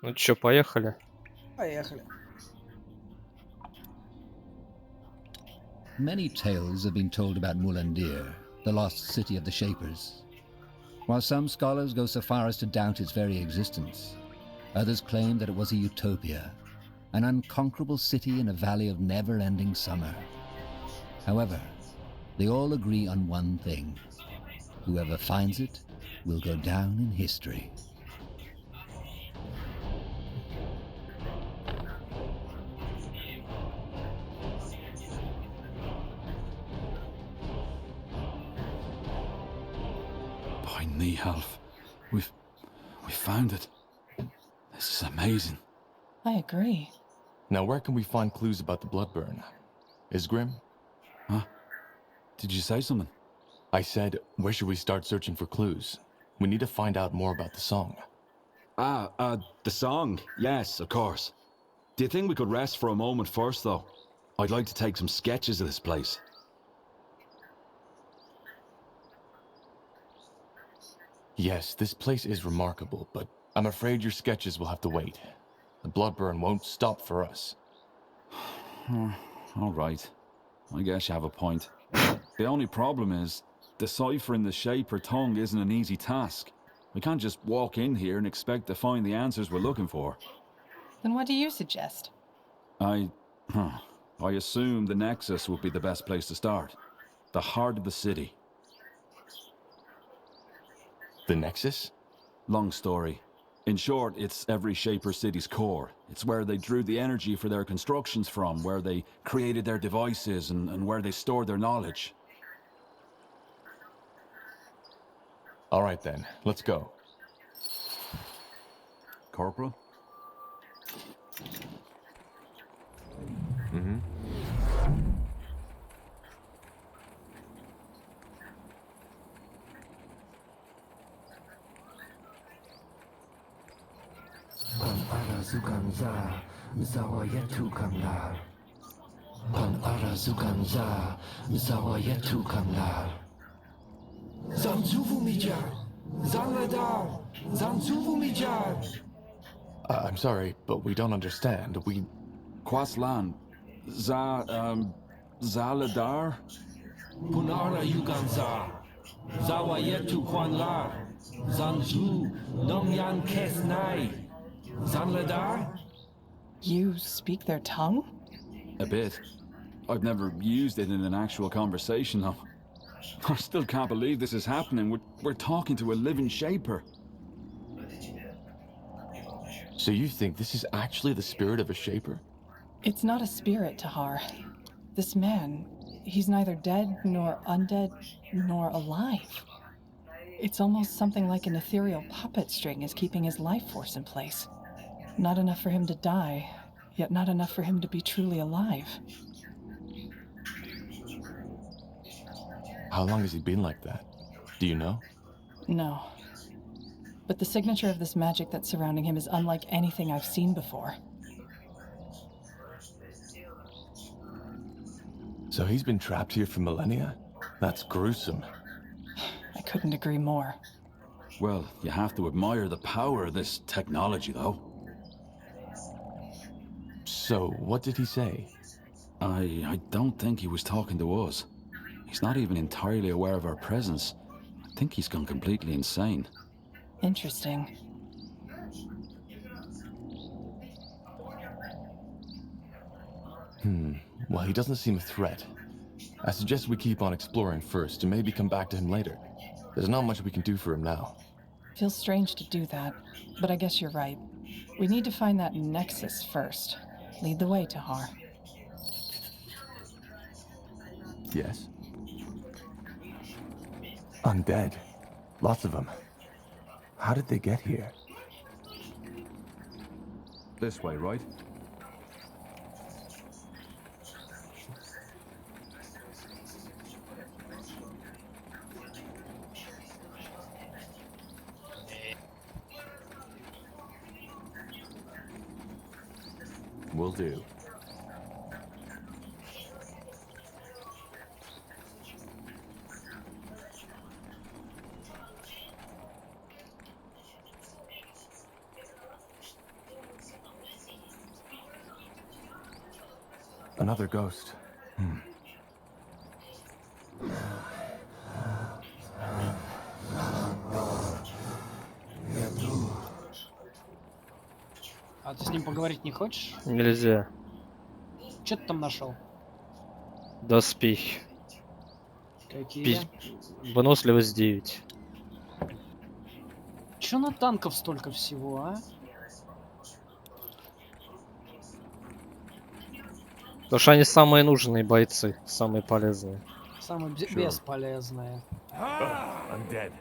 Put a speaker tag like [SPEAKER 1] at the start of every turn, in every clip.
[SPEAKER 1] Ну чё, поехали?
[SPEAKER 2] Поехали.
[SPEAKER 3] Many tales have been told about Mulandir, the lost city of the Shapers. While some scholars go so far as to doubt its very existence, others claim that it was a utopia, an unconquerable city in a valley of never-ending summer. However, they all agree on one thing. Whoever finds it will go down in history.
[SPEAKER 4] By Nihalf, we found it. This is amazing.
[SPEAKER 5] I agree.
[SPEAKER 6] Now where can we find clues about the Bloodburn? Isgrim?
[SPEAKER 4] Huh? Did you say something?
[SPEAKER 6] I said, where should we start searching for clues? We need to find out more about the song.
[SPEAKER 7] The song. Yes, of course. Do you think we could rest for a moment first, though? I'd like to take some sketches of this place.
[SPEAKER 6] Yes, this place is remarkable, but I'm afraid your sketches will have to wait. The Bloodburn won't stop for us.
[SPEAKER 4] All right. I guess you have a point. The only problem is, deciphering the Shaper tongue isn't an easy task. We can't just walk in here and expect to find the answers we're looking for.
[SPEAKER 5] Then what do you suggest?
[SPEAKER 4] I assume the Nexus would be the best place to start. The heart of the city.
[SPEAKER 6] The Nexus?
[SPEAKER 4] Long story. In short, it's every Shaper city's core. It's where they drew the energy for their constructions from, where they created their devices, and where they stored their knowledge.
[SPEAKER 6] All right then, let's go.
[SPEAKER 4] Corporal?
[SPEAKER 6] Mm-hmm. I'm sorry, but we don't understand.
[SPEAKER 4] Kwaslan. Zaladar?
[SPEAKER 8] Punara Yuganza, Zawayetu Kwanla, Zanzu, Nomyan Kesnai, Zanladar?
[SPEAKER 5] You speak their tongue?
[SPEAKER 4] A bit. I've never used it in an actual conversation, though. I still can't believe this is happening. We're talking to a living Shaper.
[SPEAKER 6] So you think this is actually the spirit of a Shaper?
[SPEAKER 5] It's not a spirit, Tahar. This man, he's neither dead, nor undead, nor alive. It's almost something like an ethereal puppet string is keeping his life force in place. Not enough for him to die, yet not enough for him to be truly alive.
[SPEAKER 6] How long has he been like that? Do you know?
[SPEAKER 5] No. But the signature of this magic that's surrounding him is unlike anything I've seen before.
[SPEAKER 6] So he's been trapped here for millennia? That's gruesome.
[SPEAKER 5] I couldn't agree more.
[SPEAKER 4] Well, you have to admire the power of this technology, though.
[SPEAKER 6] So, what did he say?
[SPEAKER 4] I don't think he was talking to us. He's not even entirely aware of our presence. I think he's gone completely insane.
[SPEAKER 5] Interesting.
[SPEAKER 6] Well, he doesn't seem a threat. I suggest we keep on exploring first and maybe come back to him later. There's not much we can do for him now.
[SPEAKER 5] Feels strange to do that, but I guess you're right. We need to find that Nexus first. Lead the way, Tahar.
[SPEAKER 6] Yes? Undead. Lots of them. How did they get here?
[SPEAKER 4] This way, right?
[SPEAKER 6] Will do. Another ghost.
[SPEAKER 2] А ты с ним поговорить не хочешь?
[SPEAKER 1] Нельзя.
[SPEAKER 2] Что ты там нашел?
[SPEAKER 1] Доспехи.
[SPEAKER 2] Какие?
[SPEAKER 1] Выносливость 9.
[SPEAKER 2] Чё на танков столько всего, а?
[SPEAKER 1] Потому что они самые нужные бойцы, самые полезные.
[SPEAKER 2] Самые
[SPEAKER 4] Sure.
[SPEAKER 2] бесполезные.
[SPEAKER 6] I'm dead.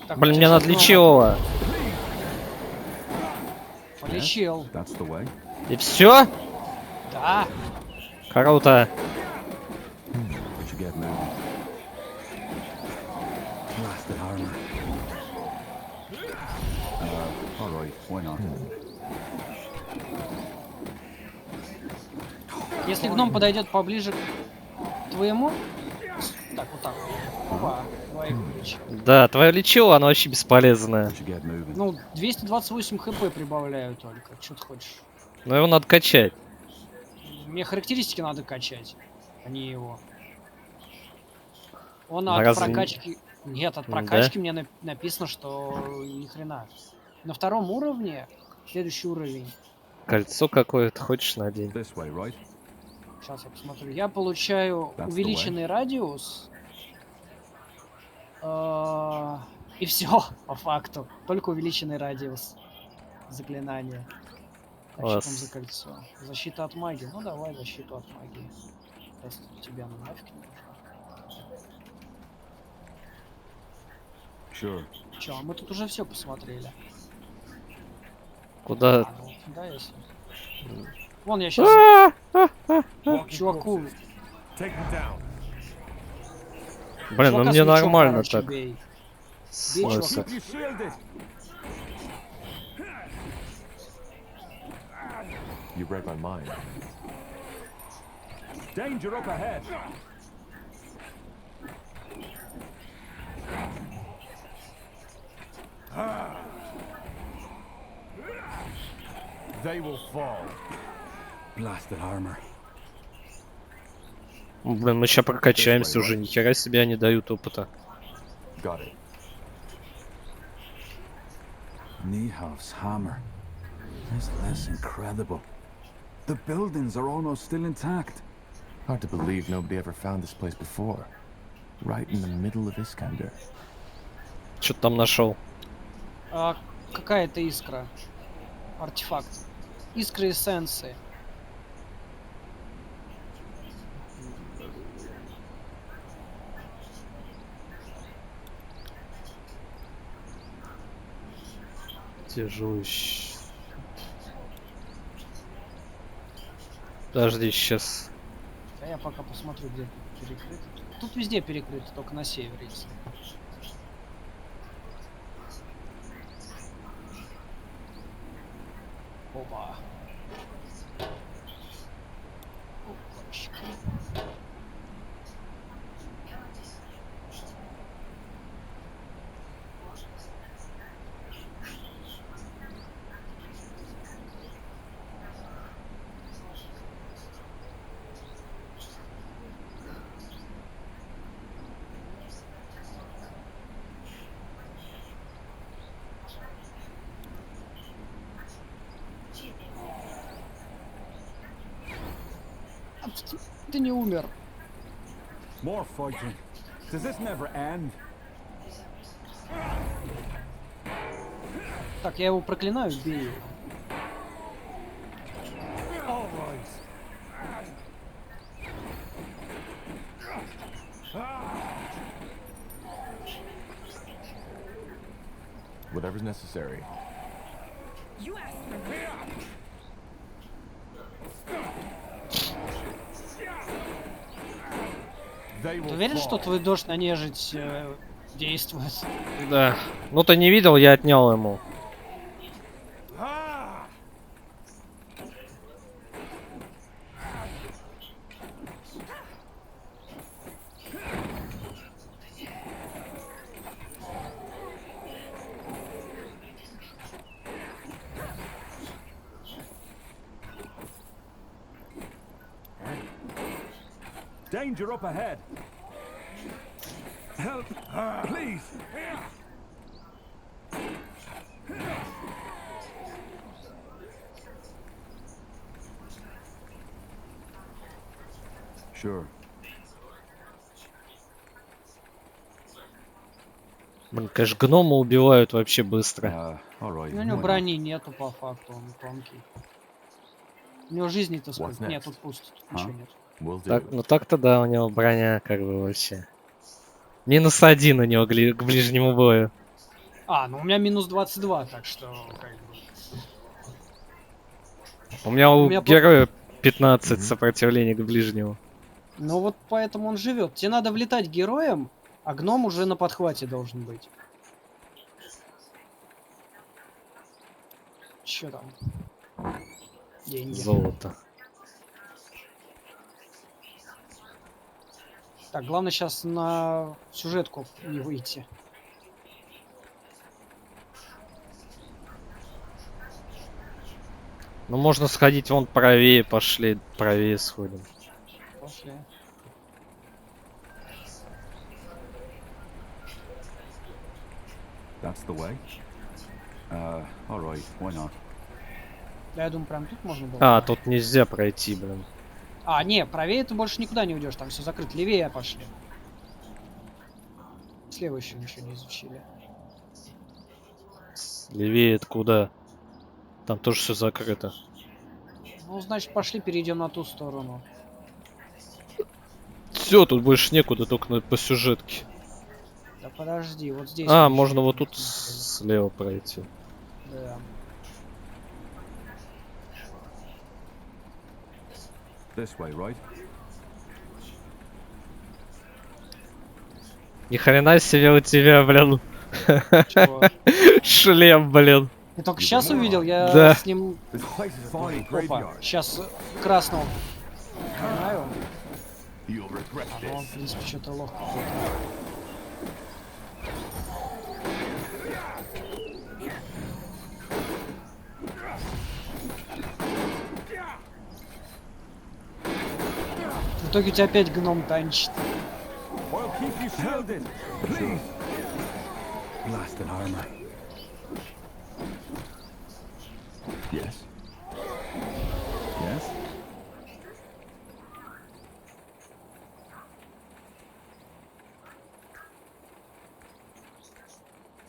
[SPEAKER 2] Так,
[SPEAKER 1] Блин,
[SPEAKER 2] у
[SPEAKER 1] мне
[SPEAKER 2] тебя
[SPEAKER 1] надо
[SPEAKER 2] снова
[SPEAKER 1] лечилово.
[SPEAKER 2] Полечил.
[SPEAKER 4] That's the way.
[SPEAKER 1] И все?
[SPEAKER 2] Да.
[SPEAKER 1] Круто.
[SPEAKER 4] What you get moving?
[SPEAKER 7] Blasted armor.
[SPEAKER 4] All right, why not?
[SPEAKER 2] Если гном подойдет поближе к твоему... Так, вот так. Опа, двоих вылечил.
[SPEAKER 1] Да, твое лечило, оно вообще бесполезное.
[SPEAKER 4] What you get moving?
[SPEAKER 2] Ну, 228 хп прибавляю только. Что ты хочешь?
[SPEAKER 1] Но его надо качать.
[SPEAKER 2] Мне характеристики надо качать, а не его. Он
[SPEAKER 1] Да
[SPEAKER 2] от
[SPEAKER 1] разве не-
[SPEAKER 2] прокачки... Нет, от
[SPEAKER 1] Да?
[SPEAKER 2] прокачки мне написано, что ни хрена. На втором уровне, следующий уровень.
[SPEAKER 1] Кольцо какое-то хочешь надень?
[SPEAKER 4] This way, right?
[SPEAKER 2] Сейчас я посмотрю. Я получаю
[SPEAKER 4] That's the
[SPEAKER 2] увеличенный радиус. И все, по факту. Только увеличенный радиус заклинания. Так, что там за кольцо? Защита от магии. Ну давай защиту от магии. Раз тебе она нафиг не нужна.
[SPEAKER 4] Sure.
[SPEAKER 2] Че, а мы тут уже все посмотрели.
[SPEAKER 1] Куда?
[SPEAKER 2] А, ну, да, если. Вон я сейчас чуваку.
[SPEAKER 1] Блин, ну
[SPEAKER 2] чувака с
[SPEAKER 1] мне
[SPEAKER 2] мечом,
[SPEAKER 1] нормально
[SPEAKER 2] короче,
[SPEAKER 1] так.
[SPEAKER 2] бей.
[SPEAKER 1] Сносит.
[SPEAKER 6] You read my mind.
[SPEAKER 4] Danger up ahead.
[SPEAKER 7] They will fall. Blasted armor.
[SPEAKER 1] Блин, мы сейчас прокачаемся уже. Нихера себе они дают опыта.
[SPEAKER 6] Got it.
[SPEAKER 7] Niehoff's hammer. This is incredible. The buildings are almost still intact.
[SPEAKER 6] Hard to believe nobody ever found this place before. Right in the middle of Iskander.
[SPEAKER 1] Что ты там нашел?
[SPEAKER 2] А, какая-то искра. Артефакт. Искра эссенции.
[SPEAKER 1] Тяжущий. Подожди, сейчас.
[SPEAKER 2] А я пока посмотрю, где тут перекрыто. Тут везде перекрыто, только на севере. Если. Опа. Опачки. Ты не умер.
[SPEAKER 7] More fighting. Does this never end?
[SPEAKER 2] Так, я его проклинаю, бей его.
[SPEAKER 6] Whatever's necessary.
[SPEAKER 7] They
[SPEAKER 2] Ты
[SPEAKER 7] will
[SPEAKER 2] уверен,
[SPEAKER 7] fall.
[SPEAKER 2] что твой дождь на нежить действует?
[SPEAKER 1] Да. Ну ты не видел, я отнял ему.
[SPEAKER 9] Danger up ahead. Help, please.
[SPEAKER 4] Sure.
[SPEAKER 1] Блин, конечно, гнома убивают вообще быстро.
[SPEAKER 4] All right.
[SPEAKER 2] Ну, у него
[SPEAKER 4] why not?
[SPEAKER 2] брони нету по факту, он тонкий. У него жизни-то сколько?
[SPEAKER 6] What's
[SPEAKER 2] Нет,
[SPEAKER 6] next?
[SPEAKER 2] тут пусто, тут
[SPEAKER 4] А?
[SPEAKER 2] ничего нет.
[SPEAKER 6] Will
[SPEAKER 1] Так,
[SPEAKER 6] do.
[SPEAKER 1] ну так-то да, у него броня как бы вообще. -1 у него к ближнему бою.
[SPEAKER 2] А, ну у меня минус 22, так что как бы...
[SPEAKER 1] У меня
[SPEAKER 2] У
[SPEAKER 1] у
[SPEAKER 2] меня
[SPEAKER 1] героя 15
[SPEAKER 6] Мгм.
[SPEAKER 1] сопротивления к ближнему.
[SPEAKER 2] Ну вот поэтому он живет. Тебе надо влетать героем, а гном уже на подхвате должен быть. Чё там? Деньги.
[SPEAKER 1] Золото.
[SPEAKER 2] Так, главное сейчас на сюжетку не выйти.
[SPEAKER 1] Ну можно сходить вон правее, пошли, правее сходим.
[SPEAKER 2] Пошли.
[SPEAKER 4] That's the way. All right. Why not?
[SPEAKER 2] Да, я думаю, прям тут можно было.
[SPEAKER 1] А, тут нельзя пройти, блин.
[SPEAKER 2] А, не, правее ты больше никуда не уйдешь, там все закрыто. Левее пошли. Слева еще ничего не изучили.
[SPEAKER 1] Левее это куда? Там тоже все закрыто.
[SPEAKER 2] Ну, значит, пошли, перейдем на ту сторону.
[SPEAKER 1] Все, тут больше некуда, только по сюжетке.
[SPEAKER 2] Да подожди, вот здесь.
[SPEAKER 1] А,
[SPEAKER 2] мы
[SPEAKER 1] можно
[SPEAKER 2] ещё
[SPEAKER 1] вот
[SPEAKER 2] не
[SPEAKER 1] тут
[SPEAKER 2] смотрели.
[SPEAKER 1] слева пройти.
[SPEAKER 2] Да.
[SPEAKER 4] This way, right?
[SPEAKER 1] Ни хрена себе у тебя, блин.
[SPEAKER 2] Чего?
[SPEAKER 1] Шлем, блин.
[SPEAKER 2] Я только сейчас увидел, я
[SPEAKER 1] Да.
[SPEAKER 2] с ним...
[SPEAKER 9] This place is a bloody
[SPEAKER 2] Опа,
[SPEAKER 9] graveyard.
[SPEAKER 2] сейчас красного. Знаю.
[SPEAKER 9] You'll regret
[SPEAKER 2] А, он, в
[SPEAKER 9] this.
[SPEAKER 2] принципе, что-то лох какой-то. В итоге у тебя опять гном танчит.
[SPEAKER 9] I'll keep you shielded. Please. Blasted armor.
[SPEAKER 4] Yes. Yes.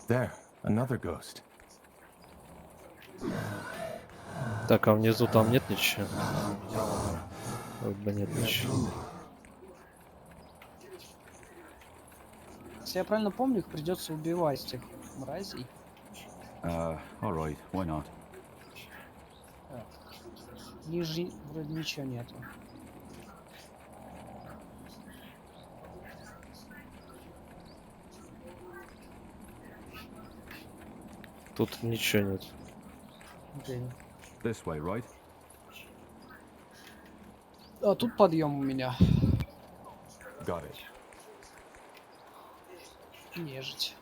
[SPEAKER 6] There, another ghost.
[SPEAKER 1] Так, а внизу там нет ничего? Вроде бы нет ничего.
[SPEAKER 2] Если я правильно помню, их придется убивать, этих мразей.
[SPEAKER 4] All right. Why not?
[SPEAKER 2] Так. Ниже вроде ничего нету.
[SPEAKER 1] Тут ничего нет.
[SPEAKER 2] Окей.
[SPEAKER 4] This way, right?
[SPEAKER 2] А тут подъем у меня.
[SPEAKER 6] Got it.
[SPEAKER 2] Нежить.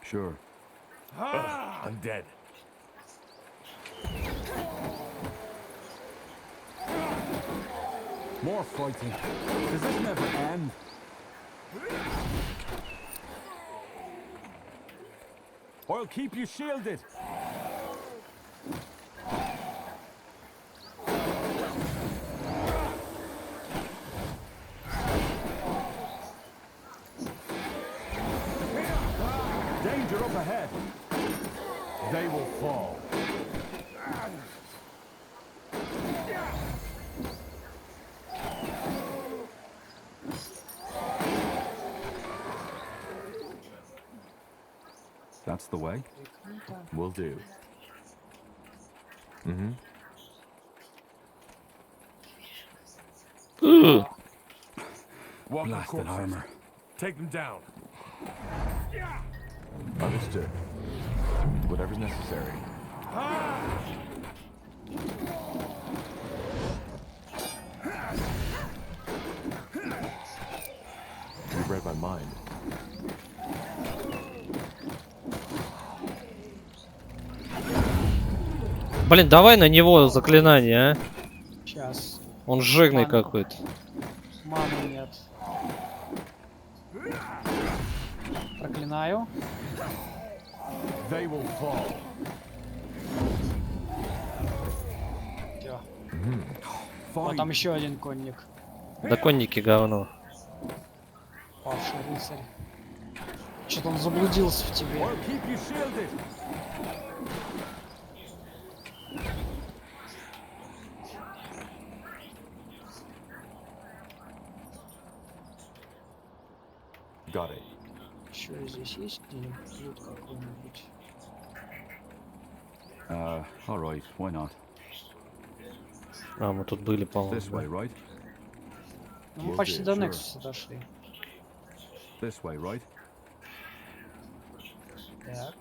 [SPEAKER 4] Sure.
[SPEAKER 9] I'm dead.
[SPEAKER 7] More fighting. Does this never end?
[SPEAKER 9] I'll keep you shielded. Danger up ahead. They will fall.
[SPEAKER 4] That's the way.
[SPEAKER 6] Will do. Mm-hmm.
[SPEAKER 9] Walk the
[SPEAKER 7] Blasted
[SPEAKER 9] corpses.
[SPEAKER 7] armor.
[SPEAKER 9] Take them down.
[SPEAKER 6] Understood. Whatever's necessary. You read my mind.
[SPEAKER 1] Блин, давай на него заклинание, а?
[SPEAKER 2] Сейчас.
[SPEAKER 1] Он жирный
[SPEAKER 2] Ладно.
[SPEAKER 1] какой-то.
[SPEAKER 2] Маны нет. Проклинаю.
[SPEAKER 9] They will fall.
[SPEAKER 2] Всё. О, там еще один конник.
[SPEAKER 1] Да конники говно.
[SPEAKER 2] Павший рыцарь. Что-то он заблудился в тебе.
[SPEAKER 9] I'll keep you shielded.
[SPEAKER 6] Got it.
[SPEAKER 2] Еще здесь есть где-нибудь лут какой-нибудь?
[SPEAKER 4] All right, why not?
[SPEAKER 1] А, мы тут были,
[SPEAKER 4] This way,
[SPEAKER 1] по-моему.
[SPEAKER 4] right?
[SPEAKER 2] Ну, мы
[SPEAKER 4] Will
[SPEAKER 2] почти
[SPEAKER 4] do,
[SPEAKER 2] до
[SPEAKER 4] sure.
[SPEAKER 2] Нексуса дошли.
[SPEAKER 4] This way, right?
[SPEAKER 2] Так.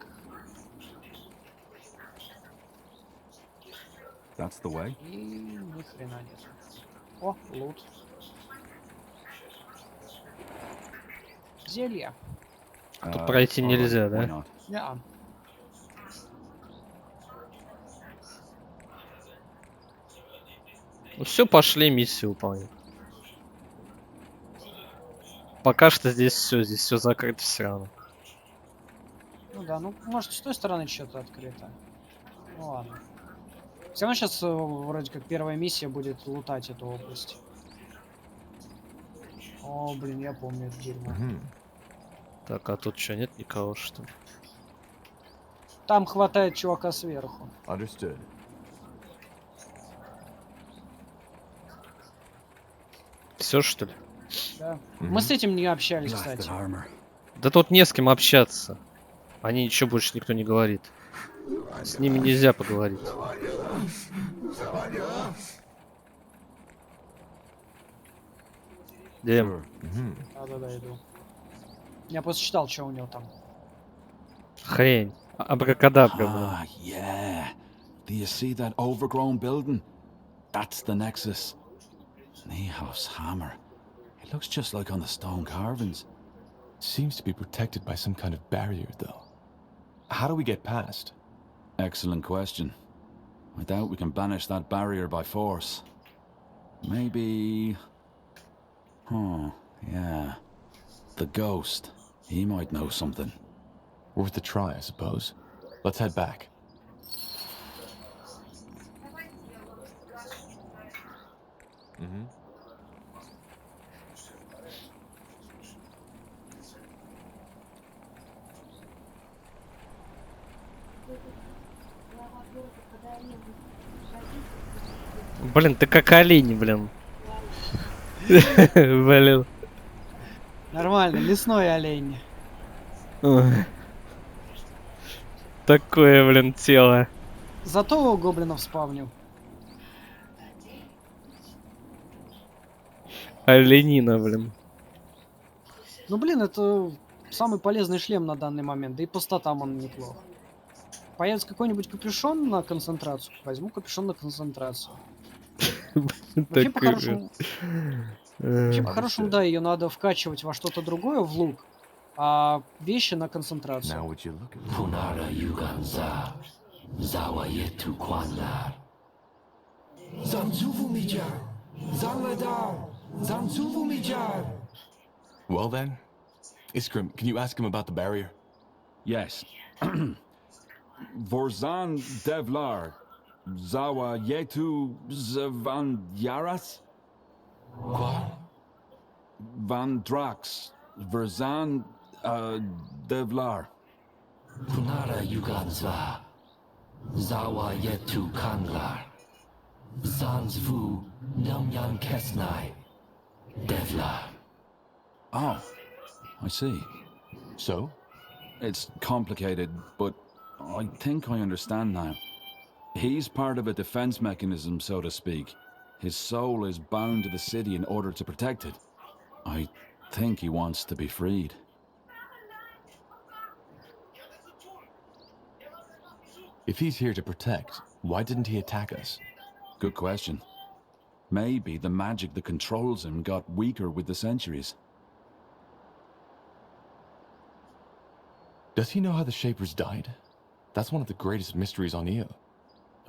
[SPEAKER 4] That's the way.
[SPEAKER 2] И ни хрена нет. О, лут. Зелье.
[SPEAKER 1] Тут пройти
[SPEAKER 4] all
[SPEAKER 1] нельзя,
[SPEAKER 4] right, why
[SPEAKER 1] да?
[SPEAKER 4] not?
[SPEAKER 2] Неа.
[SPEAKER 1] Ну все, пошли миссию выполнять. Пока что здесь все закрыто все равно.
[SPEAKER 2] Ну да, ну может с той стороны что-то открыто. Ну ладно. Все равно сейчас вроде как первая миссия будет лутать эту область. О, блин, я помню это дерьмо.
[SPEAKER 1] Так, а тут что, нет никого, что ли?
[SPEAKER 2] Там хватает чувака сверху.
[SPEAKER 6] Understood.
[SPEAKER 1] Все, что ли?
[SPEAKER 2] Да. Мы с этим не общались, кстати.
[SPEAKER 1] Да тут не с кем общаться. Они ничего больше никто не говорит. С ними нельзя поговорить. Дем.
[SPEAKER 2] Да-да-да, иду. Я просто читал, что у него там.
[SPEAKER 1] Хрень. Абракадабра, блин.
[SPEAKER 7] Ah, yeah. Do you see that overgrown building? That's the Nexus. Nehov's hammer. It looks just like on the stone carvings.
[SPEAKER 6] Seems to be protected by some kind of barrier, though. How do we get past?
[SPEAKER 7] Excellent question. I doubt we can banish that barrier by force. Maybe... Huh, yeah. The ghost. He might know something.
[SPEAKER 6] Worth a try, I suppose. Let's head back.
[SPEAKER 1] Блин, ты как олень, блин. Блин.
[SPEAKER 2] Нормально, лесной олень.
[SPEAKER 1] Ой. Такое, блин, тело.
[SPEAKER 2] Зато гоблинов спавнил.
[SPEAKER 1] Оленина, блин.
[SPEAKER 2] Ну блин, это самый полезный шлем на данный момент. Да и по статам он неплох. Появится какой-нибудь капюшон на концентрацию. Возьму капюшон на концентрацию. Вообще по-хорошему, да, ее надо вкачивать во что-то другое, в лук, а вещи на
[SPEAKER 6] Now
[SPEAKER 2] концентрацию.
[SPEAKER 6] would you look at
[SPEAKER 8] Punara Yuganza, Zawayetu Kwanlar. Zanzuvu Mijar, Zanladar, Zanzuvu Mijar.
[SPEAKER 6] Well then, Iskrim, can you ask him about the barrier?
[SPEAKER 7] Yes. Vorzan Devlar. Zawa Yetu Van Yaras?
[SPEAKER 8] What?
[SPEAKER 7] Van Drax. Verzan Devlar.
[SPEAKER 8] Punara Yuganza, Zawayetu Kanlar. Zanzvu Namyan Kesnai, Devlar.
[SPEAKER 7] Oh, I see.
[SPEAKER 6] So?
[SPEAKER 7] It's complicated, but I think I understand now. He's part of a defense mechanism, so to speak. His soul is bound to the city in order to protect it. I think he wants to be freed.
[SPEAKER 6] If he's here to protect, why didn't he attack us?
[SPEAKER 7] Good question. Maybe the magic that controls him got weaker with the centuries.
[SPEAKER 6] Does he know how the Shapers died? That's one of the greatest mysteries on Io.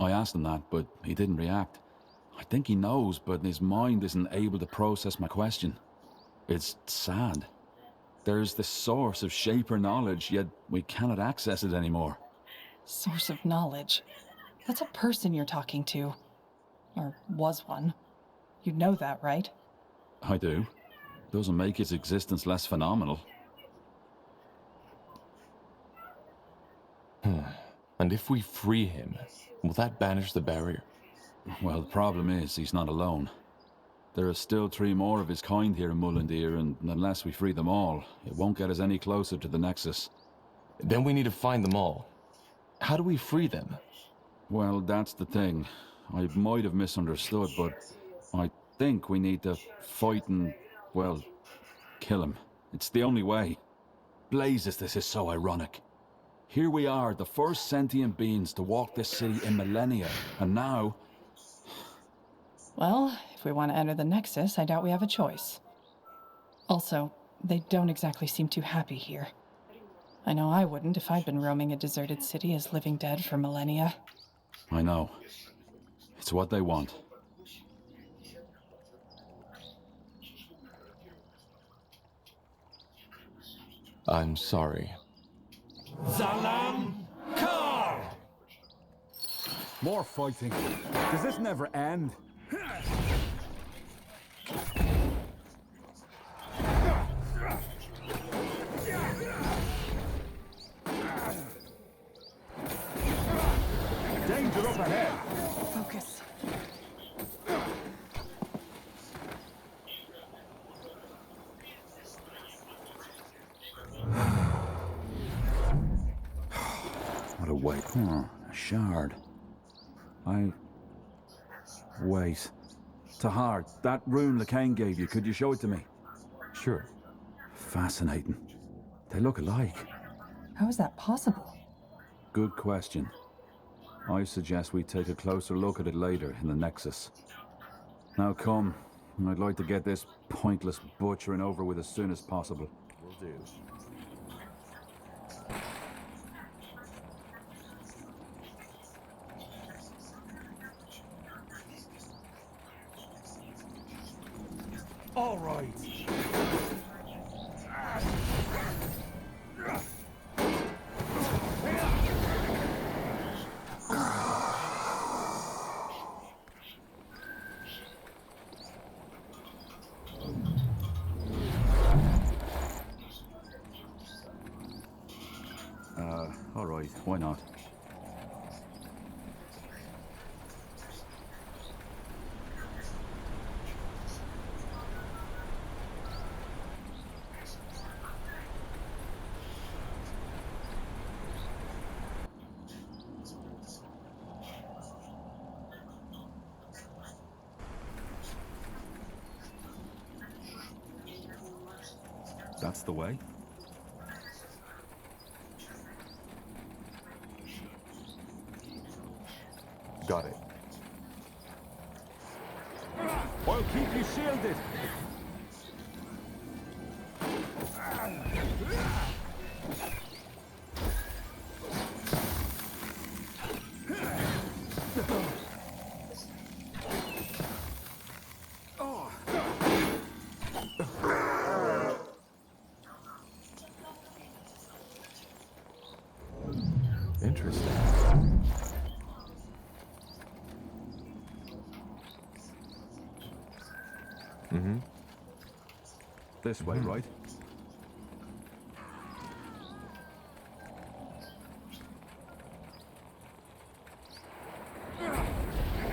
[SPEAKER 7] I asked him that, but he didn't react. I think he knows, but his mind isn't able to process my question. It's sad. There's the source of Shaper knowledge, yet we cannot access it anymore.
[SPEAKER 5] Source of knowledge. That's a person you're talking to. Or was one. You know that, right?
[SPEAKER 7] I do. Doesn't make his existence less phenomenal.
[SPEAKER 6] And if we free him, will that banish the barrier?
[SPEAKER 7] Well, the problem is he's not alone. There are still 3 more of his kind here in Mullendeer, and unless we free them all, it won't get us any closer to the Nexus.
[SPEAKER 6] Then we need to find them all. How do we free them?
[SPEAKER 7] Well, that's the thing. I might have misunderstood, but I think we need to fight and, well, kill him. It's the only way. Blazes, this is so ironic. Here we are, the first sentient beings to walk this city in millennia, and now...
[SPEAKER 5] Well, if we want to enter the Nexus, I doubt we have a choice. Also, they don't exactly seem too happy here. I know I wouldn't if I'd been roaming a deserted city as living dead for millennia.
[SPEAKER 7] I know. It's what they want.
[SPEAKER 6] I'm sorry.
[SPEAKER 8] Salam Kar!
[SPEAKER 9] More fighting. Does this never end? Danger up ahead!
[SPEAKER 5] Focus.
[SPEAKER 7] What a weight. A shard. Wait. Tahar, that rune Lacane gave you, could you show it to me?
[SPEAKER 6] Sure.
[SPEAKER 7] Fascinating. They look alike.
[SPEAKER 5] How is that possible?
[SPEAKER 7] Good question. I suggest we take a closer look at it later in the Nexus. Now come. I'd like to get this pointless butchering over with as soon as possible.
[SPEAKER 6] Will do.
[SPEAKER 9] All right.
[SPEAKER 7] All right, why not? That's the way.
[SPEAKER 6] Got it.
[SPEAKER 9] I'll keep you shielded.
[SPEAKER 6] Interesting.
[SPEAKER 7] This way, right?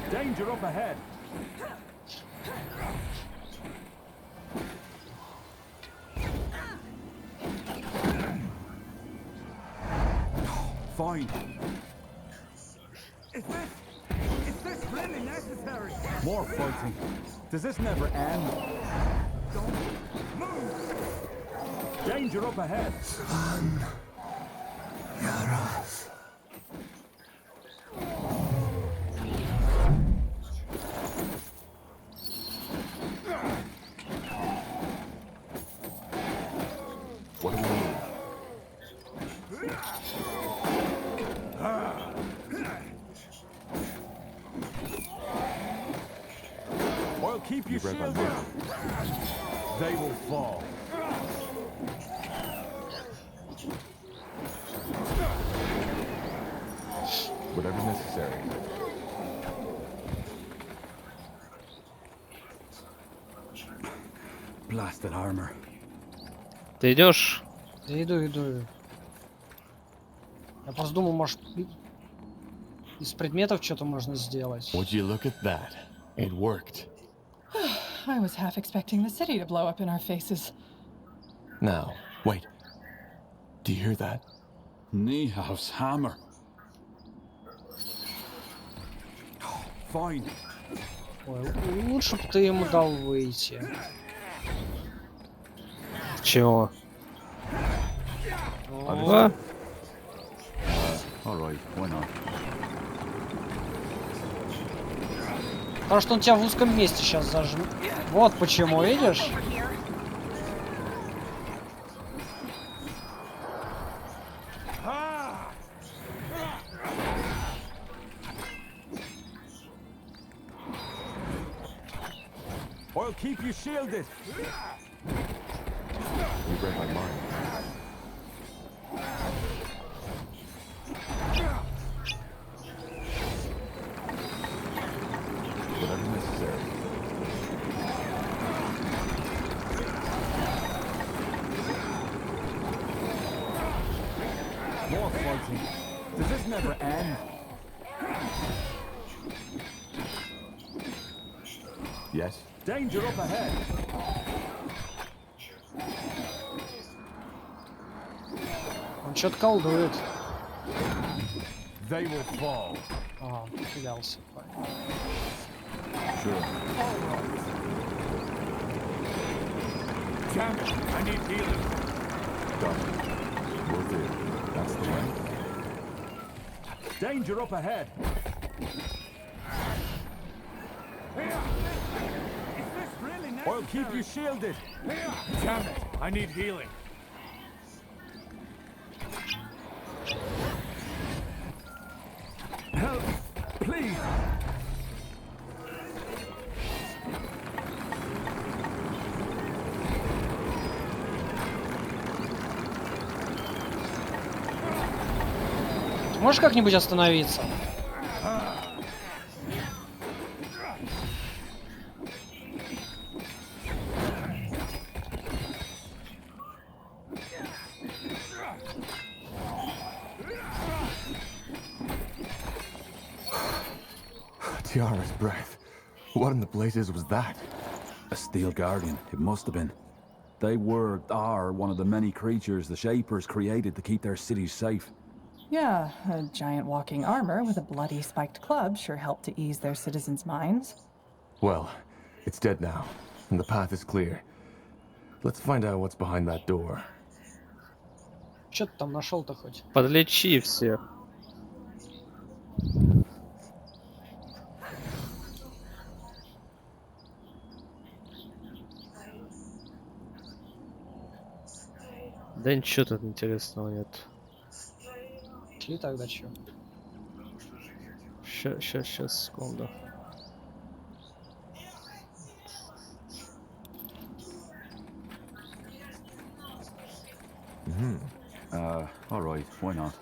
[SPEAKER 9] Danger up ahead.
[SPEAKER 7] Fine.
[SPEAKER 9] Is this really necessary? More fighting. Does this never end? Don't move. Danger up ahead.
[SPEAKER 6] What do we need?
[SPEAKER 9] Oil, keep
[SPEAKER 6] You
[SPEAKER 9] your
[SPEAKER 6] read my
[SPEAKER 9] shield
[SPEAKER 6] mind.
[SPEAKER 9] up. They will fall.
[SPEAKER 6] Whatever's necessary.
[SPEAKER 9] Blasted armor.
[SPEAKER 1] Ты идешь?
[SPEAKER 2] Да иду. Я просто думал, может, из предметов что-то можно сделать.
[SPEAKER 6] Would you look at that? It worked.
[SPEAKER 5] I was half expecting the city to blow up in our faces.
[SPEAKER 6] Now, wait. Do you hear that?
[SPEAKER 7] Niehaus hammer.
[SPEAKER 9] Fine.
[SPEAKER 2] Ой, лучше бы ты ему дал выйти.
[SPEAKER 1] Чего?
[SPEAKER 2] О,
[SPEAKER 1] А?
[SPEAKER 7] All right, why not?
[SPEAKER 2] потому что он тебя в узком месте сейчас зажмет. Вот почему, видишь?
[SPEAKER 9] Oil, keep you shielded.
[SPEAKER 6] You read my mind. Whatever's necessary.
[SPEAKER 9] More fighting. Does this never end?
[SPEAKER 6] Yes?
[SPEAKER 9] Danger up ahead.
[SPEAKER 2] Он что-то колдует.
[SPEAKER 9] They will fall.
[SPEAKER 2] А, потерялся.
[SPEAKER 7] Sure.
[SPEAKER 9] Damn it, I need healing.
[SPEAKER 6] Done. Worth it. That's the way.
[SPEAKER 9] Danger up ahead. Oil, keep you shielded. Damn it, I need healing. Help, please.
[SPEAKER 2] Ты можешь как-нибудь остановиться?
[SPEAKER 6] Tiara's breath. What in the blazes was that?
[SPEAKER 7] A steel guardian, it must have been. They are one of the many creatures the Shapers created to keep their cities safe.
[SPEAKER 5] Yeah, a giant walking armor with a bloody spiked club sure helped to ease their citizens' minds.
[SPEAKER 6] Well, it's dead now, and the path is clear. Let's find out what's behind that door.
[SPEAKER 2] Что ты там нашел-то хоть?
[SPEAKER 1] Подлечи всех. Да ничего тут интересного нет.
[SPEAKER 2] Шли тогда что?
[SPEAKER 1] Сейчас, секунду.
[SPEAKER 7] All right, why not?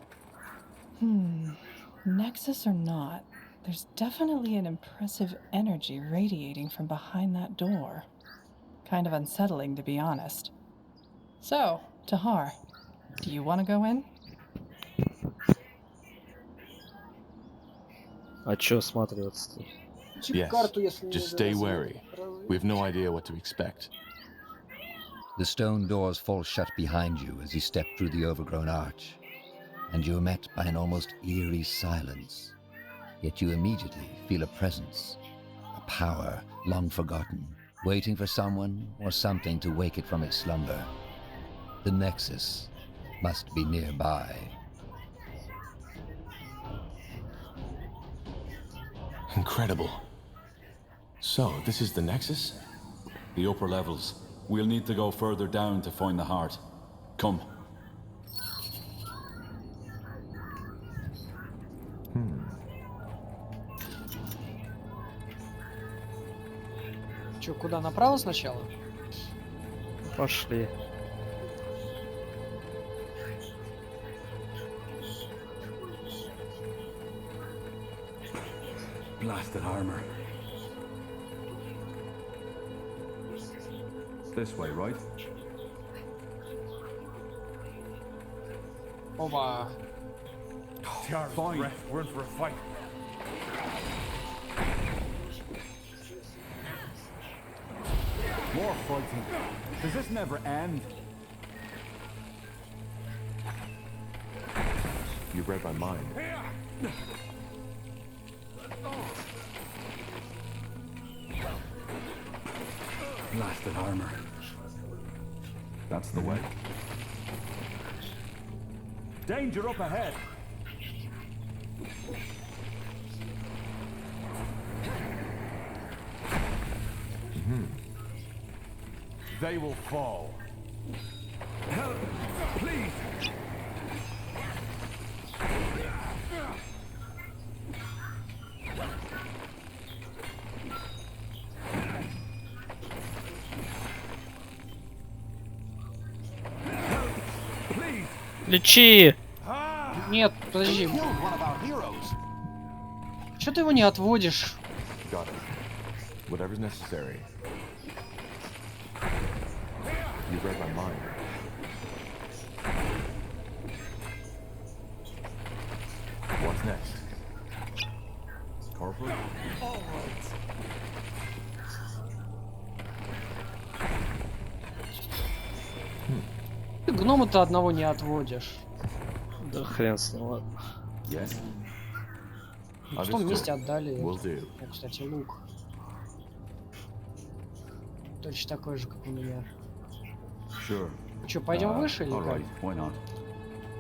[SPEAKER 5] Nexus or not, there's definitely an impressive energy radiating from behind that door. Kind of unsettling, to be honest. So, Tahar, do you want to go in?
[SPEAKER 1] А чё осматриваться-то?
[SPEAKER 2] Типа карту, если
[SPEAKER 6] Just
[SPEAKER 2] не
[SPEAKER 6] stay
[SPEAKER 2] разве-
[SPEAKER 6] wary. We have no idea what to expect.
[SPEAKER 3] The stone doors fall shut behind you as you step through the overgrown arch, and you are met by an almost eerie silence. Yet you immediately feel a presence, a power long forgotten, waiting for someone or something to wake it from its slumber. The Nexus must be nearby.
[SPEAKER 6] Incredible. So, this is the Nexus?
[SPEAKER 7] The upper levels. We'll need to go further down to find the heart. Come.
[SPEAKER 2] Че, куда? Направо сначала?
[SPEAKER 1] Пошли.
[SPEAKER 7] Blasted armor. This way, right?
[SPEAKER 2] Оба.
[SPEAKER 9] Fine. We're in for a fight. More fighting. Does this never end?
[SPEAKER 6] You read my mind.
[SPEAKER 7] Blasted armor. That's the way.
[SPEAKER 9] Danger up ahead. They will fall. Help, please. Help, please.
[SPEAKER 1] Лечи!
[SPEAKER 2] Нет, подожди. Че ты его не отводишь?
[SPEAKER 6] Got it. Whatever's necessary. You read my mind. What's next? Corporal?
[SPEAKER 2] Ты гнома-то одного не отводишь.
[SPEAKER 1] Да хрен с ним, ладно.
[SPEAKER 6] Yes.
[SPEAKER 2] В том месте отдали.
[SPEAKER 6] Will do.
[SPEAKER 2] О, кстати, лук. Точно такой же, как у меня.
[SPEAKER 7] Sure.
[SPEAKER 2] Че, пойдем выше или
[SPEAKER 7] All
[SPEAKER 2] как?
[SPEAKER 7] right, why not?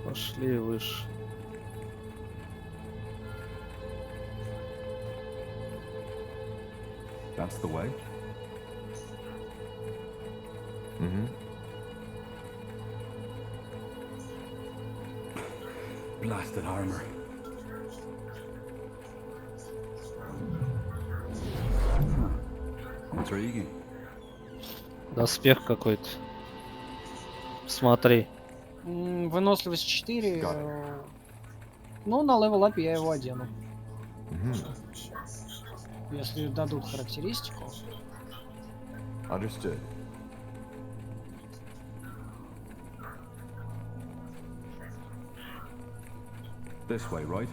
[SPEAKER 1] Пошли выше.
[SPEAKER 7] That's the way.
[SPEAKER 6] Mm-hmm.
[SPEAKER 7] Blasted armor. Intriguing.
[SPEAKER 1] Доспех какой-то. Смотри.
[SPEAKER 2] Выносливость 4. Ну, на левел-апе я его одену. Если дадут характеристику.
[SPEAKER 6] Understood.
[SPEAKER 7] This way, right?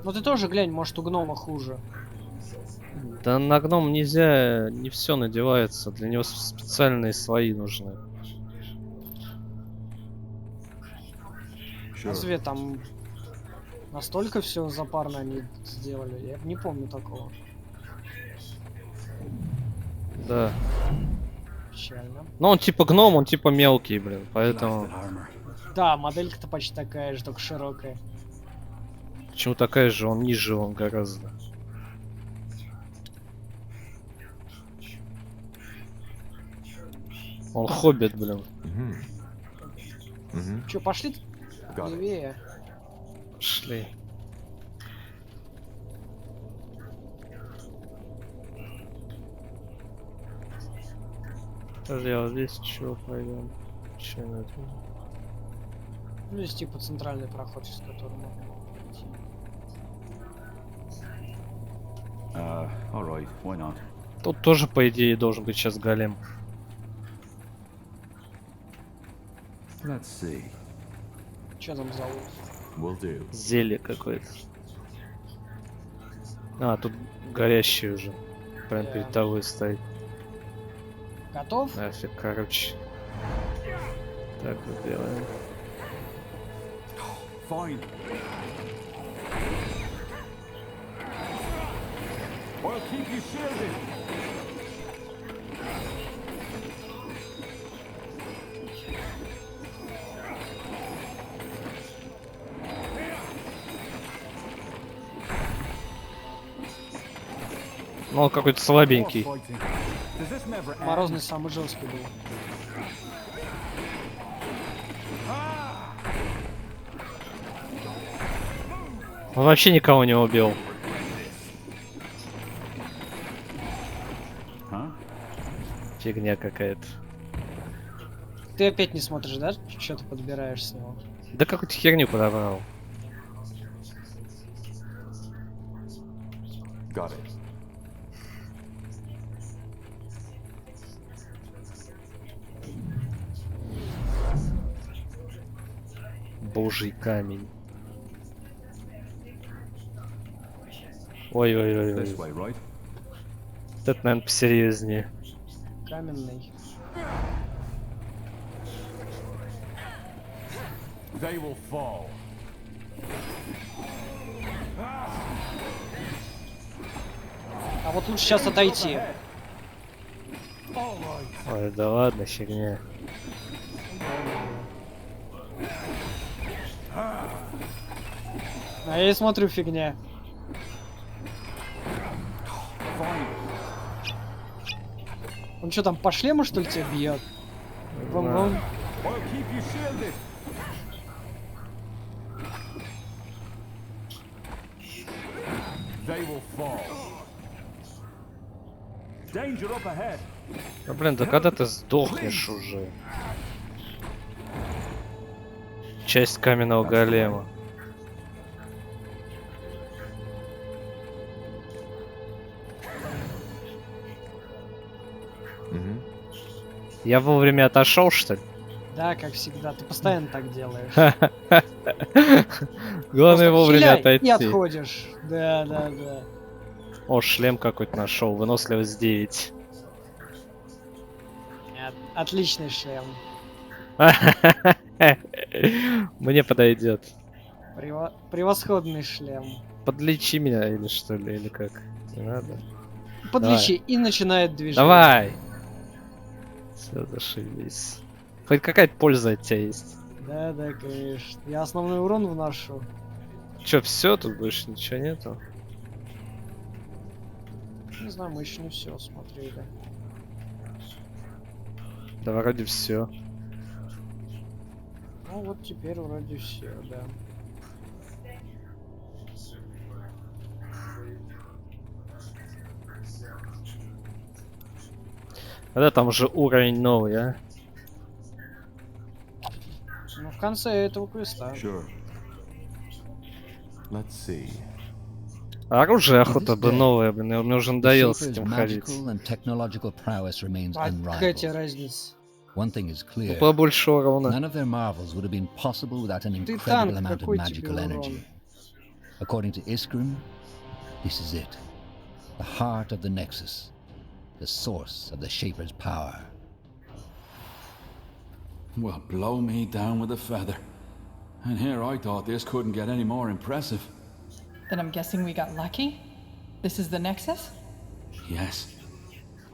[SPEAKER 2] Ну ты тоже глянь, может у гнома хуже.
[SPEAKER 1] Да на гном нельзя, не все надевается. Для него специальные слои нужны.
[SPEAKER 2] Разве там настолько все запарно они сделали? Я не помню такого.
[SPEAKER 1] Да.
[SPEAKER 2] Печально.
[SPEAKER 1] Но он типа гном, он типа мелкий, блин. Поэтому...
[SPEAKER 7] Blasted armor.
[SPEAKER 2] Да, моделька-то почти такая же, только широкая.
[SPEAKER 1] Почему такая же? Он ниже, он гораздо. Он хоббит, блин.
[SPEAKER 2] Че, пошли
[SPEAKER 6] Got it.
[SPEAKER 2] левее?
[SPEAKER 1] Шли. Подожди, а вот здесь чего пойдем? Че это?
[SPEAKER 2] Ну, здесь типа центральный проход, через который можно пройти.
[SPEAKER 7] All right, why not?
[SPEAKER 1] Тут тоже, по идее, должен быть сейчас голем.
[SPEAKER 7] Let's see.
[SPEAKER 2] Че там за лук?
[SPEAKER 6] Will do.
[SPEAKER 1] Зелье какое-то. А, тут горящий уже. Прям
[SPEAKER 2] Да.
[SPEAKER 1] перед тобой стоит.
[SPEAKER 2] Готов?
[SPEAKER 1] Нафиг, короче. Так вот делаем.
[SPEAKER 9] Fine. I'll keep you shielded.
[SPEAKER 1] Ну, он какой-то слабенький.
[SPEAKER 9] More fighting. Does this never end?
[SPEAKER 2] Морозный самый жесткий был.
[SPEAKER 1] Он вообще никого не убил.
[SPEAKER 7] Huh?
[SPEAKER 1] Фигня какая-то.
[SPEAKER 2] Ты опять не смотришь, да? Что ты подбираешь с него?
[SPEAKER 1] Да какую-то херню подобрал.
[SPEAKER 6] Got it.
[SPEAKER 1] Божий камень. Ой-ой-ой.
[SPEAKER 9] This way, right?
[SPEAKER 1] Это, наверное, посерьезнее.
[SPEAKER 2] Каменный.
[SPEAKER 9] They will fall.
[SPEAKER 2] А вот лучше сейчас отойти.
[SPEAKER 1] Ой, да ладно, фигня.
[SPEAKER 2] А я и смотрю, фигня. Он что там, по шлему, что ли, тебя бьет? Вон.
[SPEAKER 9] I'll keep you shielded. They will fall. Danger up ahead.
[SPEAKER 1] Ну, блин, да когда ты сдохнешь уже? Часть каменного голема. Я вовремя отошел, что ли?
[SPEAKER 2] Да, как всегда. Ты постоянно так делаешь.
[SPEAKER 1] Главное
[SPEAKER 2] Просто
[SPEAKER 1] вовремя
[SPEAKER 2] хиляй
[SPEAKER 1] отойти.
[SPEAKER 2] и отходишь. Да.
[SPEAKER 1] О, шлем какой-то нашел. Выносливость 9.
[SPEAKER 2] Отличный шлем.
[SPEAKER 1] Мне подойдет.
[SPEAKER 2] Превосходный шлем.
[SPEAKER 1] Подлечи меня или что ли, или как? Не надо.
[SPEAKER 2] Подлечи и начинает движение.
[SPEAKER 1] Давай! Все, зашибись. Хоть какая-то польза от тебя есть.
[SPEAKER 2] Да, конечно. Я основной урон вношу.
[SPEAKER 1] Че, все, тут больше ничего нету?
[SPEAKER 2] Не знаю, мы еще не все смотрели.
[SPEAKER 1] Да вроде все.
[SPEAKER 2] Ну вот теперь вроде все, да.
[SPEAKER 1] Да, там уже уровень новый, а?
[SPEAKER 2] Ну в конце этого квеста.
[SPEAKER 6] Sure. Let's see.
[SPEAKER 1] Оружие охота бы новое, блин, мне уже
[SPEAKER 3] The
[SPEAKER 1] надоело с
[SPEAKER 3] Shaper's
[SPEAKER 1] этим ходить.
[SPEAKER 3] magical and technological prowess remains
[SPEAKER 2] А какая тебе
[SPEAKER 3] unrivaled.
[SPEAKER 2] разница?
[SPEAKER 3] One thing is
[SPEAKER 1] Ну,
[SPEAKER 3] clear.
[SPEAKER 1] побольше урона.
[SPEAKER 3] None of their marvels would have been possible without an
[SPEAKER 2] Ты
[SPEAKER 3] incredible
[SPEAKER 2] танк,
[SPEAKER 3] amount of
[SPEAKER 2] какой тебе
[SPEAKER 3] magical
[SPEAKER 2] урон?
[SPEAKER 3] energy. According to Iskrim, this is it. The heart of the Nexus. The source of the Shaper's power.
[SPEAKER 7] Well, blow me down with a feather. And here I thought this couldn't get any more impressive.
[SPEAKER 5] Then I'm guessing we got lucky? This is the Nexus?
[SPEAKER 7] Yes,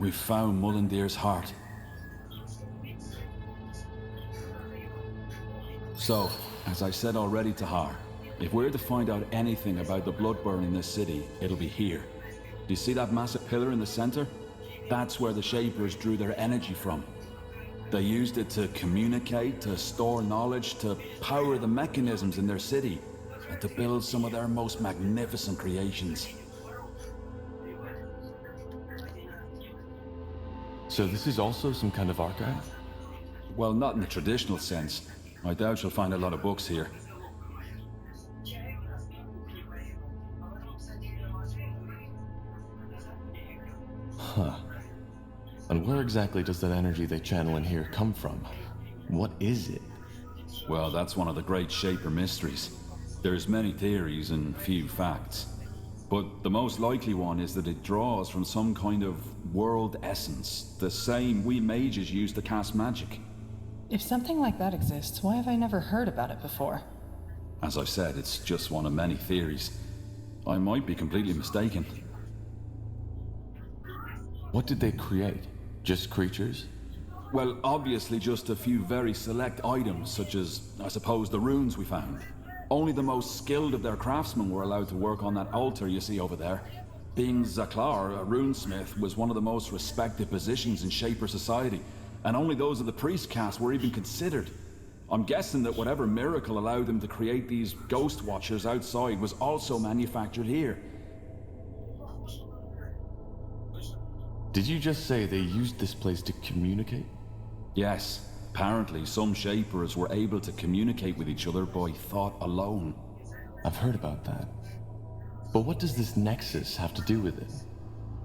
[SPEAKER 7] we've found Mullendeer's heart. So, as I said already to Har, if we're to find out anything about the Bloodburn in this city, it'll be here. Do you see that massive pillar in the center? That's where the Shapers drew their energy from. They used it to communicate, to store knowledge, to power the mechanisms in their city, and to build some of their most magnificent creations.
[SPEAKER 6] So this is also some kind of archive?
[SPEAKER 7] Well, not in the traditional sense. I doubt you'll find a lot of books here.
[SPEAKER 6] Huh. And where exactly does that energy they channel in here come from? What is it?
[SPEAKER 7] Well, that's one of the great Shaper mysteries. There's many theories and few facts. But the most likely one is that it draws from some kind of world essence, the same we mages use to cast magic.
[SPEAKER 5] If something like that exists, why have I never heard about it before?
[SPEAKER 7] As I said, it's just one of many theories. I might be completely mistaken.
[SPEAKER 6] What did they create? Just creatures?
[SPEAKER 7] Well, obviously just a few very select items, such as, I suppose, the runes we found. Only the most skilled of their craftsmen were allowed to work on that altar you see over there. Being Zaklar, a runesmith, was one of the most respected positions in Shaper society, and only those of the priest caste were even considered. I'm guessing that whatever miracle allowed them to create these ghost watchers outside was also manufactured here.
[SPEAKER 6] Did you just say they used this place to communicate?
[SPEAKER 7] Yes, apparently some Shapers were able to communicate with each other by thought alone.
[SPEAKER 6] I've heard about that. But what does this nexus have to do with it?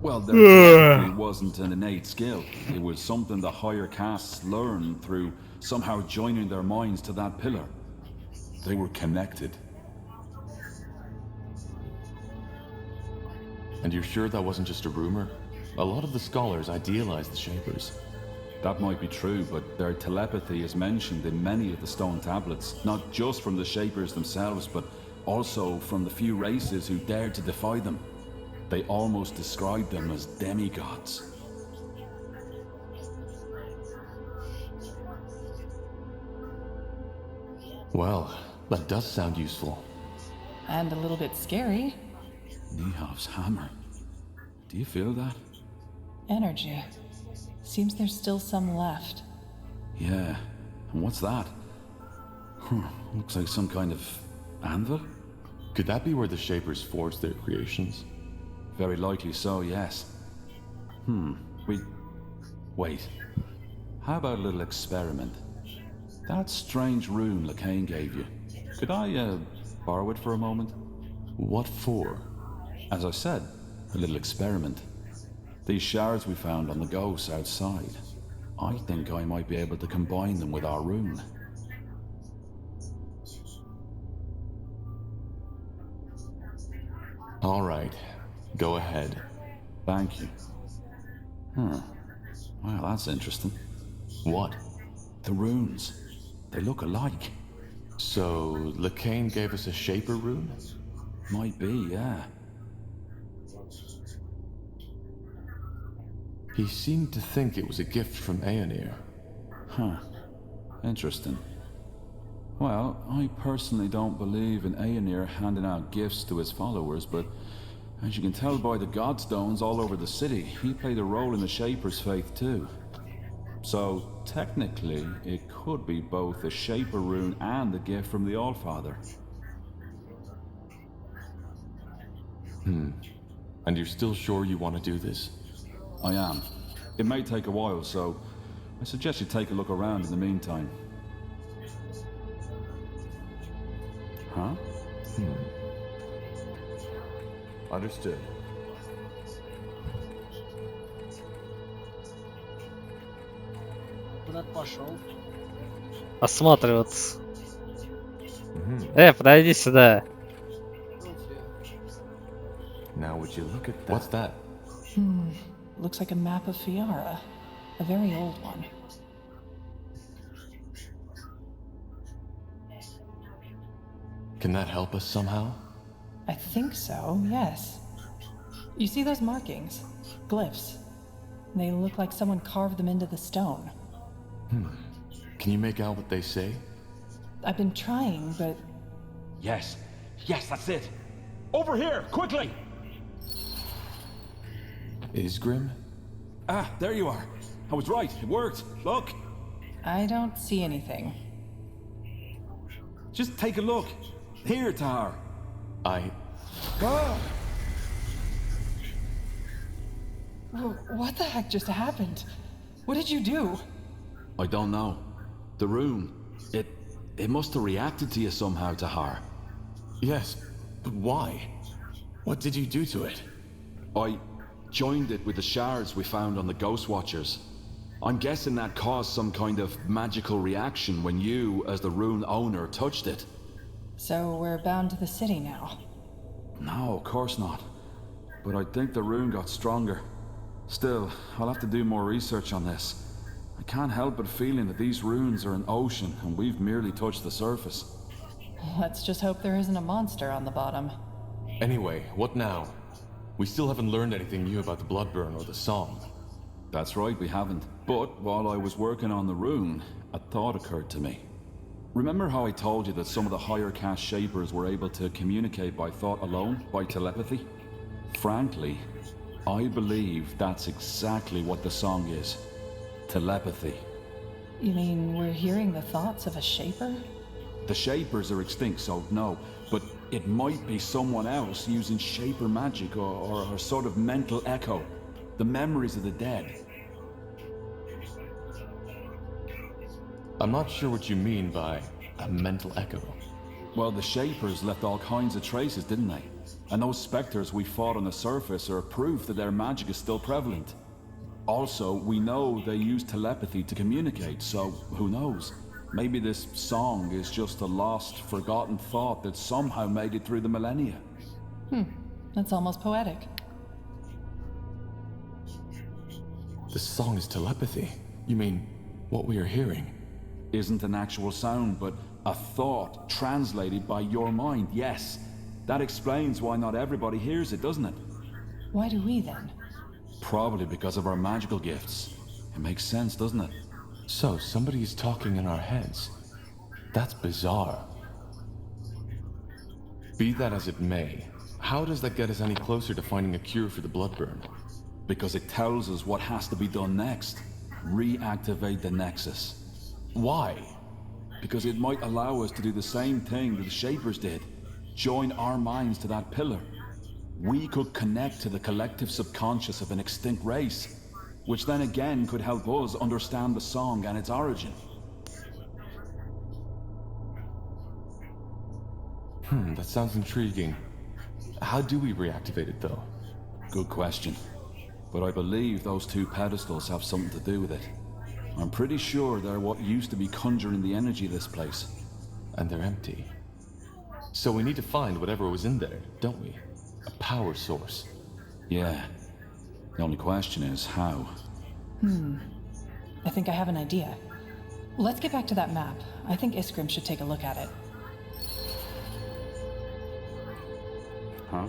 [SPEAKER 7] Well, their telepathy wasn't an innate skill. It was something the higher castes learned through somehow joining their minds to that pillar. They were connected.
[SPEAKER 6] And you're sure that wasn't just a rumor? A lot of the scholars idealize the Shapers.
[SPEAKER 7] That might be true, but their telepathy is mentioned in many of the stone tablets, not just from the Shapers themselves, but also from the few races who dared to defy them. They almost describe them as demigods.
[SPEAKER 6] Well, that does sound useful.
[SPEAKER 5] And a little bit scary.
[SPEAKER 7] Nihav's hammer. Do you feel that?
[SPEAKER 5] Energy. Seems there's still some left.
[SPEAKER 7] Yeah. And what's that? Looks like some kind of anvil?
[SPEAKER 6] Could that be where the Shapers forged their creations?
[SPEAKER 7] Very likely so, yes. Wait. How about a little experiment? That strange rune Lacane gave you. Could I, borrow it for a moment?
[SPEAKER 6] What for?
[SPEAKER 7] As I said, a little experiment. These shards we found on the ghosts outside. I think I might be able to combine them with our rune.
[SPEAKER 6] All right. Go ahead.
[SPEAKER 7] Thank you. Well, that's interesting.
[SPEAKER 6] What?
[SPEAKER 7] The runes. They look alike.
[SPEAKER 6] So, Lacane gave us a Shaper rune?
[SPEAKER 7] Might be, yeah.
[SPEAKER 6] He seemed to think it was a gift from Aenir.
[SPEAKER 7] Interesting. Well, I personally don't believe in Aenir handing out gifts to his followers, but as you can tell by the Godstones all over the city, he played a role in the Shaper's faith too. So, technically, it could be both a Shaper rune and a gift from the Allfather.
[SPEAKER 6] And you're still sure you want to do this?
[SPEAKER 7] I am. It may take a while, so I suggest you take a look around in the meantime. Huh?
[SPEAKER 6] Understood.
[SPEAKER 2] Куда ты пошел?
[SPEAKER 1] Осматриваться. Подойди сюда.
[SPEAKER 6] Now would you look at that? What's that?
[SPEAKER 5] Looks like a map of Fiara. A very old one.
[SPEAKER 6] Can that help us somehow?
[SPEAKER 5] I think so, yes. You see those markings? Glyphs. They look like someone carved them into the stone.
[SPEAKER 6] Can you make out what they say?
[SPEAKER 5] I've been trying, but...
[SPEAKER 7] Yes, that's it. Over here, quickly!
[SPEAKER 6] Isgrim?
[SPEAKER 7] Ah, there you are. I was right, it worked. Look.
[SPEAKER 5] I don't see anything.
[SPEAKER 7] Just take a look. Here, Tahar.
[SPEAKER 5] What the heck just happened? What did you do?
[SPEAKER 7] I don't know. The rune. It must have reacted to you somehow, Tahar.
[SPEAKER 6] Yes, but why? What did you do to it?
[SPEAKER 7] I joined it with the shards we found on the Ghost Watchers. I'm guessing that caused some kind of magical reaction when you, as the rune owner, touched it.
[SPEAKER 5] So we're bound to the city now.
[SPEAKER 7] No, of course not. But I think the rune got stronger. Still, I'll have to do more research on this. I can't help but feeling that these runes are an ocean and we've merely touched the surface.
[SPEAKER 5] Let's just hope there isn't a monster on the bottom.
[SPEAKER 6] Anyway, what now? We still haven't learned anything new about the Bloodburn or the song.
[SPEAKER 7] That's right, we haven't. But while I was working on the rune, a thought occurred to me. Remember how I told you that some of the higher caste Shapers were able to communicate by thought alone, by telepathy? Frankly, I believe that's exactly what the song is. Telepathy.
[SPEAKER 5] You mean we're hearing the thoughts of a Shaper?
[SPEAKER 7] The Shapers are extinct, so no. But it might be someone else using Shaper magic or a sort of mental echo. The memories of the dead.
[SPEAKER 6] I'm not sure what you mean by a mental echo.
[SPEAKER 7] Well, the Shapers left all kinds of traces, didn't they? And those specters we fought on the surface are proof that their magic is still prevalent. Also, we know they use telepathy to communicate, so who knows? Maybe this song is just a lost, forgotten thought that somehow made it through the millennia.
[SPEAKER 5] That's almost poetic.
[SPEAKER 6] The song is telepathy. You mean what we are hearing?
[SPEAKER 7] Isn't an actual sound, but a thought translated by your mind, yes. That explains why not everybody hears it, doesn't it?
[SPEAKER 5] Why do we then?
[SPEAKER 7] Probably because of our magical gifts. It makes sense, doesn't it?
[SPEAKER 6] So, somebody is talking in our heads. That's bizarre. Be that as it may, how does that get us any closer to finding a cure for the bloodburn?
[SPEAKER 7] Because it tells us what has to be done next. Reactivate the Nexus.
[SPEAKER 6] Why?
[SPEAKER 7] Because it might allow us to do the same thing that the Shapers did. Join our minds to that pillar. We could connect to the collective subconscious of an extinct race, which then again could help us understand the song and its origin.
[SPEAKER 6] That sounds intriguing. How do we reactivate it, though?
[SPEAKER 7] Good question. But I believe those two pedestals have something to do with it. I'm pretty sure they're what used to be conjuring the energy of this place.
[SPEAKER 6] And they're empty. So we need to find whatever was in there, don't we? A power source.
[SPEAKER 7] Yeah. The only question is how.
[SPEAKER 5] I think I have an idea. Let's get back to that map. I think Iskrim should take a look at it.
[SPEAKER 7] Huh?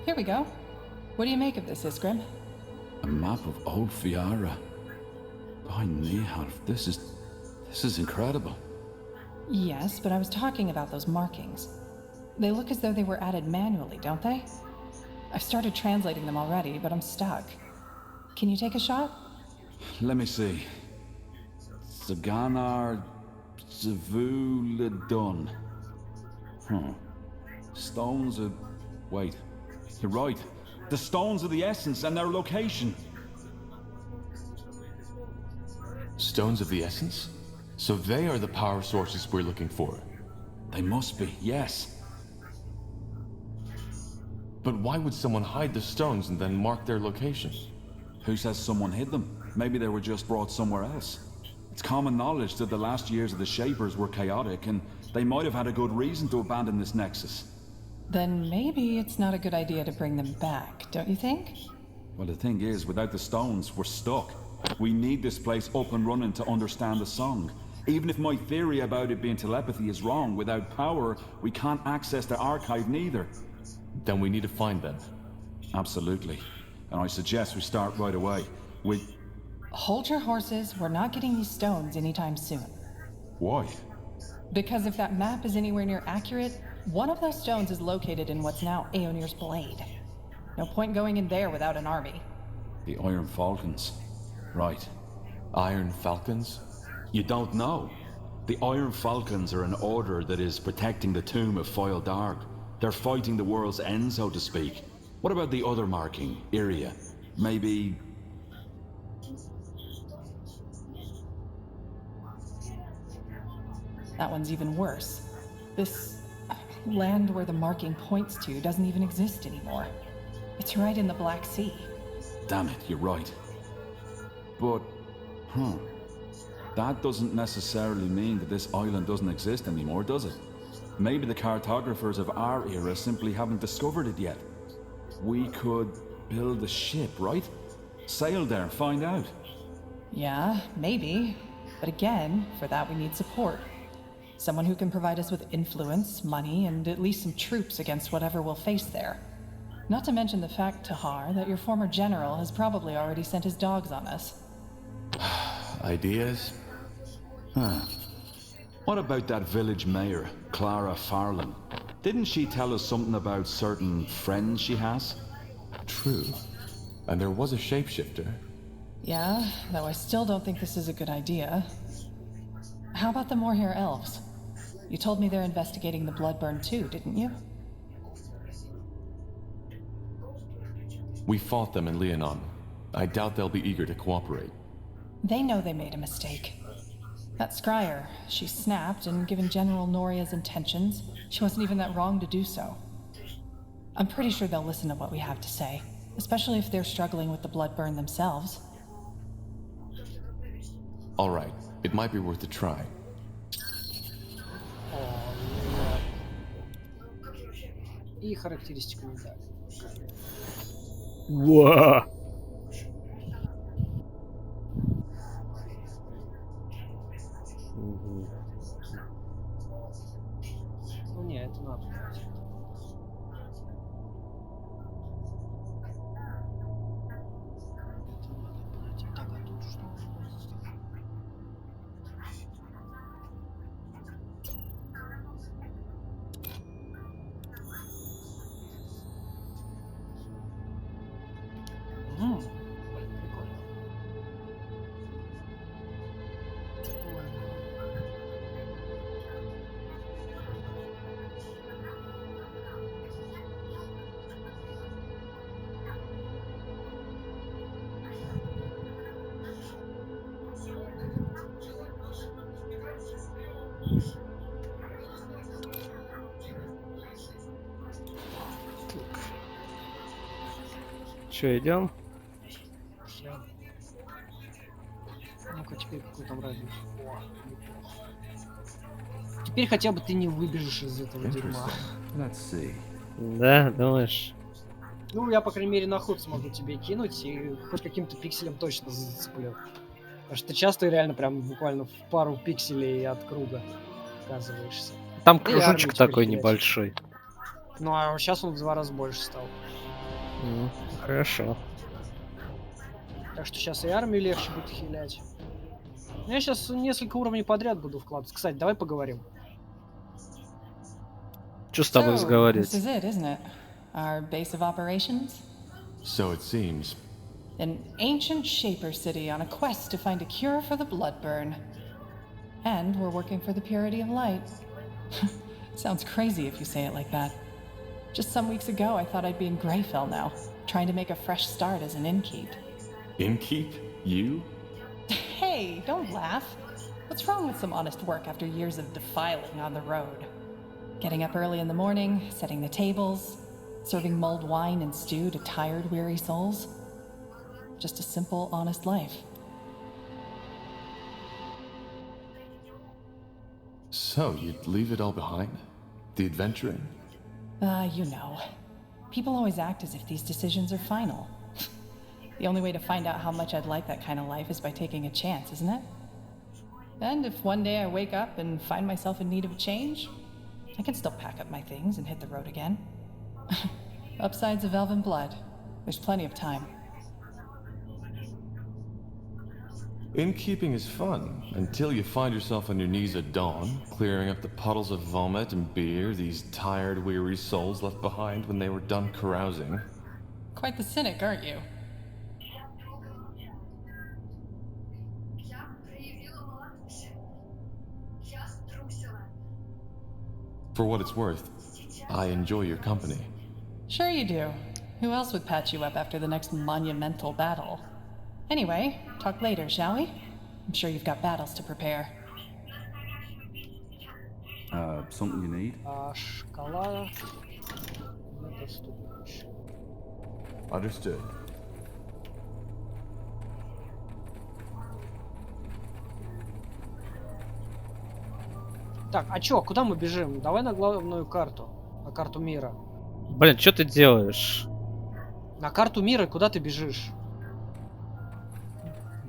[SPEAKER 5] Here we go. What do you make of this, Iskrim?
[SPEAKER 7] A map of Old Fiara. By Nihar, this is incredible.
[SPEAKER 5] Yes, but I was talking about those markings. They look as though they were added manually, don't they? I've started translating them already, but I'm stuck. Can you take a shot?
[SPEAKER 7] Let me see. Saganar Zavuladun. Stones of... Wait. You're right. The stones of the essence and their location.
[SPEAKER 6] Stones of the Essence? So they are the power sources we're looking for.
[SPEAKER 7] They must be, yes.
[SPEAKER 6] But why would someone hide the stones and then mark their location?
[SPEAKER 7] Who says someone hid them? Maybe they were just brought somewhere else. It's common knowledge that the last years of the Shapers were chaotic, and they might have had a good reason to abandon this nexus.
[SPEAKER 5] Then maybe it's not a good idea to bring them back, don't you think?
[SPEAKER 7] Well, the thing is, without the stones, we're stuck. We need this place up and running to understand the song. Even if my theory about it being telepathy is wrong, without power, we can't access the archive neither.
[SPEAKER 6] Then we need to find them.
[SPEAKER 7] Absolutely. And I suggest we start right away.
[SPEAKER 5] Hold your horses. We're not getting these stones anytime soon.
[SPEAKER 7] Why?
[SPEAKER 5] Because if that map is anywhere near accurate, one of those stones is located in what's now Aeonir's Blade. No point going in there without an army.
[SPEAKER 7] The Iron Falcons. Right.
[SPEAKER 6] Iron Falcons?
[SPEAKER 7] You don't know. The Iron Falcons are an order that is protecting the tomb of Foil Dark. They're fighting the world's end, so to speak. What about the other marking, Iria? Maybe...
[SPEAKER 5] That one's even worse. This land where the marking points to doesn't even exist anymore. It's right in the Black Sea.
[SPEAKER 7] Damn it, you're right. But, that doesn't necessarily mean that this island doesn't exist anymore, does it? Maybe the cartographers of our era simply haven't discovered it yet. We could build a ship, right? Sail there and find out.
[SPEAKER 5] Yeah, maybe. But again, for that we need support. Someone who can provide us with influence, money, and at least some troops against whatever we'll face there. Not to mention the fact, Tahar, that your former general has probably already sent his dogs on us.
[SPEAKER 6] Ideas?
[SPEAKER 7] What about that village mayor, Clara Farland? Didn't she tell us something about certain friends she has?
[SPEAKER 6] True. And there was a shapeshifter.
[SPEAKER 5] Yeah, though I still don't think this is a good idea. How about the Moorhair elves? You told me they're investigating the Bloodburn too, didn't you?
[SPEAKER 6] We fought them in Leonon. I doubt they'll be eager to cooperate.
[SPEAKER 5] They know they made a mistake. That scryer, she snapped, and given General Noria's intentions, she wasn't even that wrong to do so. I'm pretty sure they'll listen to what we have to say, especially if they're struggling with the blood burn themselves.
[SPEAKER 6] All right, it might be worth a try.
[SPEAKER 2] И характеристику не дали.
[SPEAKER 1] Уа!
[SPEAKER 2] Ну не, это надо брать. Это надо брать. Так, а тут что? Блин, прикольно.
[SPEAKER 1] Че, идем?
[SPEAKER 2] Всё. Ну-ка, теперь какой там радиус? О, неплохо. Теперь хотя бы ты не выбежишь из этого дерьма.
[SPEAKER 9] Let's see.
[SPEAKER 1] Да, думаешь?
[SPEAKER 2] Ну, я, по крайней мере, на ход смогу тебе кинуть и хоть каким-то пикселем точно зацеплю. Потому что ты часто реально прям буквально в пару пикселей от круга оказываешься.
[SPEAKER 1] Там
[SPEAKER 2] И
[SPEAKER 1] кружочек
[SPEAKER 2] армию теперь
[SPEAKER 1] такой
[SPEAKER 2] хилять.
[SPEAKER 1] небольшой.
[SPEAKER 2] Ну, а сейчас он в 2 раза больше стал.
[SPEAKER 1] Хорошо.
[SPEAKER 2] Так что сейчас и армию легче будет хилять. Я сейчас несколько уровней подряд буду вкладывать. Кстати, давай поговорим.
[SPEAKER 1] Что с тобой
[SPEAKER 5] So,
[SPEAKER 1] разговаривать?
[SPEAKER 5] this is it, isn't it? Our base of operations?
[SPEAKER 6] So it seems.
[SPEAKER 5] An ancient Shaper city on a quest to find a cure for the blood burn. And we're working for the purity of light. Sounds crazy if you say it like that. Just some weeks ago, I thought I'd be in Greyfell now, trying to make a fresh start as an innkeep.
[SPEAKER 6] Innkeep? You?
[SPEAKER 5] Hey, don't laugh. What's wrong with some honest work after years of defiling on the road? Getting up early in the morning, setting the tables, serving mulled wine and stew to tired, weary souls. Just a simple, honest life.
[SPEAKER 6] So, you'd leave it all behind? The adventuring?
[SPEAKER 5] You know. People always act as if these decisions are final. The only way to find out how much I'd like that kind of life is by taking a chance, isn't it? And if one day I wake up and find myself in need of a change, I can still pack up my things and hit the road again. Upsides of elven blood. There's plenty of time.
[SPEAKER 6] Innkeeping is fun, until you find yourself on your knees at dawn, clearing up the puddles of vomit and beer these tired, weary souls left behind when they were done carousing.
[SPEAKER 5] Quite the cynic, aren't you?
[SPEAKER 6] For what it's worth, I enjoy your company.
[SPEAKER 5] Sure you do. Who else would patch you up after the next monumental battle? Anyway, talk later, shall we? I'm sure you've got battles to prepare.
[SPEAKER 9] Something you need?
[SPEAKER 2] Шкала недоступна еще.
[SPEAKER 6] Understood.
[SPEAKER 2] Так, а чё, куда мы бежим? Давай на главную карту. На карту мира.
[SPEAKER 1] Блин, что ты делаешь?
[SPEAKER 2] На карту мира куда ты бежишь?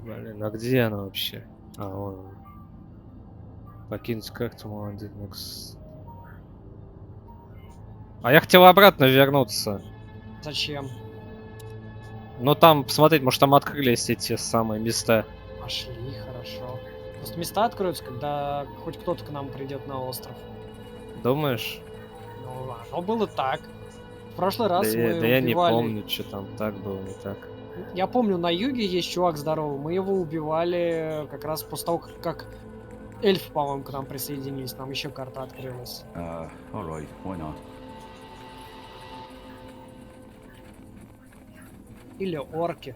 [SPEAKER 1] Блин, а где она вообще? А, вон. Покинуть карту, молодец. А я хотел обратно вернуться.
[SPEAKER 2] Зачем?
[SPEAKER 1] Но там, посмотреть, может там открылись эти самые места.
[SPEAKER 2] Пошли, хорошо. Просто места откроются, когда хоть кто-то к нам придет на остров.
[SPEAKER 1] Думаешь?
[SPEAKER 2] Ну, оно было так. В прошлый раз
[SPEAKER 1] Да,
[SPEAKER 2] мы
[SPEAKER 1] да я не
[SPEAKER 2] убивали...
[SPEAKER 1] помню, что там так было, не так.
[SPEAKER 2] Я помню, на юге есть чувак здоровый. Мы его убивали как раз после того, как эльфы, по-моему, к нам присоединились. Нам еще карта открылась.
[SPEAKER 9] Alright, why not?
[SPEAKER 2] Или орки.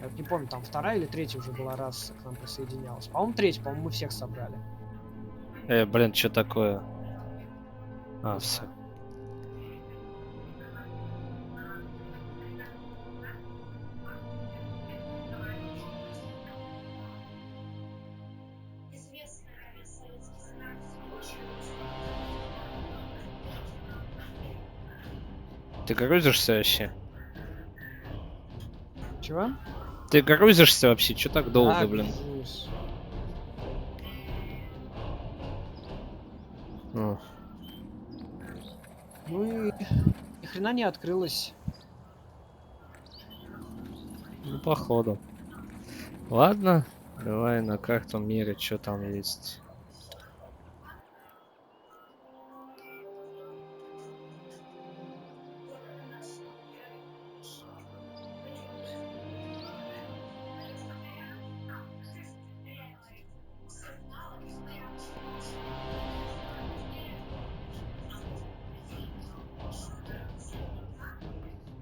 [SPEAKER 2] Я вот не помню, там вторая или третья уже была раса к нам присоединялась. По-моему, третья, по-моему, мы всех собрали.
[SPEAKER 1] Блин, что такое? А,
[SPEAKER 2] Не
[SPEAKER 1] все.
[SPEAKER 2] знаю.
[SPEAKER 1] Ты грузишься вообще?
[SPEAKER 2] Чего?
[SPEAKER 1] Ты грузишься вообще? Чё так долго,
[SPEAKER 2] Да,
[SPEAKER 1] блин?
[SPEAKER 2] грузуюсь.
[SPEAKER 1] Ну,
[SPEAKER 2] Ну и ни хрена не открылось.
[SPEAKER 1] ну, походу. Ладно, давай на карту мира, что там есть.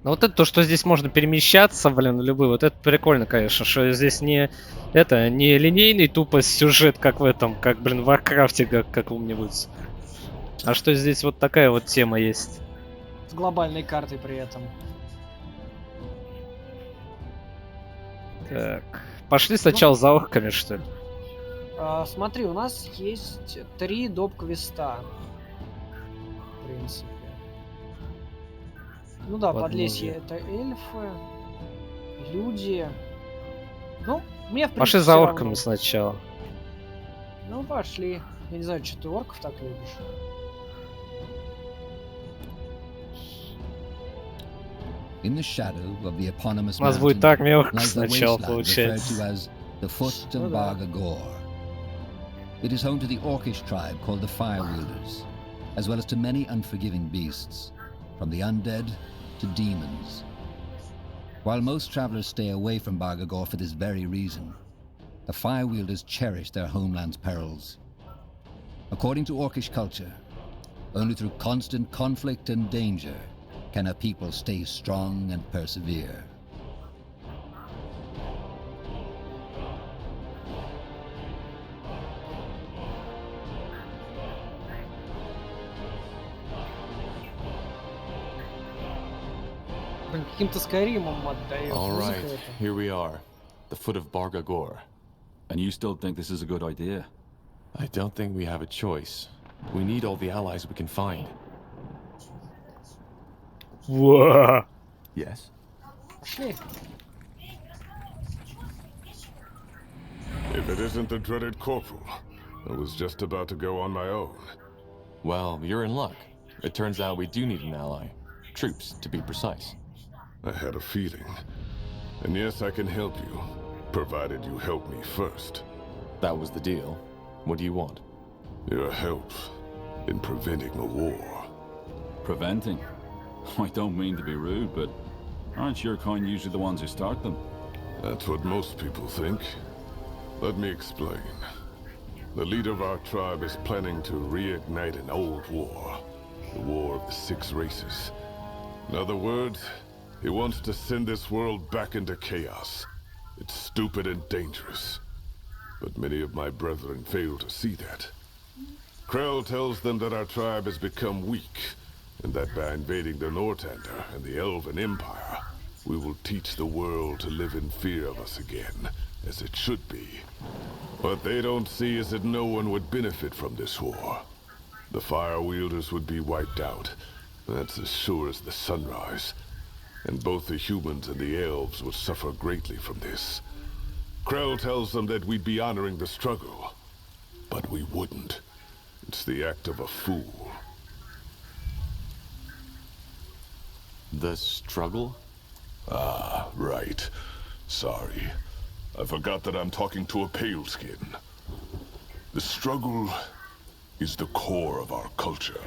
[SPEAKER 1] Ну вот это то, что здесь можно перемещаться, блин, любые, вот это прикольно, конечно, что здесь не линейный тупо сюжет, как в этом, как, блин, в Варкрафте каком-нибудь. А что здесь вот такая вот тема есть.
[SPEAKER 2] С глобальной картой при этом.
[SPEAKER 1] Так, пошли сначала за орками, что ли?
[SPEAKER 2] Смотри, у нас есть 3 доп-квеста. В принципе. Ну да, подлесье это эльфы, люди. Ну, мне в принципе
[SPEAKER 1] Пошли за
[SPEAKER 2] всё
[SPEAKER 1] орками
[SPEAKER 2] равно.
[SPEAKER 1] сначала.
[SPEAKER 2] Ну, пошли. Я не знаю, что ты орков так любишь.
[SPEAKER 3] In the shadow of the eponymous
[SPEAKER 1] У нас будет
[SPEAKER 3] mountain
[SPEAKER 1] армия орков
[SPEAKER 3] lies the
[SPEAKER 1] сначала,
[SPEAKER 3] wasteland referred
[SPEAKER 1] получается.
[SPEAKER 3] to as the Foot
[SPEAKER 2] Ну
[SPEAKER 3] of
[SPEAKER 2] да.
[SPEAKER 3] Bargagor. It is home to the orcish tribe called the Firewielders, as well as to many unforgiving beasts, from the undead to demons. While most travelers stay away from Bargagor for this very reason, the Firewielders cherish their homeland's perils. According to orcish culture, only through constant conflict and danger can a people stay strong and persevere.
[SPEAKER 2] Блин, каким-то Скайримом отдает.
[SPEAKER 6] All
[SPEAKER 2] Музыка
[SPEAKER 6] right,
[SPEAKER 2] эта.
[SPEAKER 6] here we are. The foot of Bargagor.
[SPEAKER 7] And you still think this is a good idea?
[SPEAKER 6] I don't think we have a choice. We need all the allies we can find.
[SPEAKER 1] Wow.
[SPEAKER 6] Yes?
[SPEAKER 2] Пошли.
[SPEAKER 10] If it isn't the dreaded corporal, I was just about to go on my own.
[SPEAKER 6] Well, you're in luck. It turns out we do need an ally. Troops, to be precise.
[SPEAKER 10] I had a feeling. And yes, I can help you, provided you help me first.
[SPEAKER 6] That was the deal. What do you want?
[SPEAKER 10] Your help in preventing a war.
[SPEAKER 7] Preventing? I don't mean to be rude, but aren't your kind usually the ones who start them?
[SPEAKER 10] That's what most people think. Let me explain. The leader of our tribe is planning to reignite an old war. The War of the Six Races. In other words, he wants to send this world back into chaos. It's stupid and dangerous. But many of my brethren fail to see that. Krell tells them that our tribe has become weak, and that by invading the Nortander and the Elven Empire, we will teach the world to live in fear of us again, as it should be. What they don't see is that no one would benefit from this war. The Firewielders would be wiped out. That's as sure as the sunrise. And both the humans and the elves would suffer greatly from this. Krell tells them that we'd be honoring the struggle. But we wouldn't. It's the act of a fool.
[SPEAKER 6] The struggle?
[SPEAKER 10] Ah, right. Sorry. I forgot that I'm talking to a pale skin. The struggle is the core of our culture.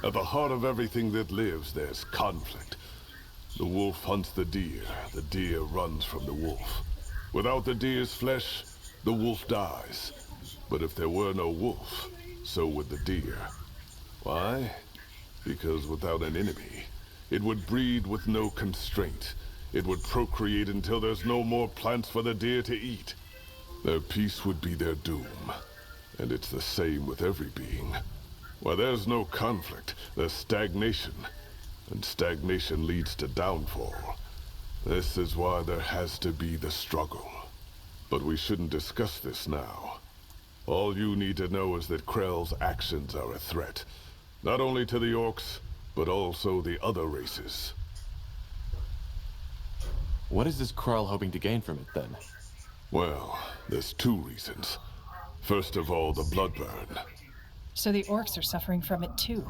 [SPEAKER 10] At the heart of everything that lives, there's conflict. The wolf hunts the deer runs from the wolf. Without the deer's flesh, the wolf dies. But if there were no wolf, so would the deer. Why? Because without an enemy, it would breed with no constraint, it would procreate until there's no more plants for the deer to eat. Their peace would be their doom. And it's the same with every being. Where there's no conflict, there's stagnation. And stagnation leads to downfall. This is why there has to be the struggle. But we shouldn't discuss this now. All you need to know is that Krell's actions are a threat. Not only to the orcs, but also the other races.
[SPEAKER 6] What is this Krell hoping to gain from it, then?
[SPEAKER 10] Well, there's two reasons. First of all, the blood burn.
[SPEAKER 5] So the orcs are suffering from it too.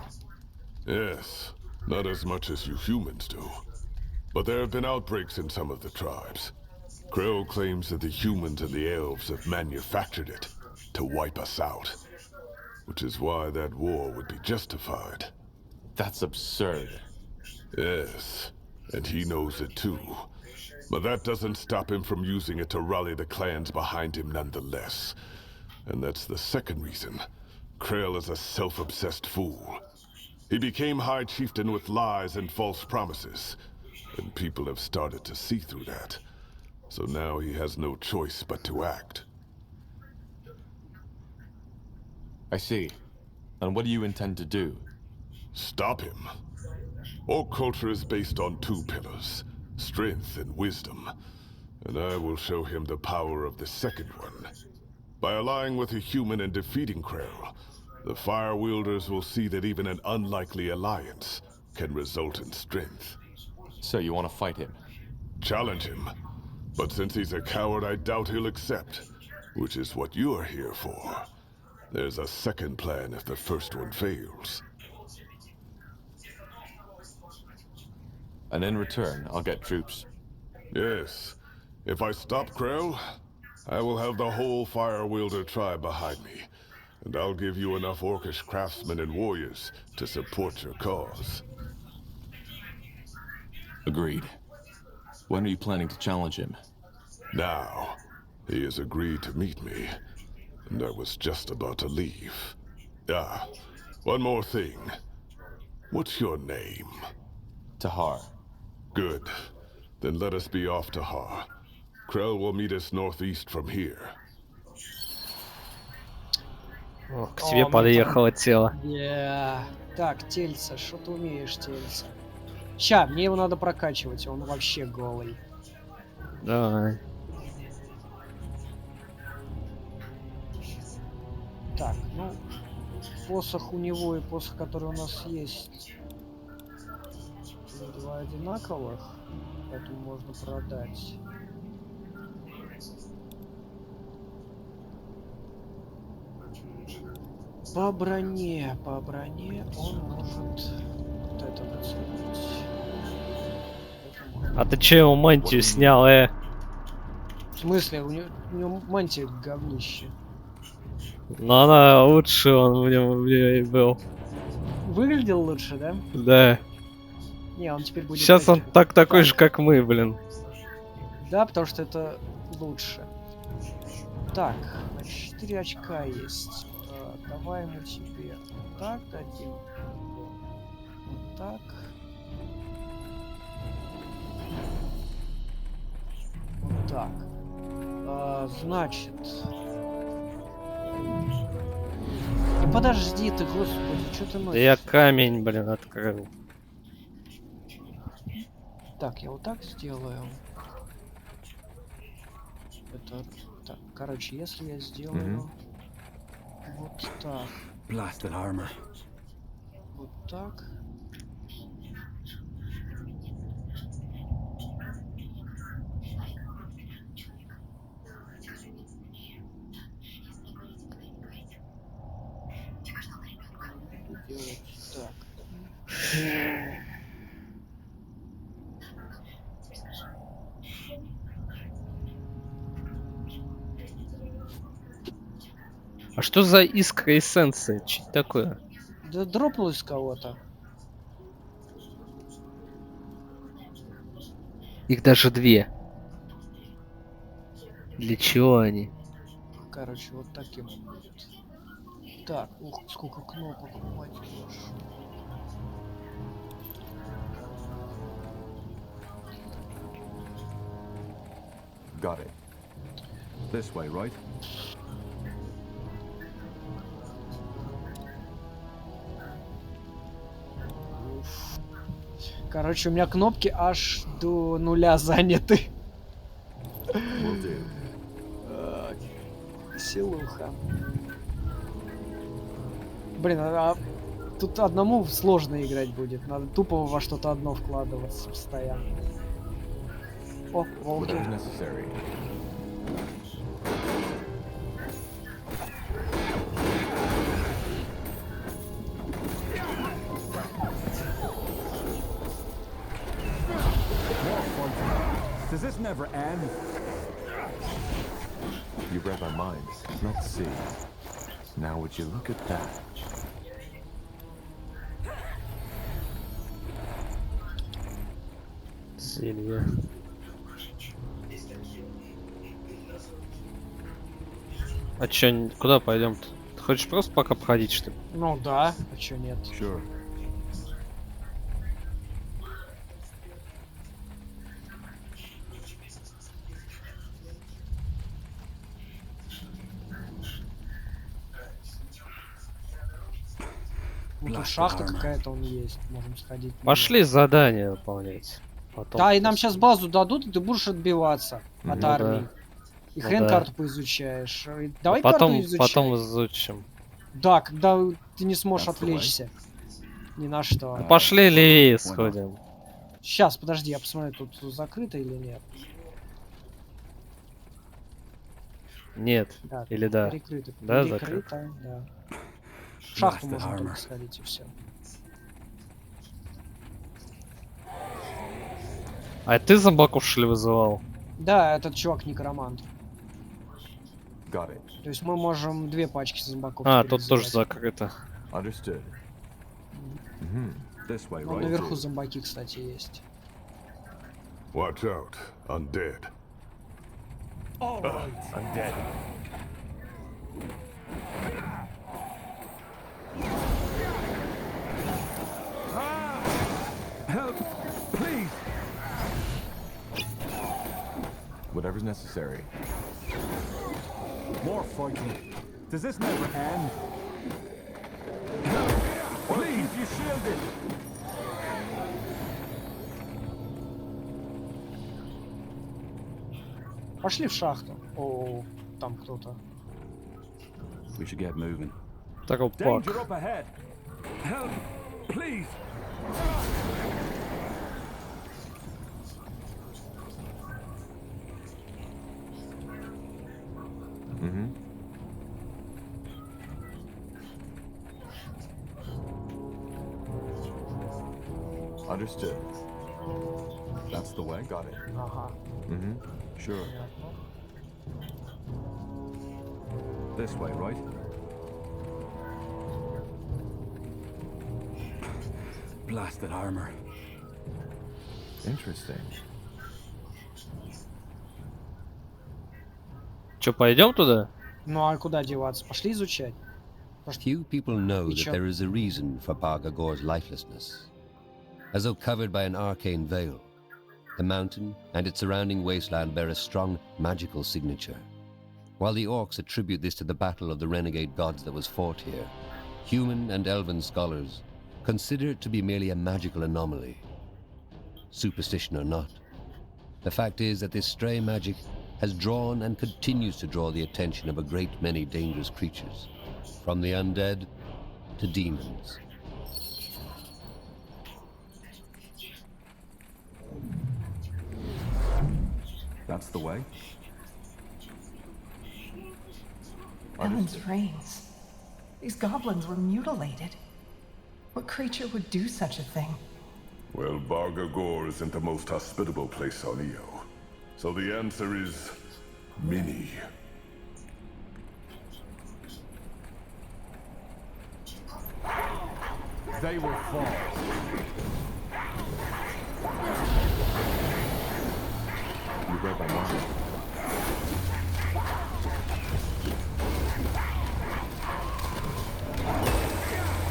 [SPEAKER 10] Yes, not as much as you humans do. But there have been outbreaks in some of the tribes. Krell claims that the humans and the elves have manufactured it to wipe us out. Which is why that war would be justified.
[SPEAKER 6] That's absurd.
[SPEAKER 10] Yes, and he knows it too. But that doesn't stop him from using it to rally the clans behind him nonetheless. And that's the second reason. Krell is a self-obsessed fool. He became High Chieftain with lies and false promises. And people have started to see through that. So now he has no choice but to act.
[SPEAKER 6] I see. And what do you intend to do?
[SPEAKER 10] Stop him. Orc culture is based on two pillars, strength and wisdom. And I will show him the power of the second one. By allying with a human and defeating Krell, the Fire Wielders will see that even an unlikely alliance can result in strength.
[SPEAKER 6] So you want to fight him?
[SPEAKER 10] Challenge him. But since he's a coward, I doubt he'll accept. Which is what you're here for. There's a second plan if the first one fails.
[SPEAKER 6] And in return, I'll get troops.
[SPEAKER 10] Yes. If I stop Krell, I will have the whole Fire Wielder tribe behind me. And I'll give you enough orcish craftsmen and warriors to support your cause.
[SPEAKER 6] Agreed. When are you planning to challenge him?
[SPEAKER 10] Now, he has agreed to meet me. And I was just about to leave. Ah, one more thing. What's your name?
[SPEAKER 6] Tahar.
[SPEAKER 10] Good. Then let us be off Tahar. Krell will meet us northeast from here.
[SPEAKER 1] О, к тебе подъехало тело.
[SPEAKER 2] Так, тельца, что ты умеешь, тельца? Ща, мне его надо прокачивать, он вообще голый.
[SPEAKER 1] Давай.
[SPEAKER 2] Так, ну, посох у него и посох, который у нас есть, два одинаковых, поэтому можно продать. По броне он может вот это нацелить.
[SPEAKER 1] А ты че его мантию снял,
[SPEAKER 2] В смысле? У него мантия говнище.
[SPEAKER 1] Ну она лучше, он в нем и был.
[SPEAKER 2] Выглядел лучше, да?
[SPEAKER 1] Да.
[SPEAKER 2] Не, он теперь будет...
[SPEAKER 1] Сейчас он такой же, как мы, блин.
[SPEAKER 2] Да, потому что это лучше. Так, значит, 4 очка есть. Давай мы тебе так дадим. Вот так. Вот так. Значит... Ну подожди ты, господи, что ты носишь?
[SPEAKER 1] Да я камень, блин, открыл.
[SPEAKER 2] Так, я вот так сделаю. Это... Так, короче, если я сделаю... Вот так.
[SPEAKER 9] Blasted armor.
[SPEAKER 2] Вот так. Буду делать так.
[SPEAKER 1] А что за искра эссенции? Что это такое?
[SPEAKER 2] Да дропнулось с кого-то.
[SPEAKER 1] Их даже две. Для чего они?
[SPEAKER 2] Короче, вот таким он будет. Так, ух, сколько кнопок, мать вашу.
[SPEAKER 6] Got it.
[SPEAKER 4] This way, right?
[SPEAKER 2] Короче, у меня кнопки аж до 0 заняты.
[SPEAKER 6] Will do.
[SPEAKER 2] Силуха. Блин, тут одному сложно играть будет. Надо тупо во что-то одно вкладываться постоянно. О, волки.
[SPEAKER 6] Whatever's necessary.
[SPEAKER 9] Does this never end?
[SPEAKER 6] You read my mind. Let's see. Now would you look at that?
[SPEAKER 1] Зелье. А чё, куда пойдем-то? Ты хочешь просто пока походить, что ли?
[SPEAKER 2] Ну да, а чё нет?
[SPEAKER 6] Sure.
[SPEAKER 2] Ну тут шахта какая-то он есть, можем сходить.
[SPEAKER 1] Пошли задание выполнять. Потом
[SPEAKER 2] Да, и нам сейчас базу дадут, и ты будешь отбиваться от
[SPEAKER 1] Ну
[SPEAKER 2] армии.
[SPEAKER 1] да.
[SPEAKER 2] И
[SPEAKER 1] Ну
[SPEAKER 2] хрен
[SPEAKER 1] да.
[SPEAKER 2] карту поизучаешь. Давай
[SPEAKER 1] потом,
[SPEAKER 2] карту изучай.
[SPEAKER 1] потом изучим.
[SPEAKER 2] Да, когда ты не сможешь
[SPEAKER 6] That's the way.
[SPEAKER 2] отвлечься. Ни на что.
[SPEAKER 1] Ну, пошли левее сходим.
[SPEAKER 2] Сейчас, подожди, я посмотрю, тут закрыто или нет.
[SPEAKER 1] Нет.
[SPEAKER 2] Да,
[SPEAKER 1] Или да?
[SPEAKER 2] перекрыто.
[SPEAKER 1] Да,
[SPEAKER 2] Перекрыто, да. В шахту можно только сходить, и все.
[SPEAKER 1] А ты зомбаков, что ли, вызывал?
[SPEAKER 2] Да, этот чувак некромант.
[SPEAKER 6] Got it.
[SPEAKER 2] То есть мы можем 2 пачки зомбаков.
[SPEAKER 1] А,
[SPEAKER 2] теперь
[SPEAKER 1] тут тоже
[SPEAKER 2] вызывать.
[SPEAKER 1] закрыто.
[SPEAKER 6] Understood.
[SPEAKER 4] This way,
[SPEAKER 2] Вон
[SPEAKER 4] right?
[SPEAKER 2] наверху зомбаки, кстати, есть.
[SPEAKER 10] Watch out, undead.
[SPEAKER 6] I'm dead.
[SPEAKER 9] Help! Please!
[SPEAKER 6] Whatever's necessary.
[SPEAKER 9] More fighting. Does this never end? Help! Please, you shielded!
[SPEAKER 2] Пошли в шахту. О, там кто-то.
[SPEAKER 4] We should get moving.
[SPEAKER 1] Такой пак.
[SPEAKER 9] Danger up ahead! Help! Please!
[SPEAKER 6] Understood. That's the way. Got it.
[SPEAKER 2] Ага.
[SPEAKER 6] Sure.
[SPEAKER 4] This way, right?
[SPEAKER 7] Blasted armor.
[SPEAKER 6] Interesting.
[SPEAKER 1] Че, пойдем туда?
[SPEAKER 2] Ну а куда деваться? Пошли изучать.
[SPEAKER 3] Few people know that
[SPEAKER 2] Sure.
[SPEAKER 3] there is a reason for Bargagor's lifelessness. As though covered by an arcane veil, the mountain and its surrounding wasteland bear a strong magical signature. While the orcs attribute this to the battle of the renegade gods that was fought here, human and elven scholars consider it to be merely a magical anomaly. Superstition or not, the fact is that this stray magic has drawn and continues to draw the attention of a great many dangerous creatures, from the undead to demons.
[SPEAKER 4] That's the way.
[SPEAKER 5] Heaven's reigns. These goblins were mutilated. What creature would do such a thing?
[SPEAKER 10] Well, Bargagor isn't the most hospitable place on Io. So the answer is many.
[SPEAKER 9] They will fall.
[SPEAKER 6] You read my mind.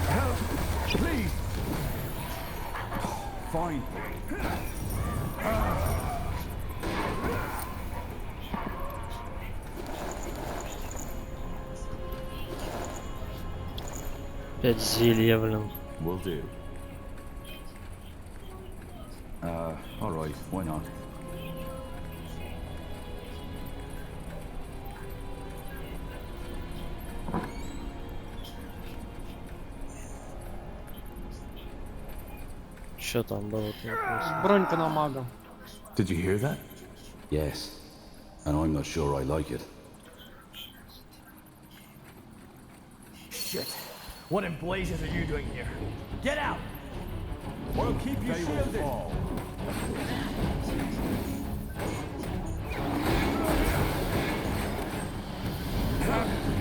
[SPEAKER 9] Help! Please! Fine.
[SPEAKER 1] Опять зелье, блин.
[SPEAKER 4] Will do.
[SPEAKER 7] All right, why not?
[SPEAKER 1] Что там было?
[SPEAKER 2] Бронька на мага.
[SPEAKER 6] Did you hear that?
[SPEAKER 7] Yes, and I'm not sure I like it.
[SPEAKER 9] Shit. What in blazes are you doing here? Get out! We'll keep you shielded.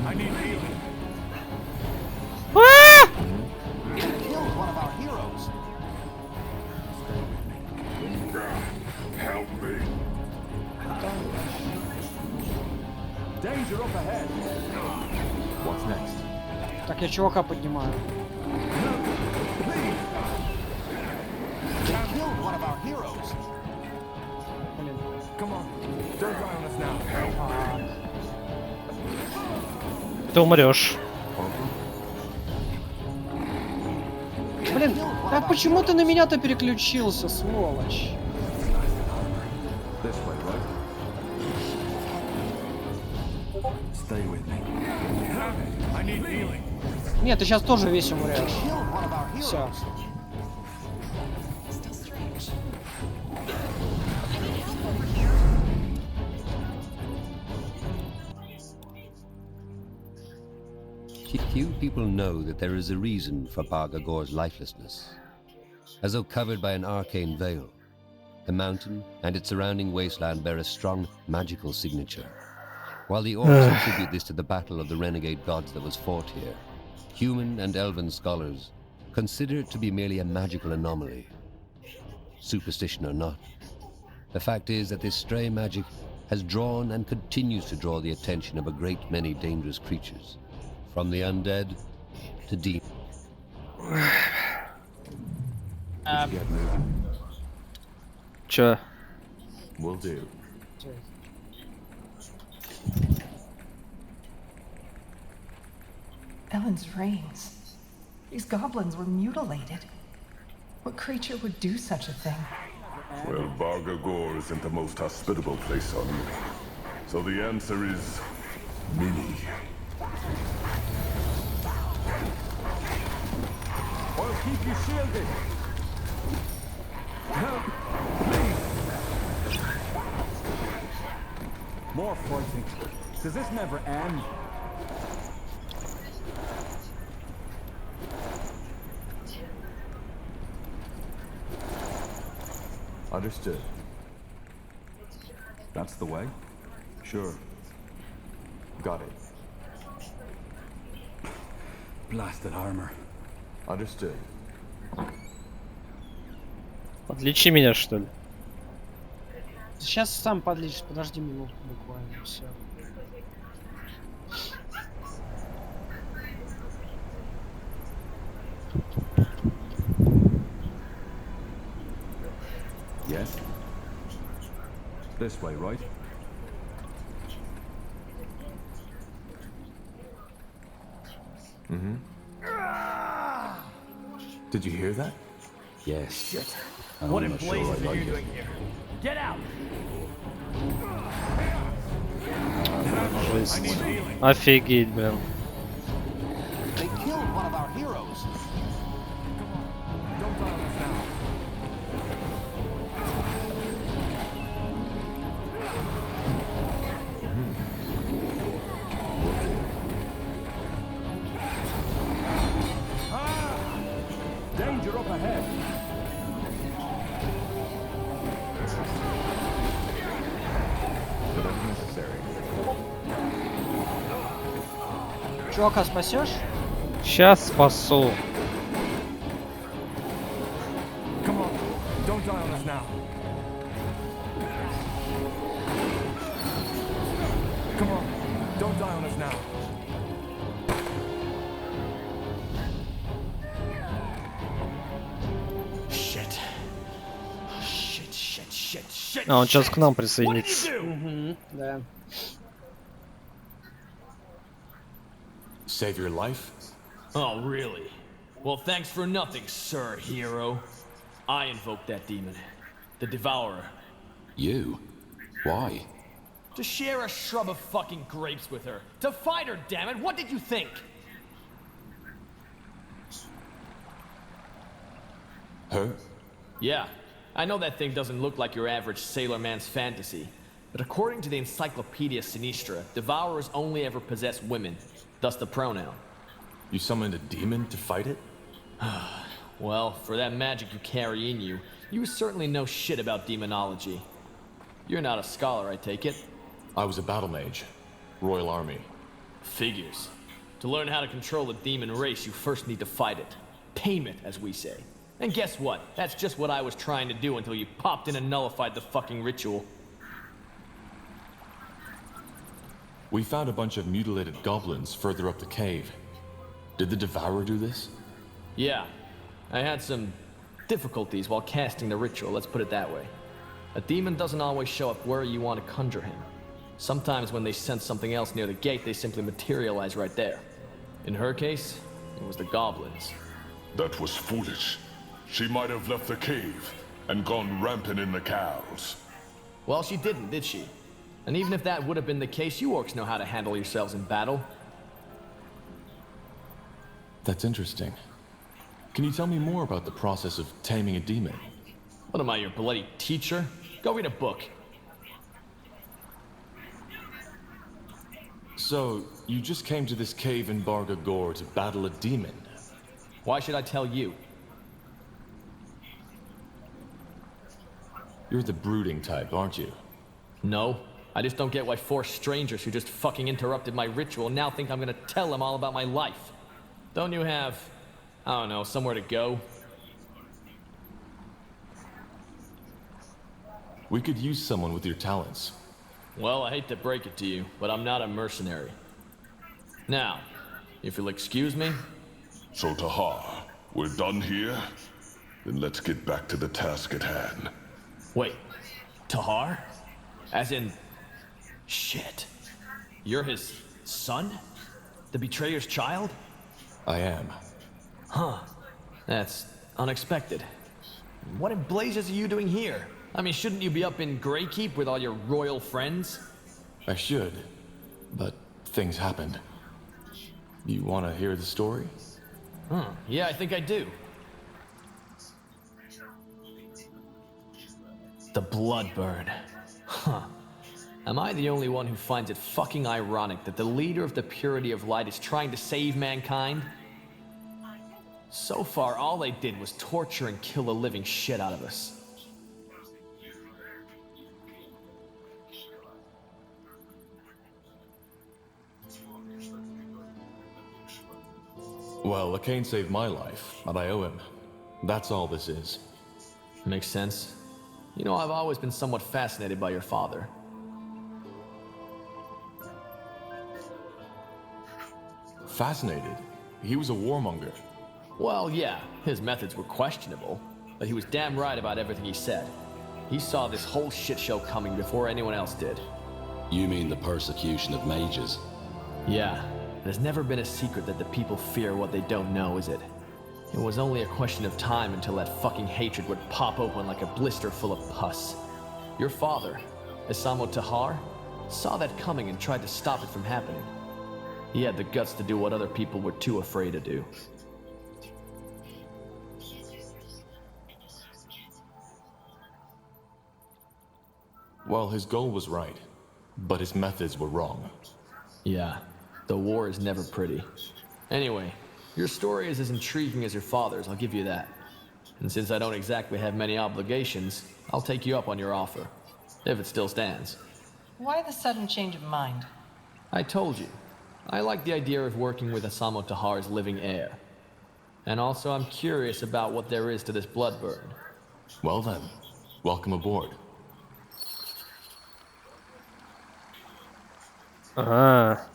[SPEAKER 9] I need healing.
[SPEAKER 11] Killed one of our heroes.
[SPEAKER 10] Help me.
[SPEAKER 9] Danger up ahead.
[SPEAKER 6] What's next?
[SPEAKER 2] Так, я чувака поднимаю.
[SPEAKER 11] They killed one of our heroes.
[SPEAKER 2] Блин.
[SPEAKER 9] Come on. Don't die on us now.
[SPEAKER 1] Ты умрешь.
[SPEAKER 2] Блин, так почему ты на меня-то переключился, сволочь?
[SPEAKER 4] This way, right? Stay with me.
[SPEAKER 9] I need healing.
[SPEAKER 2] Нет, ты сейчас тоже весь умрешь.
[SPEAKER 11] Killed one of our
[SPEAKER 2] Все.
[SPEAKER 11] heroes.
[SPEAKER 5] Still strange.
[SPEAKER 3] Few people know that there is a reason for Bargagor's lifelessness. As though covered by an arcane veil, the mountain and its surrounding wasteland bear a strong magical signature. While the orcs attribute this to the battle of the renegade gods that was fought here, human and elven scholars consider it to be merely a magical anomaly. Superstition or not, the fact is that this stray magic has drawn and continues to draw the attention of a great many dangerous creatures, from the undead to demons.
[SPEAKER 4] Get moving.
[SPEAKER 1] Чё?
[SPEAKER 6] Will do.
[SPEAKER 5] Ellen's reins. These goblins were mutilated. What creature would do such a thing?
[SPEAKER 10] Well, Bargagor isn't the most hospitable place on Earth. So the answer is many.
[SPEAKER 9] We'll keep you shielded. Help, please. More fighting. Does this never end?
[SPEAKER 4] Understood. That's the way? Sure. Got it.
[SPEAKER 7] Blasted armor.
[SPEAKER 4] Understood.
[SPEAKER 1] Подлечи меня, что ли?
[SPEAKER 2] Сейчас сам подлечишь, подожди минутку буквально, все.
[SPEAKER 4] Yes? This way, right?
[SPEAKER 6] Mm-hmm. Did you hear that?
[SPEAKER 7] Yes.
[SPEAKER 9] Shit.
[SPEAKER 7] And
[SPEAKER 9] What
[SPEAKER 7] I'm
[SPEAKER 9] in
[SPEAKER 7] not sure I
[SPEAKER 9] blazes are
[SPEAKER 7] like
[SPEAKER 9] you
[SPEAKER 7] it.
[SPEAKER 9] doing here? Get out!
[SPEAKER 1] Жесть.
[SPEAKER 9] I need healing.
[SPEAKER 1] Офигеть, блин.
[SPEAKER 11] They killed one of our heroes.
[SPEAKER 9] Don't die on us now. Danger up ahead.
[SPEAKER 6] Whatever necessary.
[SPEAKER 2] Чувака спасешь?
[SPEAKER 1] Сейчас спасу.
[SPEAKER 9] Come on. Don't die on us now. Come on. Don't die on us now. Shit. Shit, shit, shit, shit.
[SPEAKER 1] А, он сейчас
[SPEAKER 9] shit.
[SPEAKER 1] к нам
[SPEAKER 9] What did
[SPEAKER 1] присоединится.
[SPEAKER 9] he do?
[SPEAKER 2] Угу, да.
[SPEAKER 6] Save your life?
[SPEAKER 12] Oh, really? Well, thanks for nothing, sir, hero. I invoked that demon. The Devourer.
[SPEAKER 7] You? Why?
[SPEAKER 12] To share a shrub of fucking grapes with her. To fight her, damn it! What did you think?
[SPEAKER 6] Her?
[SPEAKER 12] Yeah, I know that thing doesn't look like your average sailor man's fantasy. But according to the Encyclopedia Sinistra, Devourers only ever possess women. Thus the pronoun.
[SPEAKER 6] You summoned a demon to fight it?
[SPEAKER 12] Well, for that magic you carry in you, you certainly know shit about demonology. You're not a scholar, I take it?
[SPEAKER 6] I was a battle mage. Royal Army.
[SPEAKER 12] Figures. To learn how to control a demon race, you first need to fight it. Tame it, as we say. And guess what? That's just what I was trying to do until you popped in and nullified the fucking ritual.
[SPEAKER 6] We found a bunch of mutilated goblins further up the cave. Did the Devourer do this?
[SPEAKER 12] Yeah. I had some difficulties while casting the ritual, let's put it that way. A demon doesn't always show up where you want to conjure him. Sometimes when they sense something else near the gate, they simply materialize right there. In her case, it was the goblins.
[SPEAKER 10] That was foolish. She might have left the cave and gone rampant in the cows.
[SPEAKER 12] Well, she didn't, did she? And even if that would have been the case, you orcs know how to handle yourselves in battle.
[SPEAKER 6] That's interesting. Can you tell me more about the process of taming a demon?
[SPEAKER 12] What am I, your bloody teacher? Go read a book.
[SPEAKER 6] So, you just came to this cave in Barga Gore to battle a demon?
[SPEAKER 12] Why should I tell you?
[SPEAKER 6] You're the brooding type, aren't you?
[SPEAKER 12] No. I just don't get why 4 strangers who just fucking interrupted my ritual now think I'm gonna tell them all about my life. Don't you have, I don't know, somewhere to go?
[SPEAKER 6] We could use someone with your talents.
[SPEAKER 12] Well, I hate to break it to you, but I'm not a mercenary. Now, if you'll excuse me.
[SPEAKER 10] So Tahar, we're done here? Then let's get back to the task at hand.
[SPEAKER 12] Wait, Tahar? As in... Shit. You're his son? The betrayer's child?
[SPEAKER 6] I am.
[SPEAKER 12] Huh. That's unexpected. What in blazes are you doing here? I mean, shouldn't you be up in Greykeep with all your royal friends?
[SPEAKER 6] I should, but things happened. You want to hear the story?
[SPEAKER 12] Yeah, I think I do. The Bloodburn. Huh. Am I the only one who finds it fucking ironic that the leader of the Purity of Light is trying to save mankind? So far, all they did was torture and kill the living shit out of us.
[SPEAKER 6] Well, Lacane saved my life, and I owe him. That's all this is.
[SPEAKER 12] Makes sense. You know, I've always been somewhat fascinated by your father.
[SPEAKER 6] Fascinated? He was a warmonger.
[SPEAKER 12] Well, yeah, his methods were questionable, but he was damn right about everything he said. He saw this whole shit show coming before anyone else did.
[SPEAKER 7] You mean the persecution of mages?
[SPEAKER 12] Yeah, it has never been a secret that the people fear what they don't know, is it? It was only a question of time until that fucking hatred would pop open like a blister full of pus. Your father, Isamo Tahar, saw that coming and tried to stop it from happening. He had the guts to do what other people were too afraid to do.
[SPEAKER 6] Well, his goal was right, but his methods were wrong.
[SPEAKER 12] Yeah, the war is never pretty. Anyway, your story is as intriguing as your father's, I'll give you that. And since I don't exactly have many obligations, I'll take you up on your offer. If it still stands.
[SPEAKER 5] Why the sudden change of mind?
[SPEAKER 12] I told you. I like the idea of working with Isamo Tahar's living heir. And also I'm curious about what there is to this Bloodburn.
[SPEAKER 6] Well then, welcome aboard.
[SPEAKER 1] Ага.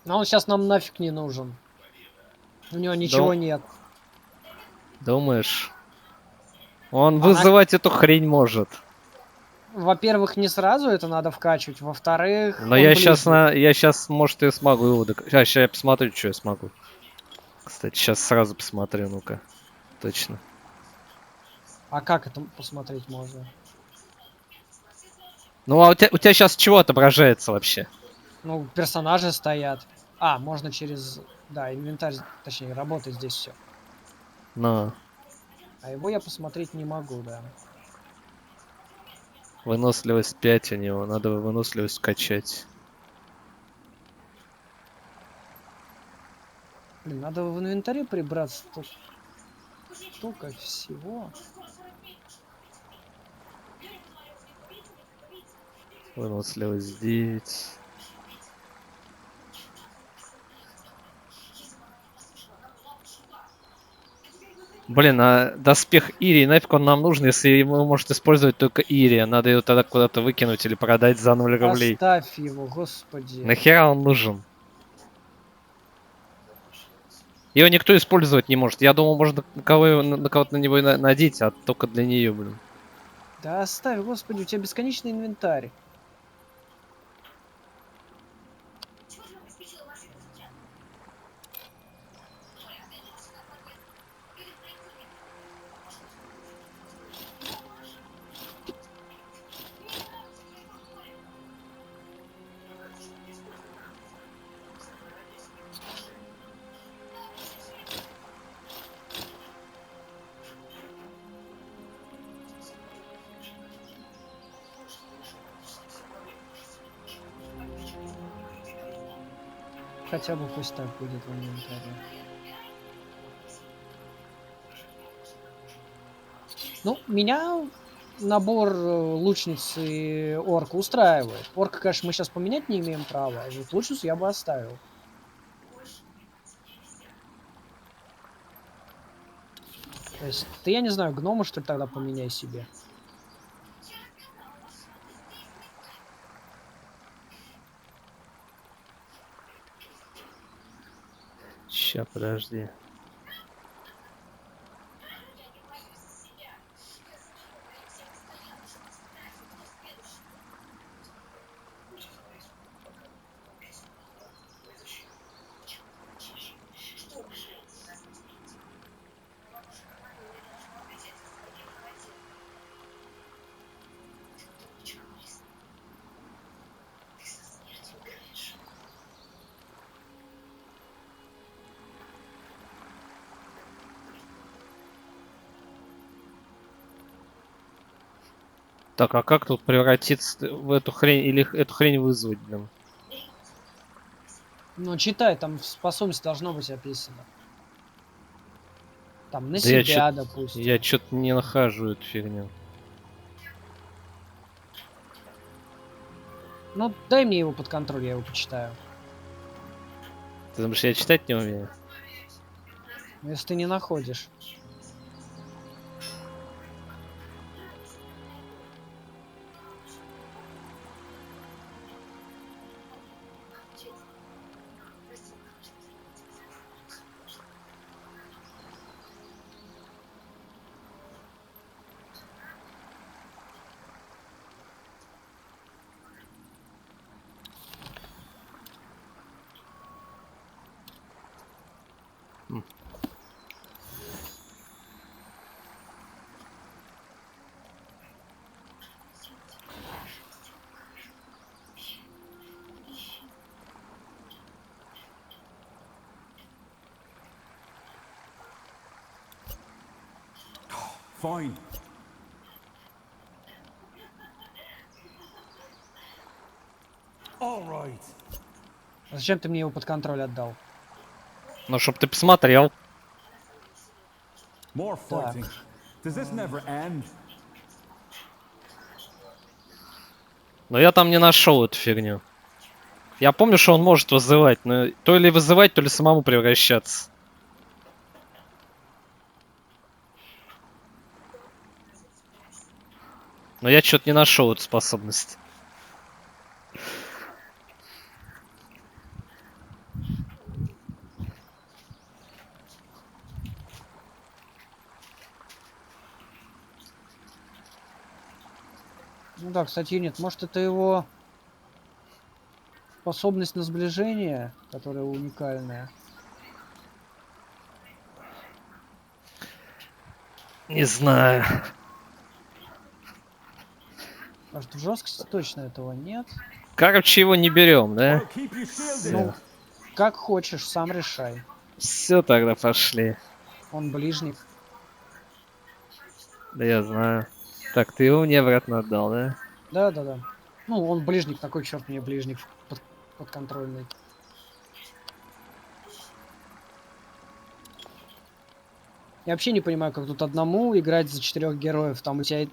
[SPEAKER 2] Но он сейчас нам нафиг не нужен. У него ничего нет.
[SPEAKER 1] Думаешь? Он вызывать эту хрень может.
[SPEAKER 2] во-первых, не сразу это надо вкачивать, во-вторых,
[SPEAKER 1] Но
[SPEAKER 2] он
[SPEAKER 1] я сейчас
[SPEAKER 2] ближе.
[SPEAKER 1] я сейчас, может, и смогу его сейчас я посмотрю, что я смогу. Кстати, сейчас сразу посмотрю, ну-ка. Точно.
[SPEAKER 2] А как это посмотреть можно?
[SPEAKER 1] Ну, а у тебя сейчас чего отображается вообще?
[SPEAKER 2] Ну, персонажи стоят. А, можно через... Да, инвентарь, точнее, работает здесь все.
[SPEAKER 1] Ну,
[SPEAKER 2] А его я посмотреть не могу, да.
[SPEAKER 1] выносливость 5 у него. Надо выносливость качать.
[SPEAKER 2] Блин, надо в инвентаре прибраться. Столько всего.
[SPEAKER 1] Выносливость 9. Блин, а доспех Ирии, нафиг он нам нужен, если его может использовать только Ирия? Надо ее тогда куда-то выкинуть или продать за 0 рублей.
[SPEAKER 2] Оставь его, господи.
[SPEAKER 1] Нахера он нужен? Его никто использовать не может. Я думал, можно на кого-то на него надеть, а только для нее, блин.
[SPEAKER 2] Да оставь, господи, у тебя бесконечный инвентарь. Хотя бы пусть так будет в инвентаре. Ну, меня набор лучницы орка устраивает. Орка, конечно, мы сейчас поменять не имеем права, а вот лучницу я бы оставил. То есть, ты, я не знаю, гнома, что ли, тогда поменяй себе.
[SPEAKER 1] Ща, подожди. Так, а как тут превратиться в эту хрень или эту хрень вызвать, блин?
[SPEAKER 2] Ну, читай, там в способности должно быть описано. Там на
[SPEAKER 1] Да я
[SPEAKER 2] себя, допустим.
[SPEAKER 1] Я что-то не нахожу эту фигню.
[SPEAKER 2] Ну, дай мне его под контроль, я его почитаю.
[SPEAKER 1] Ты думаешь, я читать не умею?
[SPEAKER 2] Ну, если ты не находишь.
[SPEAKER 9] Fine. All right.
[SPEAKER 2] А зачем ты мне его под контроль отдал?
[SPEAKER 1] Ну, чтоб ты посмотрел.
[SPEAKER 9] More fighting. Does this never end?
[SPEAKER 1] Но я там не нашел эту фигню. Я помню, что он может вызывать, но то ли вызывать, то ли самому превращаться. Но я что-то не нашел эту способность.
[SPEAKER 2] Ну да, кстати, нет. Может, это его способность на сближение, которая уникальная.
[SPEAKER 1] Не знаю.
[SPEAKER 2] Может, в жесткости точно этого нет?
[SPEAKER 1] Короче, его не берем, да?
[SPEAKER 9] Well, keep your shield
[SPEAKER 1] Все.
[SPEAKER 2] Ну, как хочешь, сам решай.
[SPEAKER 1] Все, тогда пошли.
[SPEAKER 2] Он ближник.
[SPEAKER 1] Да я знаю. Так, ты его мне обратно отдал, да?
[SPEAKER 2] Да. Ну, он ближник, такой черт мне ближник подконтрольный. Я вообще не понимаю, как тут одному играть за 4 героев. Там у тебя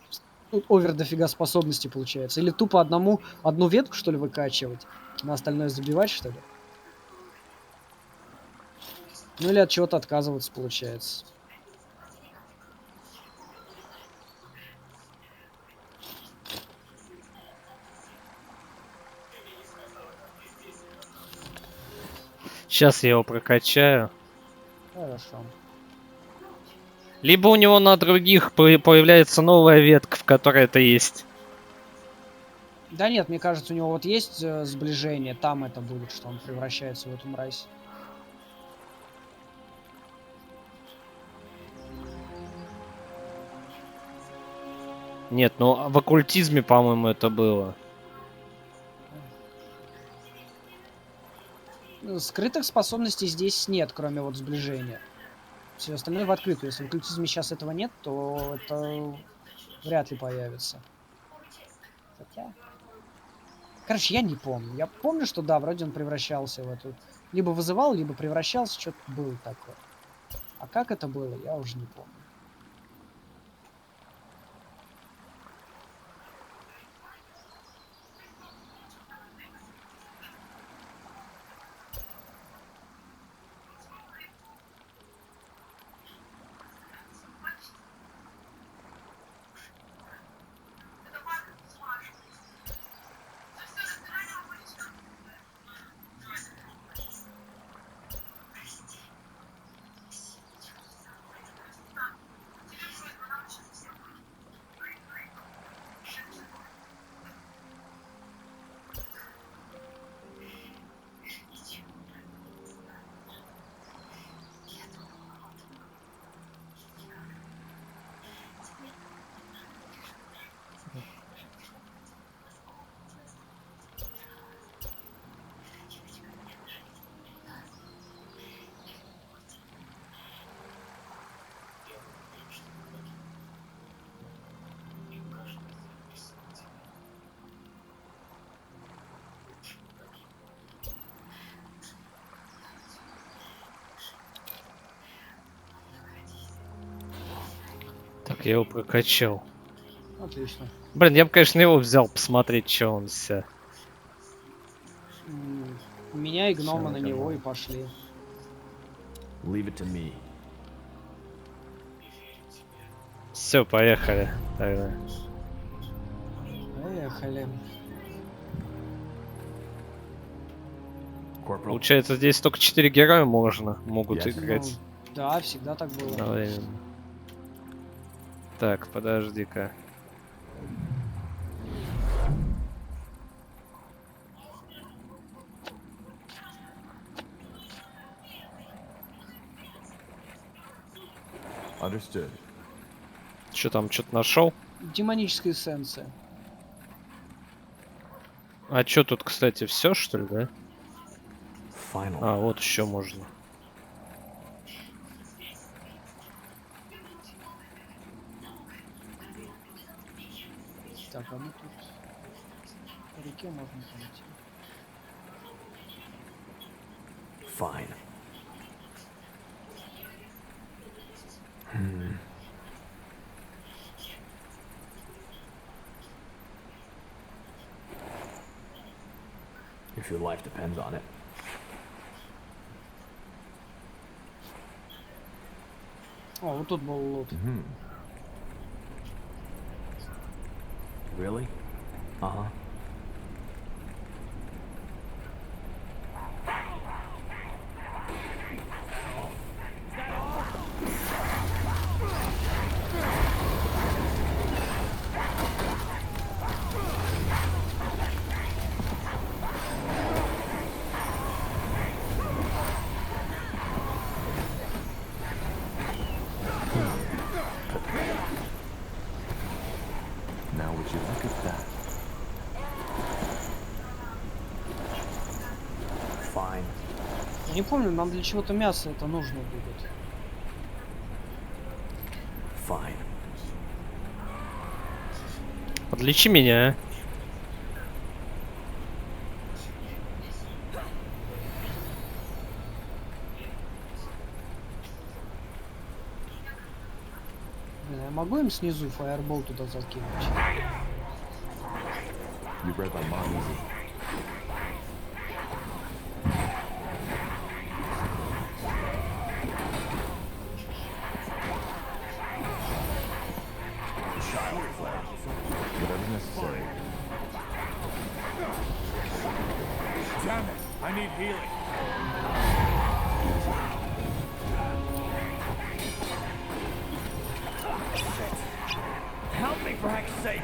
[SPEAKER 2] тут овер дофига способностей получается. Или тупо одну ветку, что ли, выкачивать, на остальное забивать, что ли? Ну или от чего-то отказываться получается.
[SPEAKER 1] Сейчас я его прокачаю.
[SPEAKER 2] Хорошо.
[SPEAKER 1] Либо у него на других появляется новая ветка, в которой это есть.
[SPEAKER 2] Да нет, мне кажется, у него вот есть сближение, там это будет, что он превращается в эту мразь.
[SPEAKER 1] Нет, ну в оккультизме, по-моему, это было.
[SPEAKER 2] Скрытых способностей здесь нет, кроме вот сближения. Все остальное в открытую. Если в оккультизме сейчас этого нет, то это вряд ли появится. Хотя... Короче, я не помню. Я помню, что да, вроде он превращался в эту... Либо вызывал, либо превращался, что-то было такое. А как это было, я уже не помню.
[SPEAKER 1] Так, я его прокачал.
[SPEAKER 2] Отлично.
[SPEAKER 1] Блин, я бы, конечно, его взял посмотреть, что он вся.
[SPEAKER 2] Меня и гнома
[SPEAKER 1] Всё,
[SPEAKER 2] на него и пошли.
[SPEAKER 12] Leave it to me.
[SPEAKER 1] Все, поехали. Тогда.
[SPEAKER 2] Поехали.
[SPEAKER 12] Corporal.
[SPEAKER 1] Получается, здесь только 4 героя могут
[SPEAKER 12] Yes.
[SPEAKER 1] играть
[SPEAKER 2] Ну, да, всегда так было.
[SPEAKER 1] одновременно. Так, подожди-ка.
[SPEAKER 6] Understood.
[SPEAKER 1] Что там, что-то нашел?
[SPEAKER 2] Демоническая эссенция.
[SPEAKER 1] А что тут, кстати, все что ли, да?
[SPEAKER 12] Final.
[SPEAKER 1] А, вот еще можно.
[SPEAKER 2] Так, а мы тут по реке можем пойти.
[SPEAKER 12] Fine. If your life depends on it.
[SPEAKER 2] О, вот тут был лут.
[SPEAKER 12] Really? Uh-huh.
[SPEAKER 2] Не помню, нам для чего-то мясо это нужно будет.
[SPEAKER 12] Fine.
[SPEAKER 1] Подлечи меня, а.
[SPEAKER 2] Блин, я могу им снизу фаербол туда закинуть?
[SPEAKER 6] You read my mind easy. Whatever's necessary.
[SPEAKER 9] Damn it! I need healing. Help me for heck's sake!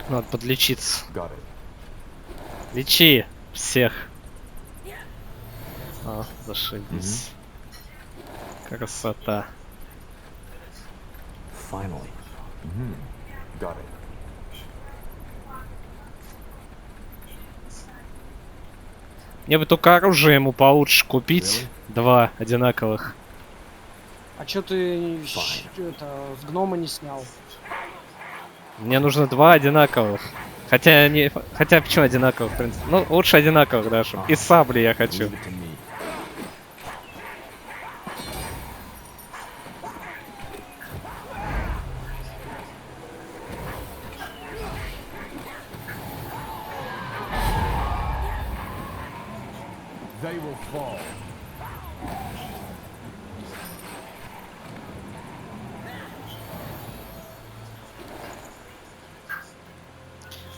[SPEAKER 1] Надо подлечиться.
[SPEAKER 6] Got it.
[SPEAKER 1] Лечи всех. А, зашибись. Красота.
[SPEAKER 12] Finally.
[SPEAKER 6] Got it.
[SPEAKER 1] Мне бы только оружие ему получше купить. Два одинаковых.
[SPEAKER 2] А чё ты это, с гнома не снял?
[SPEAKER 1] Мне нужно два одинаковых. Хотя не. Хотя почему одинаковых, в принципе? Ну, лучше одинаковых, да, чтоб. И сабли я хочу.
[SPEAKER 12] Leave it to me.
[SPEAKER 9] They will fall.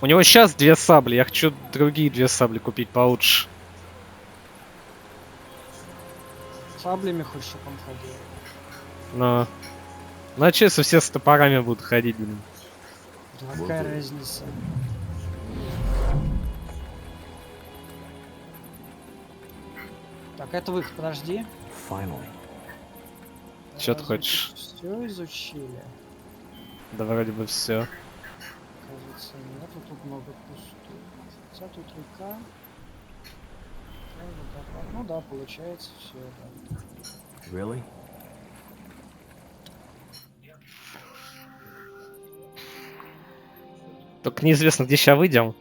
[SPEAKER 1] У него сейчас две сабли. Я хочу другие две сабли купить получше.
[SPEAKER 2] Саблями хочешь, чтобы он ходил?
[SPEAKER 1] Но. Ну а че, если все с топорами будут ходить, блин?
[SPEAKER 2] Да какая разница? Так, это выход, подожди.
[SPEAKER 12] Finally.
[SPEAKER 1] Че ты хочешь?
[SPEAKER 2] Все изучили.
[SPEAKER 1] Да вроде бы все.
[SPEAKER 2] Кажется, нету тут много пустых. Хотя тут река. Ну да, получается все, да.
[SPEAKER 12] Really?
[SPEAKER 1] Только неизвестно, где сейчас выйдем.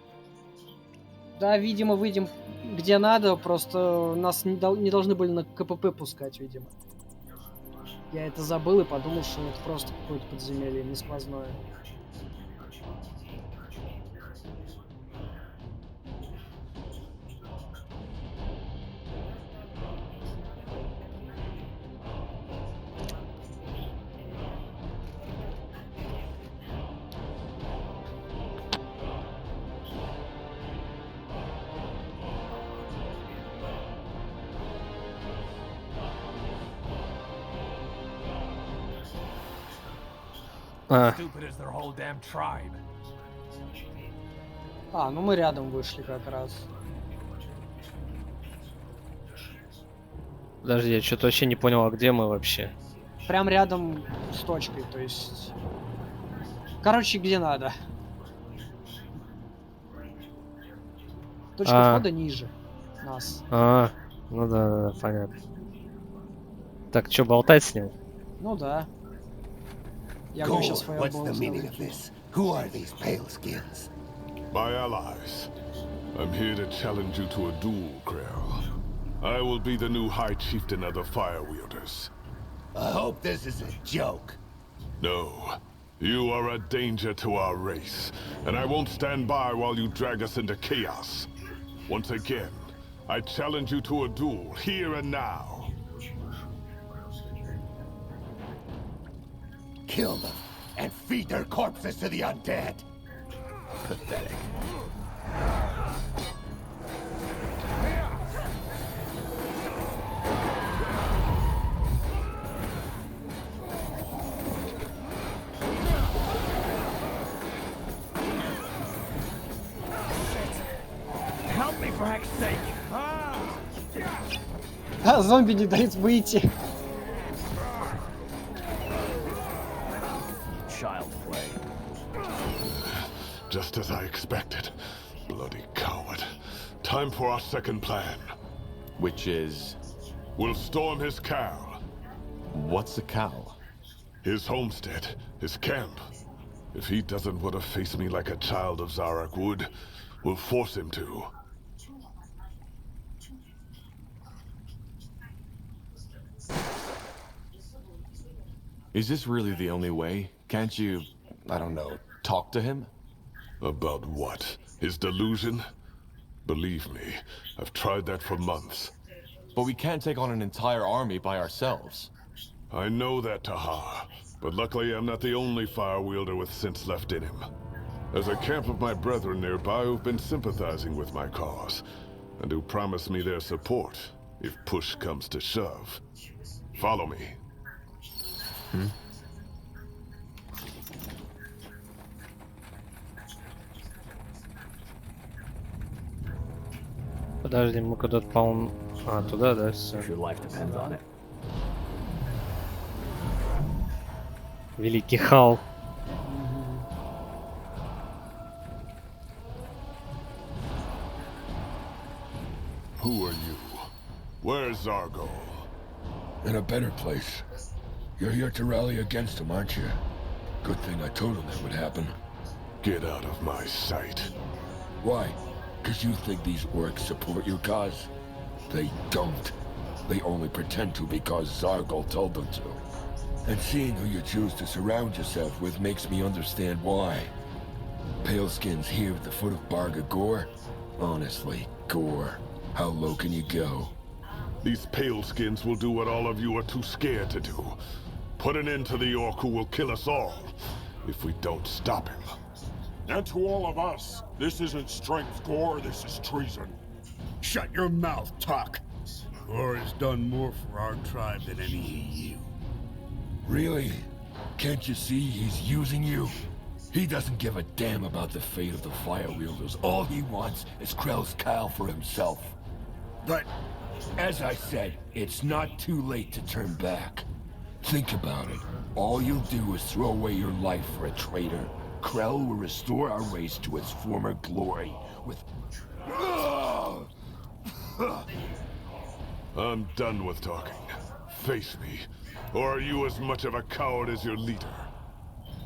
[SPEAKER 2] Да, видимо, выйдем где надо, просто нас не должны были на КПП пускать, видимо. Я это забыл и подумал, что это просто какое-то подземелье, не сквозное.
[SPEAKER 9] Stupid as their whole damn tribe.
[SPEAKER 2] А, ну мы рядом вышли как раз.
[SPEAKER 1] Подожди, я что-то вообще не понял, а где мы вообще?
[SPEAKER 2] Прям рядом с точкой, то есть... Короче, где надо. Точка входа ниже нас.
[SPEAKER 1] Ну да, понятно. Так, что, болтать с ним?
[SPEAKER 2] Ну да. Я
[SPEAKER 11] Go.
[SPEAKER 2] сейчас
[SPEAKER 11] What's the meaning of this? Who are these pale skins?
[SPEAKER 10] My allies. I'm here to challenge you to a duel, Krell. I will be the new High Chieftain of the Fire Wielders.
[SPEAKER 11] I hope this is a joke.
[SPEAKER 10] No. You are a danger to our race, and I won't stand by while you drag us into chaos. Once again, I challenge you to a duel, here and now.
[SPEAKER 11] Kill them and feed their corpses to the undead. Pathetic.
[SPEAKER 9] Help me for heck's sake.
[SPEAKER 2] А, зомби не дают выйти.
[SPEAKER 10] Time for our second plan.
[SPEAKER 6] Which is...
[SPEAKER 10] We'll storm his cow.
[SPEAKER 6] What's a cow?
[SPEAKER 10] His homestead, his camp. If he doesn't want to face me like a child of Zarak would, we'll force him to.
[SPEAKER 6] Is this really the only way? Can't you, I don't know, talk to him?
[SPEAKER 10] About what? His delusion? Believe me, I've tried that for months.
[SPEAKER 6] But we can't take on an entire army by ourselves.
[SPEAKER 10] I know that, Tahar. But luckily I'm not the only fire wielder with sense left in him. There's a camp of my brethren nearby who've been sympathizing with my cause, and who promise me their support if push comes to shove. Follow me.
[SPEAKER 1] Подожди, мы куда-то, по-моему... А, туда, да, все.
[SPEAKER 12] If your life depends on it.
[SPEAKER 1] Великий Хал.
[SPEAKER 10] Who are you? Where's Zargo?
[SPEAKER 11] In a better place. You're here to rally against him, aren't you? Good thing I told him that would happen.
[SPEAKER 10] Get out of my sight.
[SPEAKER 11] Why? Because you think these orcs support your cause? They don't. They only pretend to because Zargal told them to. And seeing who you choose to surround yourself with makes me understand why. Paleskins here at the foot of Barga Gore? Honestly, Gore, how low can you go?
[SPEAKER 10] These paleskins will do what all of you are too scared to do. Put an end to the orc who will kill us all, if we don't stop him.
[SPEAKER 13] And to all of us, this isn't strength, Gore, this is treason.
[SPEAKER 11] Shut your mouth, Tuck! Gore has done more for our tribe than any of you. Really? Can't you see he's using you? He doesn't give a damn about the fate of the fire wielders. All he wants is Krell's cow for himself. But, as I said, it's not too late to turn back. Think about it. All you'll do is throw away your life for a traitor. Krell will restore our race to its former glory with...
[SPEAKER 10] I'm done with talking. Face me, or are you as much of a coward as your leader?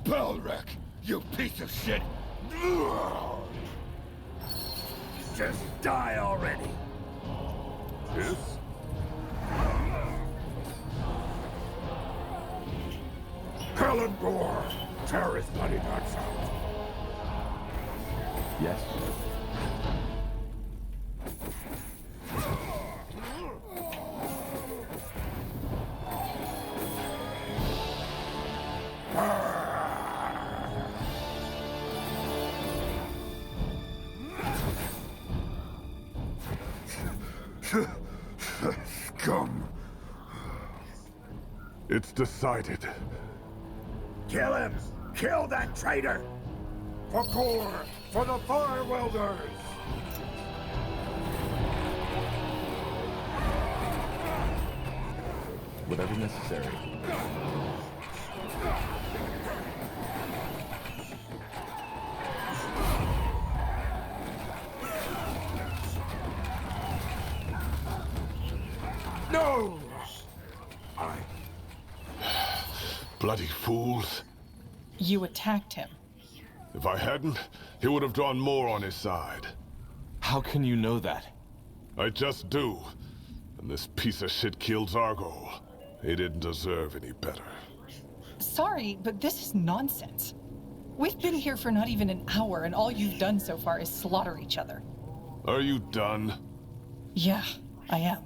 [SPEAKER 11] Balrek, you piece of shit! Just die already!
[SPEAKER 10] Yes?
[SPEAKER 13] Helen Gore, tear his bloody guts out.
[SPEAKER 6] Yes.
[SPEAKER 11] Scum!
[SPEAKER 10] It's decided.
[SPEAKER 11] Kill him! Kill that traitor!
[SPEAKER 13] For Gore, for the fire welders!
[SPEAKER 6] Whatever's necessary.
[SPEAKER 13] No!
[SPEAKER 10] Bloody fools.
[SPEAKER 5] You attacked him.
[SPEAKER 10] If I hadn't, he would have drawn more on his side.
[SPEAKER 6] How can you know that?
[SPEAKER 10] I just do. And this piece of shit killed Zargo. He didn't deserve any better.
[SPEAKER 5] Sorry, but this is nonsense. We've been here for not even an hour, and all you've done so far is slaughter each other.
[SPEAKER 10] Are you done?
[SPEAKER 5] Yeah, I am.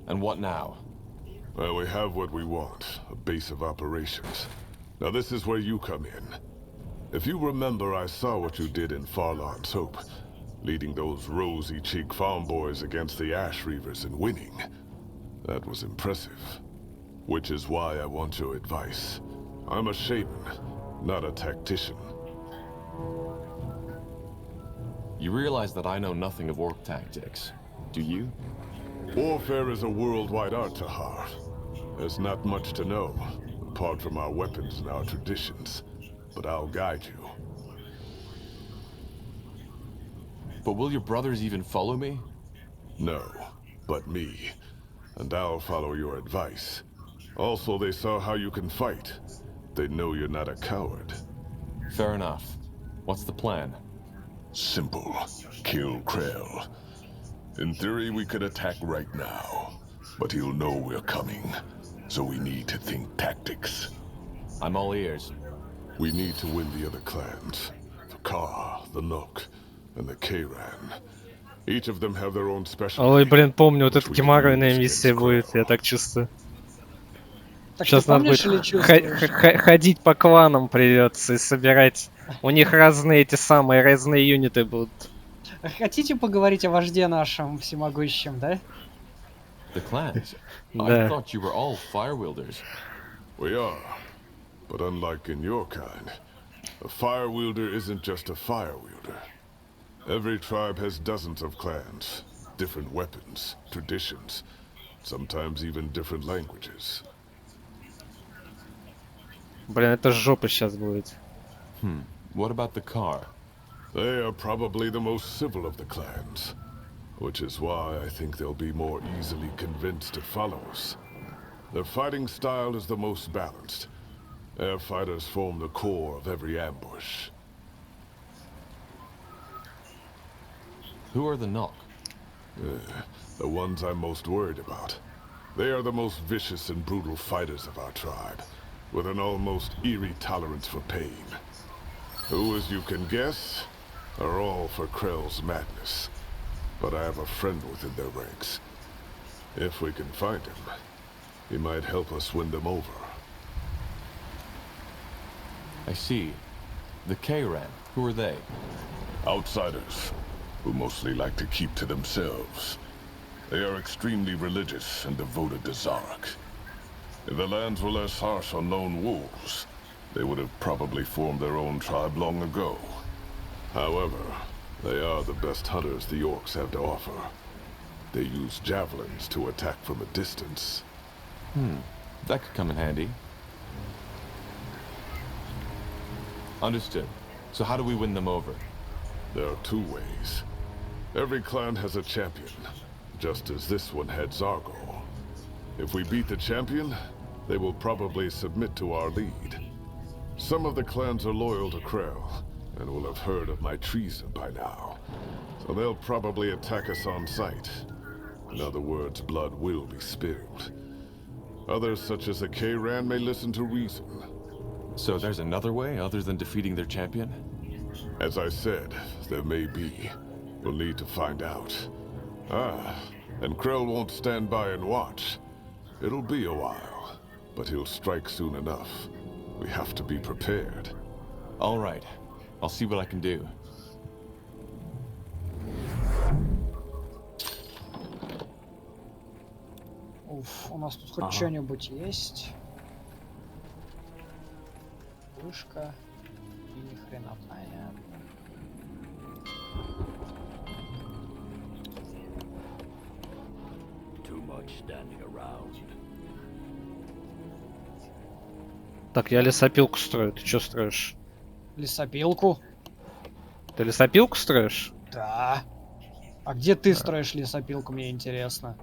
[SPEAKER 6] And what now?
[SPEAKER 10] Well, we have what we want, a base of operations. Now this is where you come in. If you remember, I saw what you did in Farlan's Hope, leading those rosy-cheeked farm boys against the Ash Reavers and winning. That was impressive. Which is why I want your advice. I'm a shaman, not a tactician.
[SPEAKER 6] You realize that I know nothing of orc tactics, do you?
[SPEAKER 10] Warfare is a worldwide art, Tahar. There's not much to know, apart from our weapons and our traditions. But I'll guide you.
[SPEAKER 6] But will your brothers even follow me?
[SPEAKER 10] No, but me. And I'll follow your advice. Also, they saw how you can fight. They know you're not a coward.
[SPEAKER 6] Fair enough. What's the plan?
[SPEAKER 10] Simple. Kill Krell. In theory, we could attack right now. But he'll know we're coming. So we need to think tactics.
[SPEAKER 6] I'm all ears.
[SPEAKER 10] We need to win the other clans. The Ka, the Nook, and the Kayran. Each of them have their own special.
[SPEAKER 1] Ой, блин, помню, вот эта геморройная миссия будет, я так чувствую.
[SPEAKER 2] Так
[SPEAKER 1] Сейчас
[SPEAKER 2] ты
[SPEAKER 1] надо
[SPEAKER 2] помнишь
[SPEAKER 1] будет
[SPEAKER 2] или чувствуешь?
[SPEAKER 1] ходить по кланам придется и собирать. У них разные эти самые, разные юниты будут.
[SPEAKER 2] Хотите поговорить о вожде нашем всемогущем, да?
[SPEAKER 6] The clans? I
[SPEAKER 1] Да.
[SPEAKER 6] thought you were all fire wielders.
[SPEAKER 10] We are. But unlike in your kind, a fire wielder isn't just a fire wielder. Every tribe has dozens of clans, different weapons, traditions, sometimes even different languages.
[SPEAKER 1] Блин, это жопа сейчас будет.
[SPEAKER 6] What about the car?
[SPEAKER 10] They are probably the most civil of the clans, which is why I think they'll be more easily convinced to follow us. Their fighting style is the most balanced. Their fighters form the core of every ambush.
[SPEAKER 6] Who are the Nook?
[SPEAKER 10] The ones I'm most worried about. They are the most vicious and brutal fighters of our tribe, with an almost eerie tolerance for pain. Who, as you can guess, are all for Krell's madness. But I have a friend within their ranks. If we can find him, he might help us win them over.
[SPEAKER 6] I see. The Kayran, who are they?
[SPEAKER 10] Outsiders, who mostly like to keep to themselves. They are extremely religious and devoted to Zarek. If the lands were less harsh on lone wolves, they would have probably formed their own tribe long ago. However, they are the best hunters the orcs have to offer. They use javelins to attack from a distance.
[SPEAKER 6] That could come in handy. Understood. So how do we win them over?
[SPEAKER 10] There are two ways. Every clan has a champion, just as this one had Zargol. If we beat the champion, they will probably submit to our lead. Some of the clans are loyal to Krell, and will have heard of my treason by now. So they'll probably attack us on sight. In other words, blood will be spilled. Others, such as the Kayran, may listen to reason.
[SPEAKER 6] So there's another way other than defeating their champion?
[SPEAKER 10] As I said, there may be. We'll need to find out. And Krell won't stand by and watch. It'll be a while, but he'll strike soon enough. We have to be prepared.
[SPEAKER 6] All right. I'll see what I can do.
[SPEAKER 2] Уф, у нас тут хоть что-нибудь есть. Вышка. И ни хрена понятно.
[SPEAKER 8] Too much standing around.
[SPEAKER 1] Так, я лесопилку строю. Ты что строишь?
[SPEAKER 2] Лесопилку?
[SPEAKER 1] Ты лесопилку строишь?
[SPEAKER 2] Да. А где ты строишь лесопилку, мне интересно.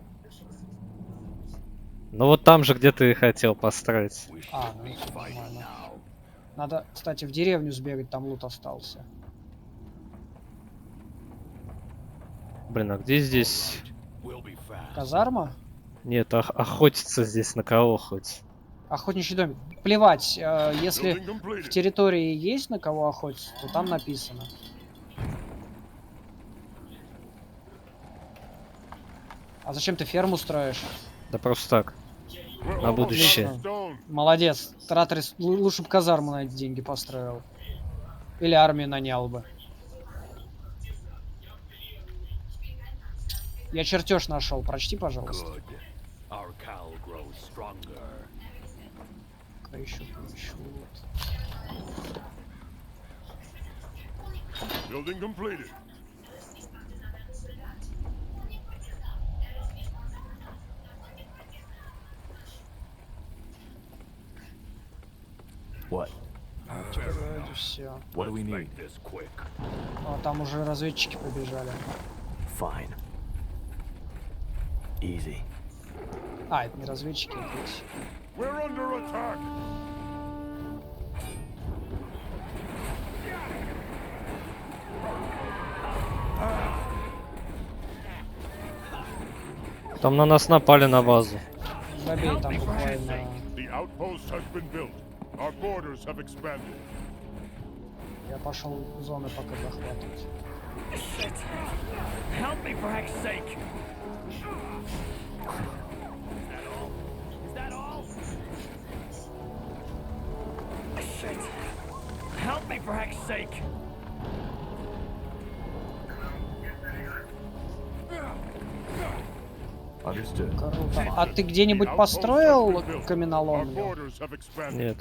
[SPEAKER 1] Ну вот там же, где ты хотел построить.
[SPEAKER 2] А, ну нормально. Надо, кстати, в деревню сбегать, там лут остался.
[SPEAKER 1] Блин, а где здесь?
[SPEAKER 2] Казарма?
[SPEAKER 1] Нет, охотиться здесь на кого хоть?
[SPEAKER 2] Охотничий домик. Плевать, если в территории есть на кого охотиться, то там написано. А зачем ты ферму строишь?
[SPEAKER 1] Да просто так. На будущее.
[SPEAKER 2] Молодец. Тратрис лучше бы казарму на эти деньги построил. Или армию нанял бы. Я чертеж нашел. Прочти, пожалуйста. Еще поищу.
[SPEAKER 13] Building completed.
[SPEAKER 12] What?
[SPEAKER 2] Теперь вроде все.
[SPEAKER 6] What do we need?
[SPEAKER 2] О, там уже разведчики побежали.
[SPEAKER 12] Fine. Easy.
[SPEAKER 2] А, это не разведчики, это эти.
[SPEAKER 13] We're under attack.
[SPEAKER 1] Там на нас напали на базу.
[SPEAKER 2] Забей там буквально.
[SPEAKER 13] The outpost has been built. Our borders have expanded.
[SPEAKER 2] Я пошел зоны пока захватывать.
[SPEAKER 8] Help me for heck's sake! Is that all? Shit! Help me for heck's sake!
[SPEAKER 6] Understood.
[SPEAKER 2] Круто. А ты где-нибудь построил каменоломню?
[SPEAKER 1] Нет.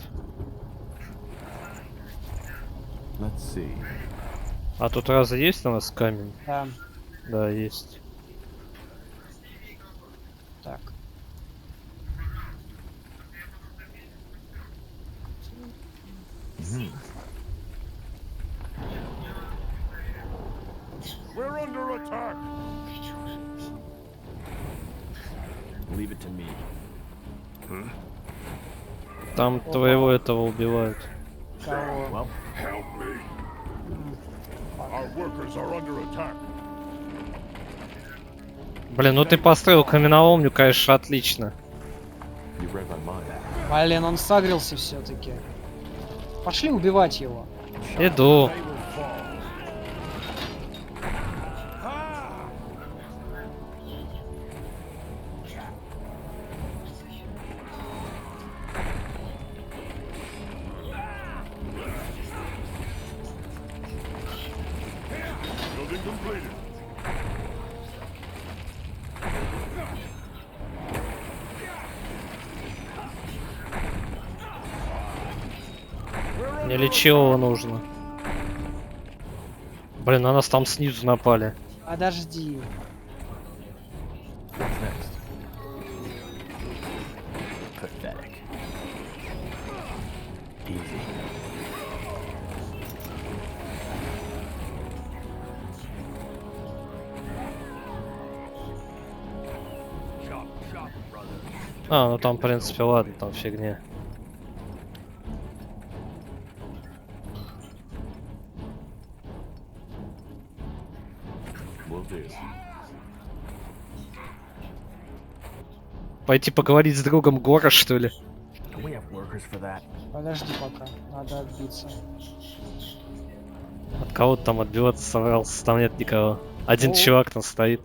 [SPEAKER 6] Let's see.
[SPEAKER 1] А тут разве есть у нас камень?
[SPEAKER 2] Да.
[SPEAKER 1] Да, есть.
[SPEAKER 2] Так.
[SPEAKER 13] We're under attack.
[SPEAKER 12] Leave it to me.
[SPEAKER 1] Там твоего этого убивают.
[SPEAKER 2] Кого?
[SPEAKER 12] Well,
[SPEAKER 13] Help me. Our workers are under attack.
[SPEAKER 1] Блин, ну ты построил каменоломню, конечно, отлично.
[SPEAKER 6] You read my mind.
[SPEAKER 2] Блин, он сагрился все-таки. Пошли убивать его.
[SPEAKER 1] Иду.
[SPEAKER 13] Building completed.
[SPEAKER 1] Мне лечилого нужно. Блин, на нас там снизу напали.
[SPEAKER 2] Подожди.
[SPEAKER 6] What's next?
[SPEAKER 12] pathetic. Easy.
[SPEAKER 1] А, ну там, в принципе, ладно, там фигня. Пойти поговорить с другом Гора, что ли?
[SPEAKER 2] Подожди пока, надо отбиться.
[SPEAKER 1] От кого-то там отбиваться собрался, там нет никого. Один чувак там стоит.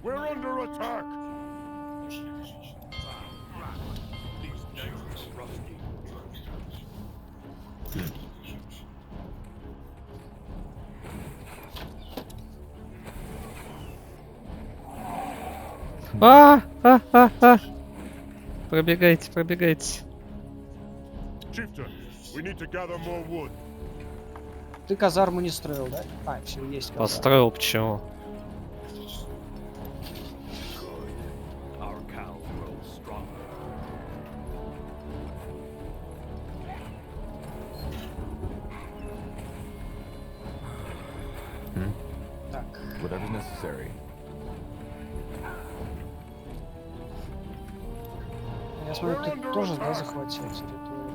[SPEAKER 13] We're under attack.
[SPEAKER 1] Пробегайте, пробегайте.
[SPEAKER 13] Chieftain, we need to gather more wood.
[SPEAKER 2] Ты казарму не строил, да? А, все, есть казарма.
[SPEAKER 1] Построил, почему?
[SPEAKER 2] Так.
[SPEAKER 6] Whatever's necessary.
[SPEAKER 2] Я смотрю, ты тоже, да, захватил территорию?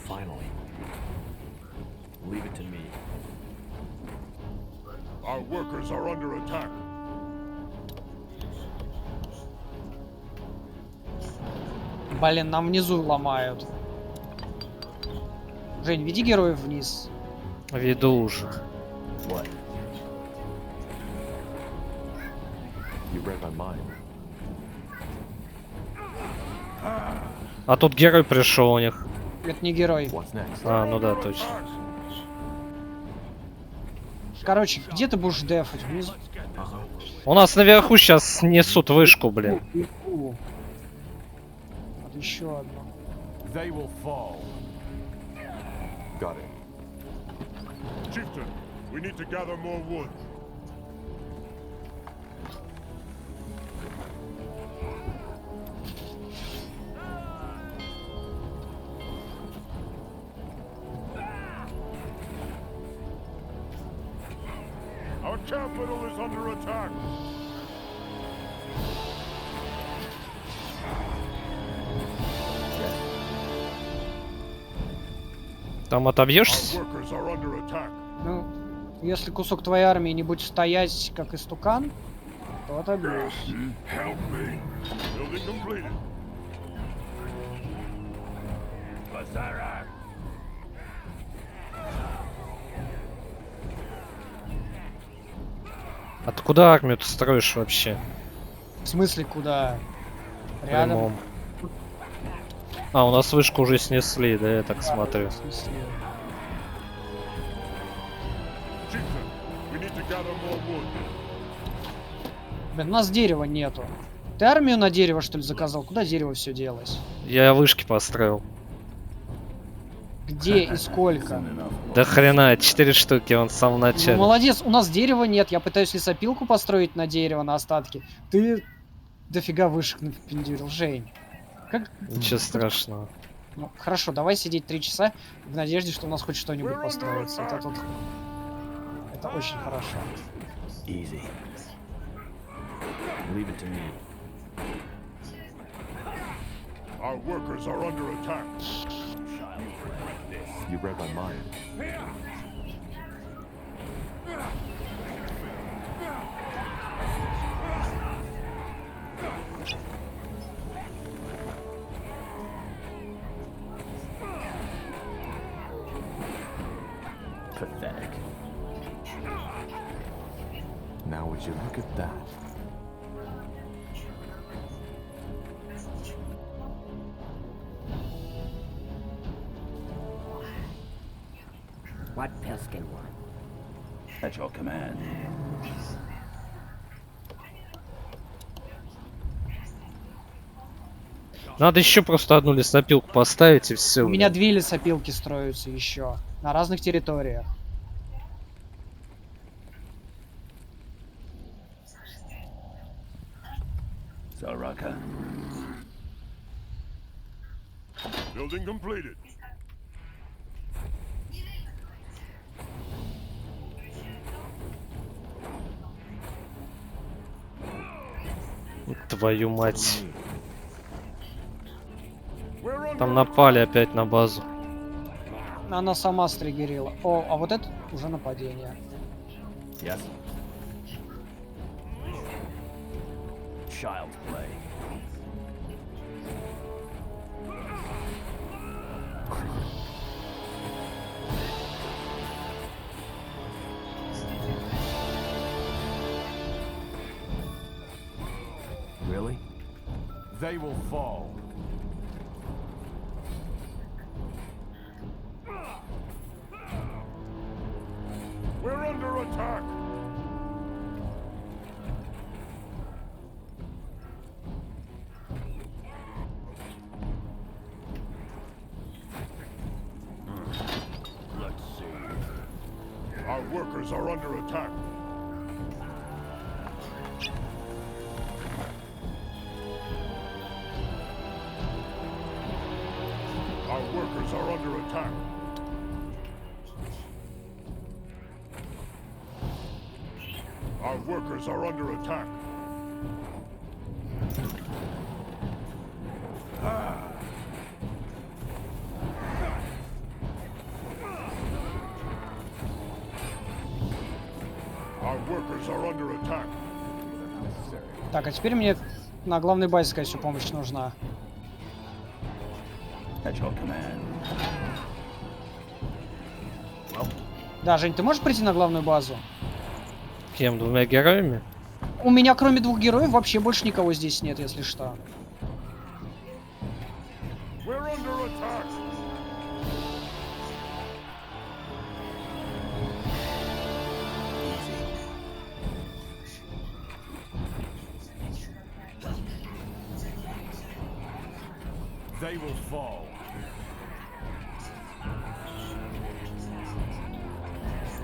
[SPEAKER 12] Finally. Leave it to me.
[SPEAKER 13] Our workers are under attack.
[SPEAKER 2] Блин, нам внизу ломают. Жень, веди героев вниз.
[SPEAKER 1] Веду уже.
[SPEAKER 12] What?
[SPEAKER 6] You read my mind.
[SPEAKER 1] А тут герой пришел у них.
[SPEAKER 2] Это не герой.
[SPEAKER 6] What's next?
[SPEAKER 1] А, ну да, точно.
[SPEAKER 2] Короче, где ты будешь дефать? Внизу?
[SPEAKER 1] У нас наверху сейчас снесут вышку, блин.
[SPEAKER 2] Вот еще одно.
[SPEAKER 11] They will fall.
[SPEAKER 6] Got it.
[SPEAKER 13] Chieftain, we need to gather more wood. Our capital is under attack.
[SPEAKER 1] Там отобьешься?
[SPEAKER 13] Our workers are under attack.
[SPEAKER 2] Ну, если кусок твоей армии не будет стоять как истукан, то отобьюсь.
[SPEAKER 13] Help me. Building completed. Bazara.
[SPEAKER 1] А ты куда армию ты строишь вообще?
[SPEAKER 2] В смысле, куда? Рядом.
[SPEAKER 1] Прямом. А, у нас вышку уже снесли, да, я так смотрю.
[SPEAKER 2] Снесли.
[SPEAKER 13] Chieftain, we need to gather more wood.
[SPEAKER 2] Блин, у нас дерева нету. Ты армию на дерево, что ли, заказал? Куда дерево все делось?
[SPEAKER 1] Я вышки построил.
[SPEAKER 2] Где и сколько?
[SPEAKER 1] Да хрена, 4 штуки, он в самом
[SPEAKER 2] Ну,
[SPEAKER 1] начале.
[SPEAKER 2] молодец, у нас дерева нет. Я пытаюсь лесопилку построить на дерево, на остатки. Ты дофига вышек напендюрил, Жень. Как?
[SPEAKER 1] Ничего страшного.
[SPEAKER 2] Ну, хорошо, давай сидеть 3 часа в надежде, что у нас хоть что-нибудь построится. Это тут... Это очень хорошо.
[SPEAKER 8] Easy. Leave it to me.
[SPEAKER 13] Our workers are under attack.
[SPEAKER 6] You read my mind.
[SPEAKER 8] Pathetic.
[SPEAKER 6] Now would you look at that?
[SPEAKER 8] What peskin one? At your command.
[SPEAKER 1] Надо еще просто одну лесопилку поставить и все.
[SPEAKER 2] У меня 2 лесопилки строятся еще. На разных территориях.
[SPEAKER 8] Soraka.
[SPEAKER 13] Building completed.
[SPEAKER 1] Твою мать.
[SPEAKER 13] We're under
[SPEAKER 1] Там напали опять на базу.
[SPEAKER 2] Она сама стригерила. О, а вот это уже нападение.
[SPEAKER 8] Yes. Child's play. Really?
[SPEAKER 9] They will fall.
[SPEAKER 13] We're under attack.
[SPEAKER 8] Let's see.
[SPEAKER 13] Our workers are under attack. Our workers are under attack. Our workers are under attack. Our workers are under attack.
[SPEAKER 2] Так, а теперь мне на главной базе, скорее всего, помощь нужна.
[SPEAKER 8] At your command.
[SPEAKER 2] Да, Жень, ты можешь прийти на главную базу?
[SPEAKER 1] Кем? 2 героями?
[SPEAKER 2] У меня кроме 2 героев вообще больше никого здесь нет, если что.
[SPEAKER 13] We're under attack.
[SPEAKER 9] They will fall.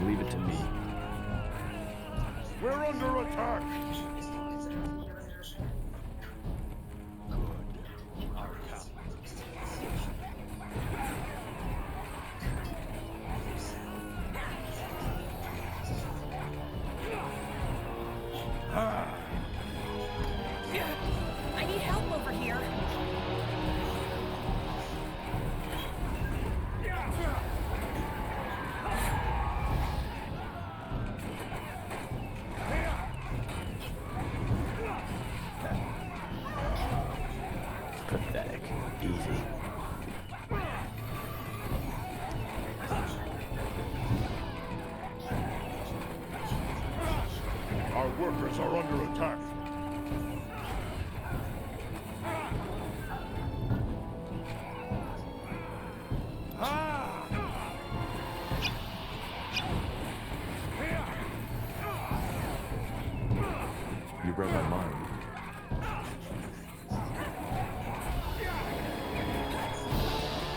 [SPEAKER 12] Leave it to me.
[SPEAKER 13] We're under attack.
[SPEAKER 8] I need help over here.
[SPEAKER 12] Pathetic. Easy.
[SPEAKER 13] Our workers are under attack.
[SPEAKER 6] You broke my mind.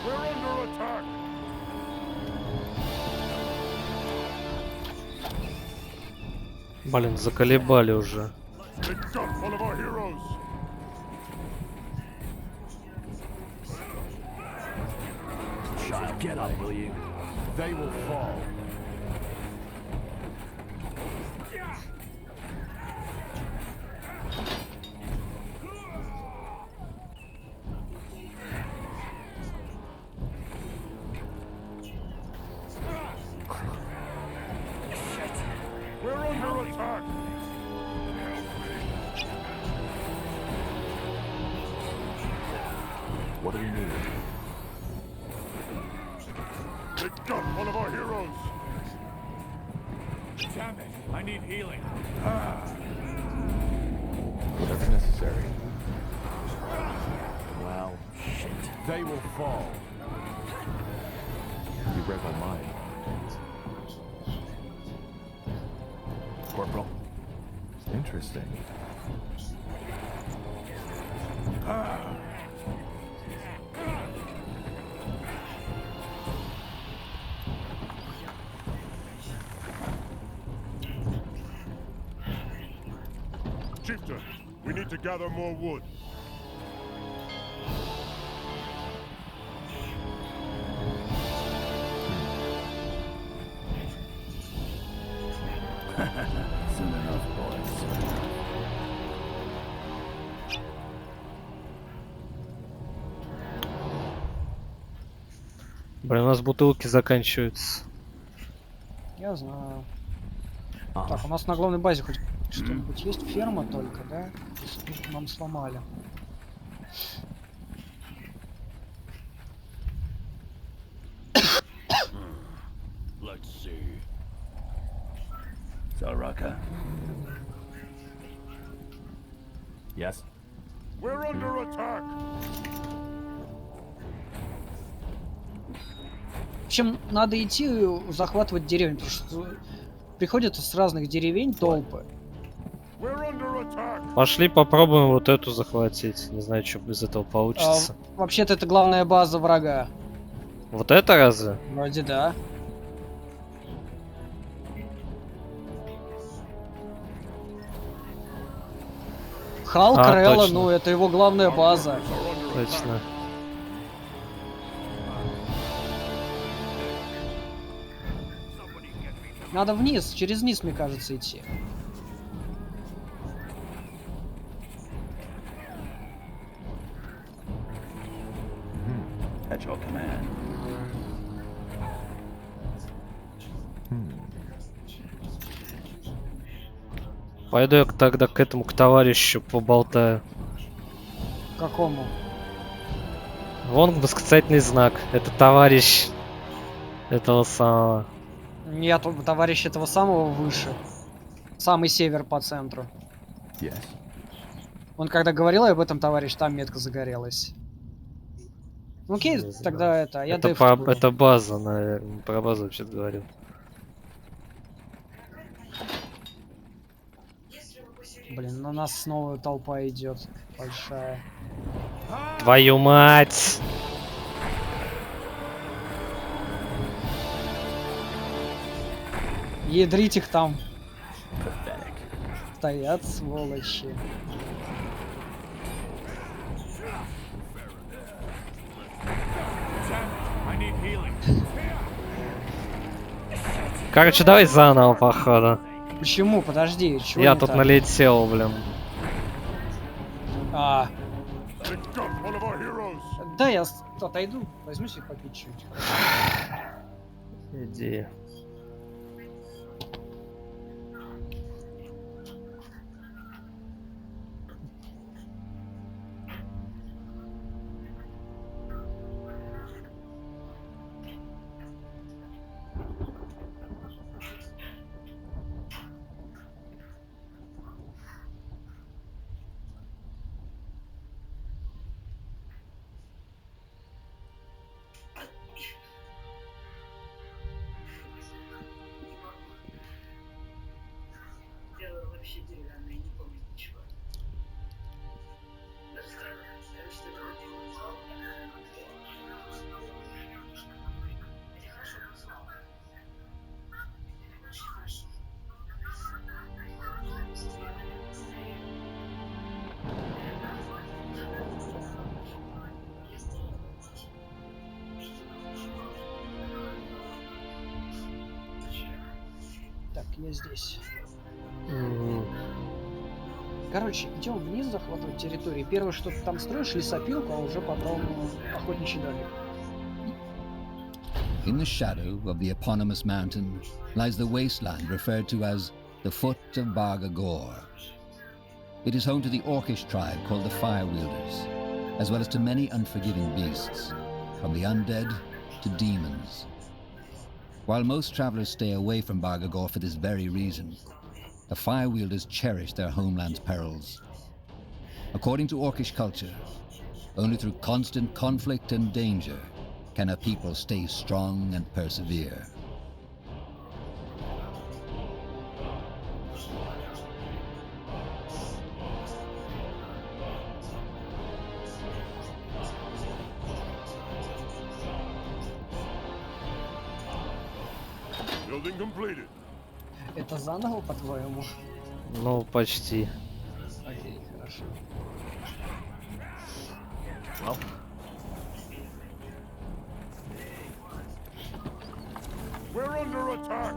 [SPEAKER 13] We're under attack.
[SPEAKER 1] Блин, заколебали уже.
[SPEAKER 13] They got one of our heroes.
[SPEAKER 8] Child, get up, will you?
[SPEAKER 11] They will fall.
[SPEAKER 13] We're under attack.
[SPEAKER 6] What do we need?
[SPEAKER 13] They got one of our heroes.
[SPEAKER 9] Damn it! I need healing.
[SPEAKER 6] Whatever's necessary.
[SPEAKER 8] Well, shit.
[SPEAKER 11] They will fall.
[SPEAKER 6] You read my mind.
[SPEAKER 8] Corporal.
[SPEAKER 6] Interesting.
[SPEAKER 13] Chieftain, we need to gather more wood.
[SPEAKER 8] Soon enough, boys.
[SPEAKER 1] Блин, у нас бутылки заканчиваются.
[SPEAKER 2] Я знаю.
[SPEAKER 12] Ага.
[SPEAKER 2] Так, у нас на главной базе хоть что-нибудь есть? Ферма только, да? Тут нам сломали.
[SPEAKER 8] Let's see. So, Raka?
[SPEAKER 12] Yes?
[SPEAKER 13] We're under attack.
[SPEAKER 2] В общем, надо идти захватывать деревню, потому что приходят с разных деревень толпы.
[SPEAKER 13] We're under attack.
[SPEAKER 1] Пошли попробуем вот эту захватить. Не знаю, что из этого получится.
[SPEAKER 2] Вообще-то это главная база врага.
[SPEAKER 1] Вот это разве?
[SPEAKER 2] Вроде да. Халк, Релла,
[SPEAKER 1] точно.
[SPEAKER 2] ну это его главная база.
[SPEAKER 1] Точно.
[SPEAKER 2] Надо вниз, через низ, мне кажется, идти.
[SPEAKER 8] At your command.
[SPEAKER 1] Пойду я тогда к этому, к товарищу поболтаю.
[SPEAKER 2] Какому?
[SPEAKER 1] Вон восклицательный знак. Это товарищ этого самого.
[SPEAKER 2] Нет, товарищ этого самого выше. Самый север по центру.
[SPEAKER 6] Yes.
[SPEAKER 2] Он когда говорил об этом, товарищ, там метка загорелась. Ну окей,
[SPEAKER 1] Не знаю.
[SPEAKER 2] тогда это, я
[SPEAKER 1] Это,
[SPEAKER 2] деф
[SPEAKER 1] по-
[SPEAKER 2] буду.
[SPEAKER 1] это база, наверное. Про базу вообще-то говорил.
[SPEAKER 2] Блин, на нас снова толпа идет. Большая.
[SPEAKER 1] Твою мать!
[SPEAKER 2] Ядрить их там. Стоят сволочи.
[SPEAKER 1] Короче, давай заново, походу.
[SPEAKER 2] Почему? Подожди, чего
[SPEAKER 1] Я
[SPEAKER 2] не
[SPEAKER 1] тут
[SPEAKER 2] так?
[SPEAKER 1] налетел, блин.
[SPEAKER 2] А,
[SPEAKER 13] Picked up one of our heroes.
[SPEAKER 2] да, я отойду, возьму себе попить чуть.
[SPEAKER 1] Иди.
[SPEAKER 2] Так, я здесь. Короче, идем вниз захватывать территории. Первое, что ты там строишь, лесопилку, а уже потом охотничий домик.
[SPEAKER 3] In the shadow of the eponymous mountain lies the wasteland referred to as the Foot of Bargagor. It is home to the Orcish tribe called the Firewielders, as well as to many unforgiving beasts, from the undead to demons. While most travelers stay away from Bargagor for this very reason, the Firewielders cherish their homeland's perils. According to Orcish culture, only through constant conflict and danger can a people stay strong and persevere.
[SPEAKER 13] Building completed.
[SPEAKER 2] Это заново, по-твоему?
[SPEAKER 1] Ну, почти.
[SPEAKER 2] Окей, хорошо.
[SPEAKER 13] We're under attack.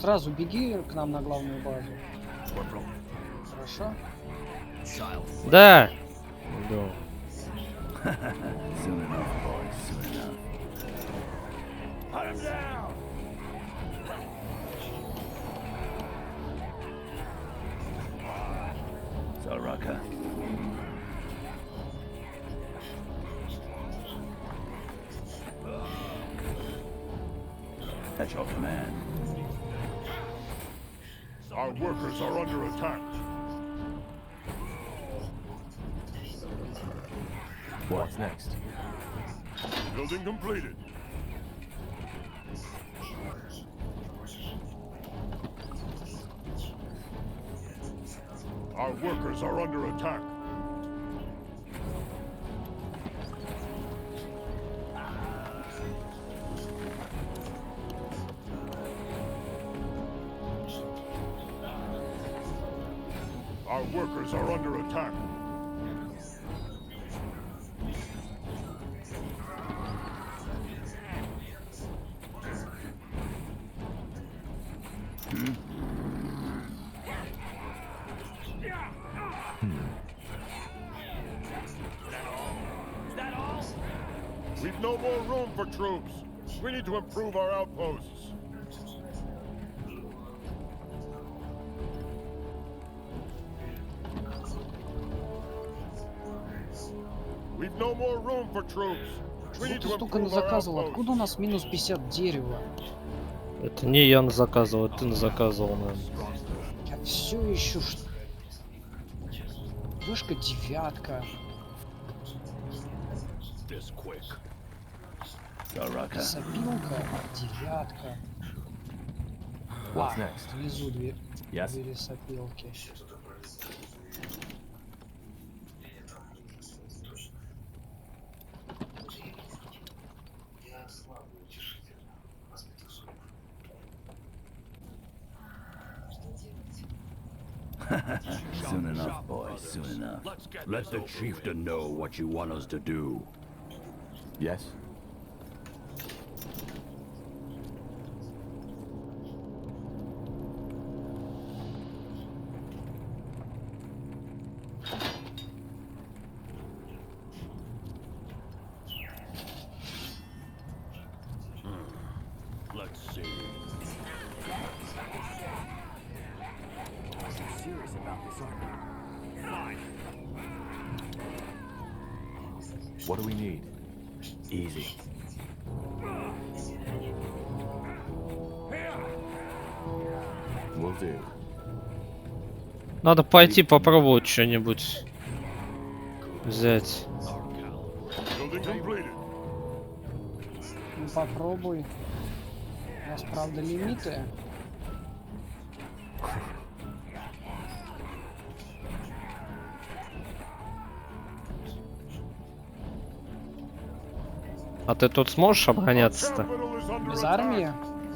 [SPEAKER 2] Сразу беги к нам на главную базу. Хорошо?
[SPEAKER 1] Да. Иду.
[SPEAKER 11] Soon enough, boys, soon enough.
[SPEAKER 13] Hunt him down.
[SPEAKER 11] So, Rucker. At your command.
[SPEAKER 13] Our workers are under attack.
[SPEAKER 6] What's next?
[SPEAKER 13] Building completed. Our workers are under attack. Our workers are under attack. We've no more room for troops. We need to improve our outposts. We've no more room for troops. We
[SPEAKER 2] Что
[SPEAKER 13] need
[SPEAKER 2] ты
[SPEAKER 13] to
[SPEAKER 2] столько
[SPEAKER 13] improve our
[SPEAKER 2] заказывал?
[SPEAKER 13] outposts.
[SPEAKER 2] Откуда у нас минус 50 дерева?
[SPEAKER 1] Это не я заказывал, это ты заказывал, наверное.
[SPEAKER 2] Я все еще... Вышка 9.
[SPEAKER 11] This quick. So, Rucker.
[SPEAKER 2] Сопилка 9.
[SPEAKER 6] What's next?
[SPEAKER 2] Внизу дверь.
[SPEAKER 6] Yes.
[SPEAKER 2] Двери сопилки.
[SPEAKER 11] Soon enough, boys, soon enough. Let the chieftain know what you want us to do.
[SPEAKER 6] Yes?
[SPEAKER 11] Let's see. Serious about this, aren't you? Fine.
[SPEAKER 6] What do we need?
[SPEAKER 12] Easy.
[SPEAKER 6] Will do.
[SPEAKER 1] Надо пойти попробовать что-нибудь взять.
[SPEAKER 13] Building completed.
[SPEAKER 2] Ну, попробуй. У нас, правда, лимиты.
[SPEAKER 1] А ты тут сможешь обороняться-то?
[SPEAKER 2] Без армии?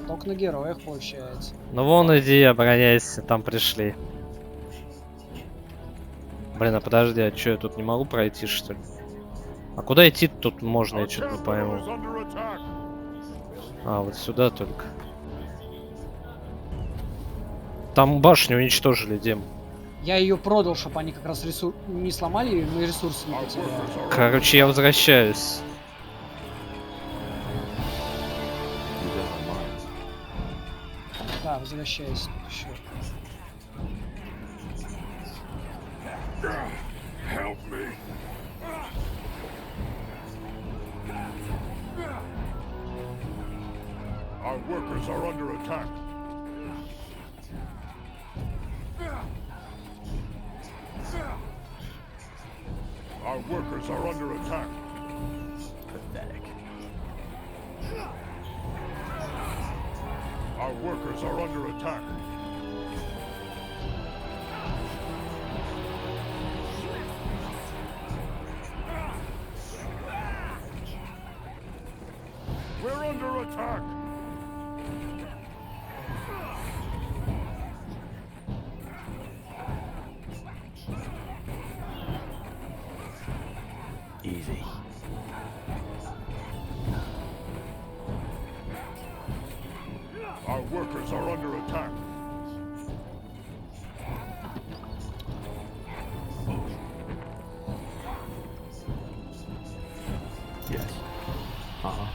[SPEAKER 2] Только на героях получается.
[SPEAKER 1] Ну вон иди, обороняйся, там пришли. Блин, а подожди, а что, я тут не могу пройти, что ли? А куда идти тут можно, я что-то не пойму. А, вот сюда только. Там башню уничтожили, Дим.
[SPEAKER 2] Я ее продал, чтобы они как раз не сломали, и мы ресурсы не потеряли.
[SPEAKER 1] Короче, я возвращаюсь.
[SPEAKER 2] Да, возвращаюсь еще.
[SPEAKER 13] Help me. Our workers are under attack. Our workers are under attack.
[SPEAKER 12] Pathetic.
[SPEAKER 13] Our workers are under attack. We're under attack.
[SPEAKER 12] Easy.
[SPEAKER 13] Our workers are under attack.
[SPEAKER 12] Yes. Uh-huh.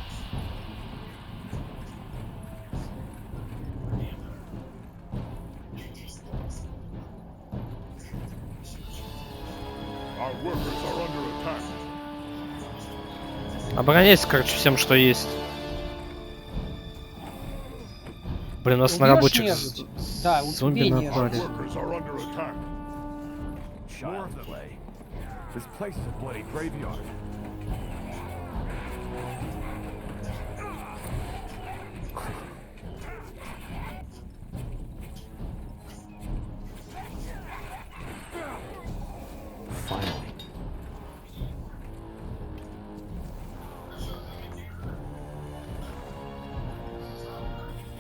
[SPEAKER 13] Our workers are under attack.
[SPEAKER 1] Обороняйся, короче, всем, что есть. Блин, у нас на
[SPEAKER 2] Убьёшь
[SPEAKER 1] рабочих
[SPEAKER 2] нежить? Да,
[SPEAKER 1] зомби
[SPEAKER 2] убей нежить.
[SPEAKER 1] напали.
[SPEAKER 13] Workers are under attack.
[SPEAKER 11] Child's play. This place is a bloody graveyard.
[SPEAKER 12] Finally.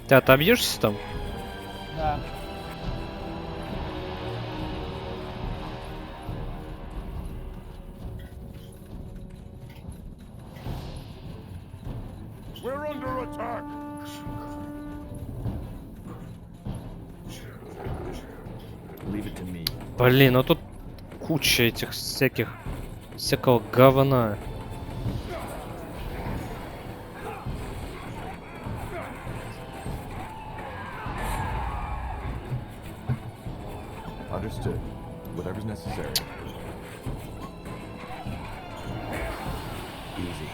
[SPEAKER 1] Ты отобьешься там?
[SPEAKER 2] Да.
[SPEAKER 13] We're under attack.
[SPEAKER 12] Leave it to me.
[SPEAKER 1] Блин, ну тут куча этих всякого говна.
[SPEAKER 6] Understood. Whatever's necessary.
[SPEAKER 12] Easy.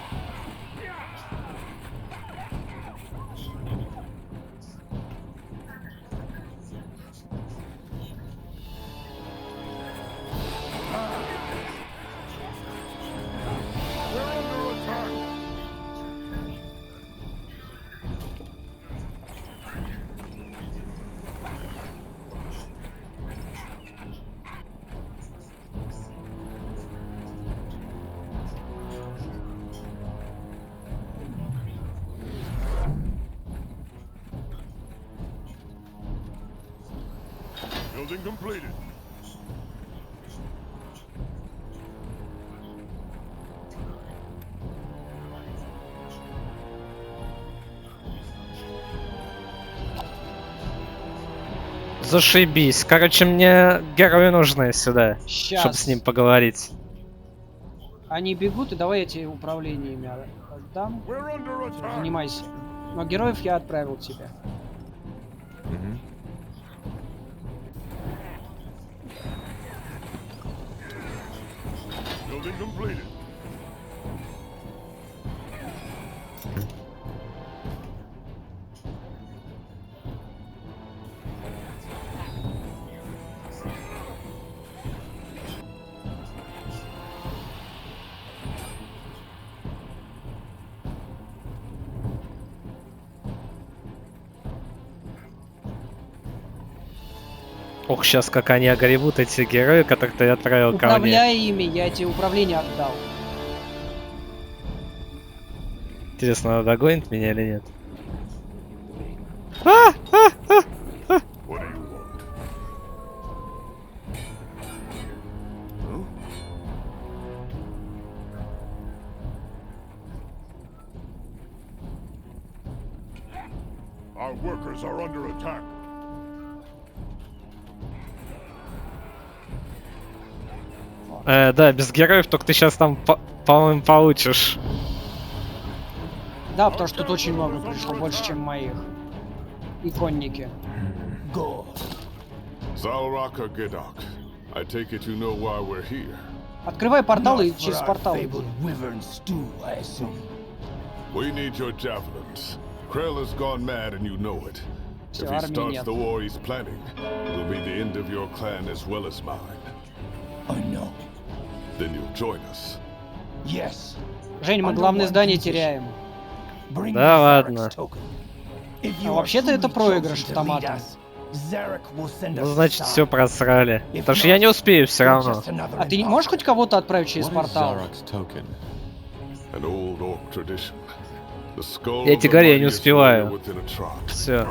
[SPEAKER 13] We're under attack. Building completed.
[SPEAKER 1] Зашибись. Короче, мне герои нужны сюда, чтобы
[SPEAKER 2] Сейчас.
[SPEAKER 1] с ним поговорить.
[SPEAKER 2] Они бегут, и давай я тебе управлениями отдам. Занимайся. Но героев я отправил тебе.
[SPEAKER 13] Building completed.
[SPEAKER 1] Ох, сейчас как они огребут, эти герои, которых ты отправил ко мне.
[SPEAKER 2] Управляй ими, я тебе управление отдал.
[SPEAKER 1] Интересно, она догонит меня или нет?
[SPEAKER 10] What do you want?
[SPEAKER 13] Our workers are under attack.
[SPEAKER 1] Да, без героев только ты сейчас там, по-моему, получишь.
[SPEAKER 2] Да, потому что тут очень много пришло, больше, чем моих. И конники.
[SPEAKER 10] Zalraka Gedok. I take it you know why we're here.
[SPEAKER 2] Открывай портал и через портал иди.
[SPEAKER 10] We need your javelins. Krell has gone mad and you know it. If he starts the war he's planning, it'll be the end of your clan as well as mine.
[SPEAKER 11] I know.
[SPEAKER 10] Then you'll join us.
[SPEAKER 11] Yes.
[SPEAKER 2] Жень, мы главное здание теряем.
[SPEAKER 1] Да ладно.
[SPEAKER 2] А вообще-то это проигрыш автоматом.
[SPEAKER 1] Ну, значит, все просрали. Потому что я не успею все равно.
[SPEAKER 2] А ты не можешь хоть кого-то отправить через портал?
[SPEAKER 1] Я тебе говорю, я не успеваю. Все.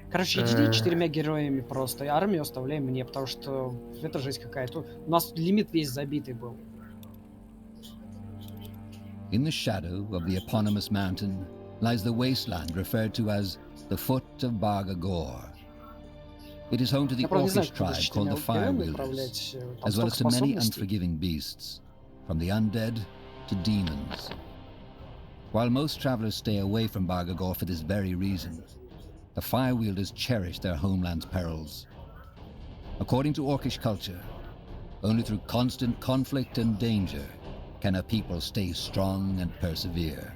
[SPEAKER 2] Короче, иди 4 героями просто, и армию оставляй мне, потому что это жесть какая-то. У нас лимит весь забитый был.
[SPEAKER 3] In the shadow of the eponymous mountain lies the wasteland referred to as the Foot of Bargagor. It is home to the Orcish tribe called the Firewielders, as well as to many unforgiving beasts, from the undead to demons. While most travelers stay away from Bargagor for this very reason, the Firewielders cherish their homeland's perils. According to Orcish culture, only through constant conflict and danger can a people stay strong and persevere.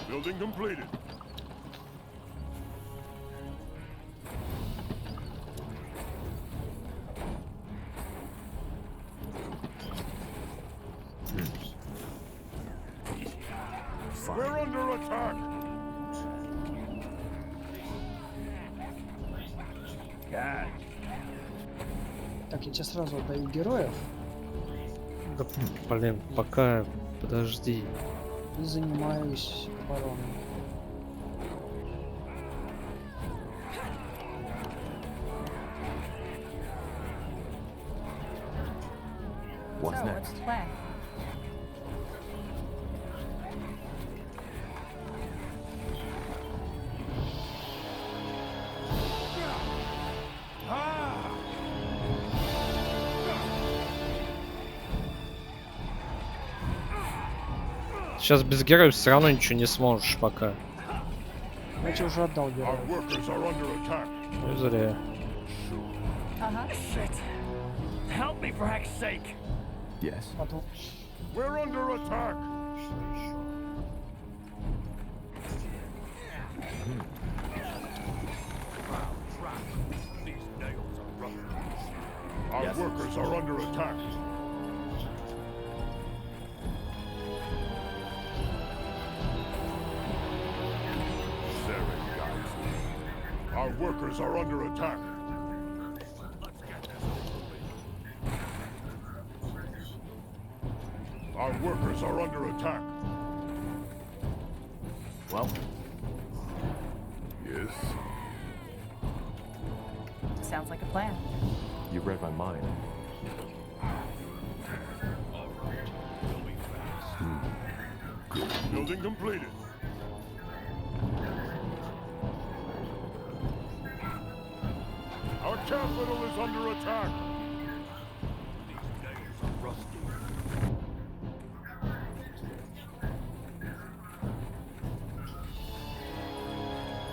[SPEAKER 13] Building completed. We're under attack.
[SPEAKER 2] Так, я тебе сразу отдаю героев.
[SPEAKER 1] Да, блин, пока, подожди.
[SPEAKER 2] И занимаюсь обороной.
[SPEAKER 6] What's next?
[SPEAKER 1] Сейчас без героев все равно ничего не сможешь пока.
[SPEAKER 2] Я тебе уже отдал героев.
[SPEAKER 1] Ну, зря.
[SPEAKER 8] Shit. Help me for heck's sake.
[SPEAKER 6] Yes.
[SPEAKER 13] We're under attack. Our workers are under attack. Our workers are under attack. Our workers are under attack.
[SPEAKER 12] Well?
[SPEAKER 10] Yes?
[SPEAKER 5] Sounds like a plan.
[SPEAKER 6] You read my mind.
[SPEAKER 13] Building completed. Our capital is under attack. These days are rusty.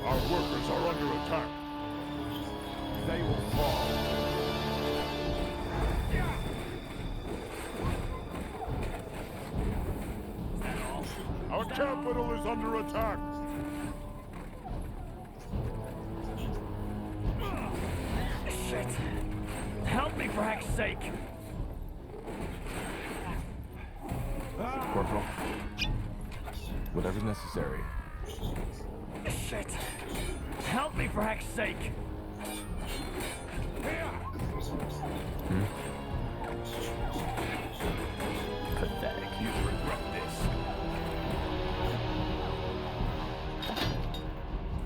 [SPEAKER 13] Our workers are under attack. They will fall. Our capital is under attack.
[SPEAKER 8] Shit. Help me for heck's sake.
[SPEAKER 6] Corporal. Whatever's necessary.
[SPEAKER 8] Shit. Help me for heck's sake.
[SPEAKER 12] Pathetic.
[SPEAKER 8] You regret this.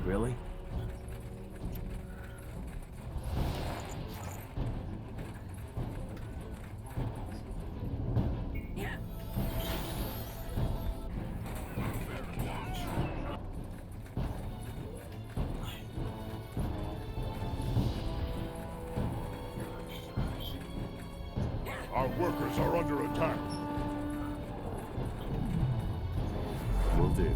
[SPEAKER 12] Really?
[SPEAKER 13] Our workers are under attack.
[SPEAKER 6] Will do.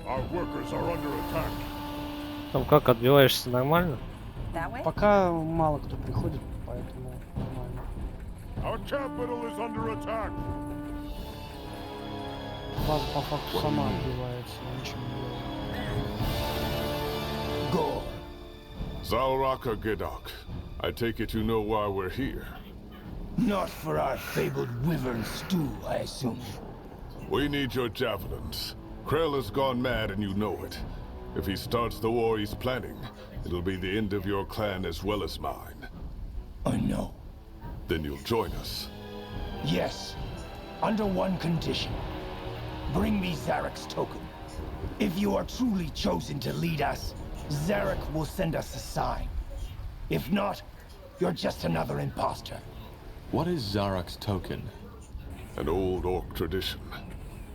[SPEAKER 13] Our workers are under attack.
[SPEAKER 1] Там как, отбиваешься нормально?
[SPEAKER 5] That way?
[SPEAKER 2] Пока мало кто приходит, поэтому нормально.
[SPEAKER 13] Our capital is under attack.
[SPEAKER 2] База по факту сама отбивается, ничего не делает.
[SPEAKER 10] Go. Zalraka Gedok. I take it you know why we're here.
[SPEAKER 11] Not for our fabled wyvern stew, I assume.
[SPEAKER 10] We need your javelins. Krell has gone mad and you know it. If he starts the war he's planning, it'll be the end of your clan as well as mine.
[SPEAKER 11] I know.
[SPEAKER 10] Then you'll join us.
[SPEAKER 11] Yes. Under one condition. Bring me Zarek's token. If you are truly chosen to lead us, Zarek will send us a sign. If not, you're just another imposter.
[SPEAKER 6] What is Zarek's token?
[SPEAKER 10] An old orc tradition.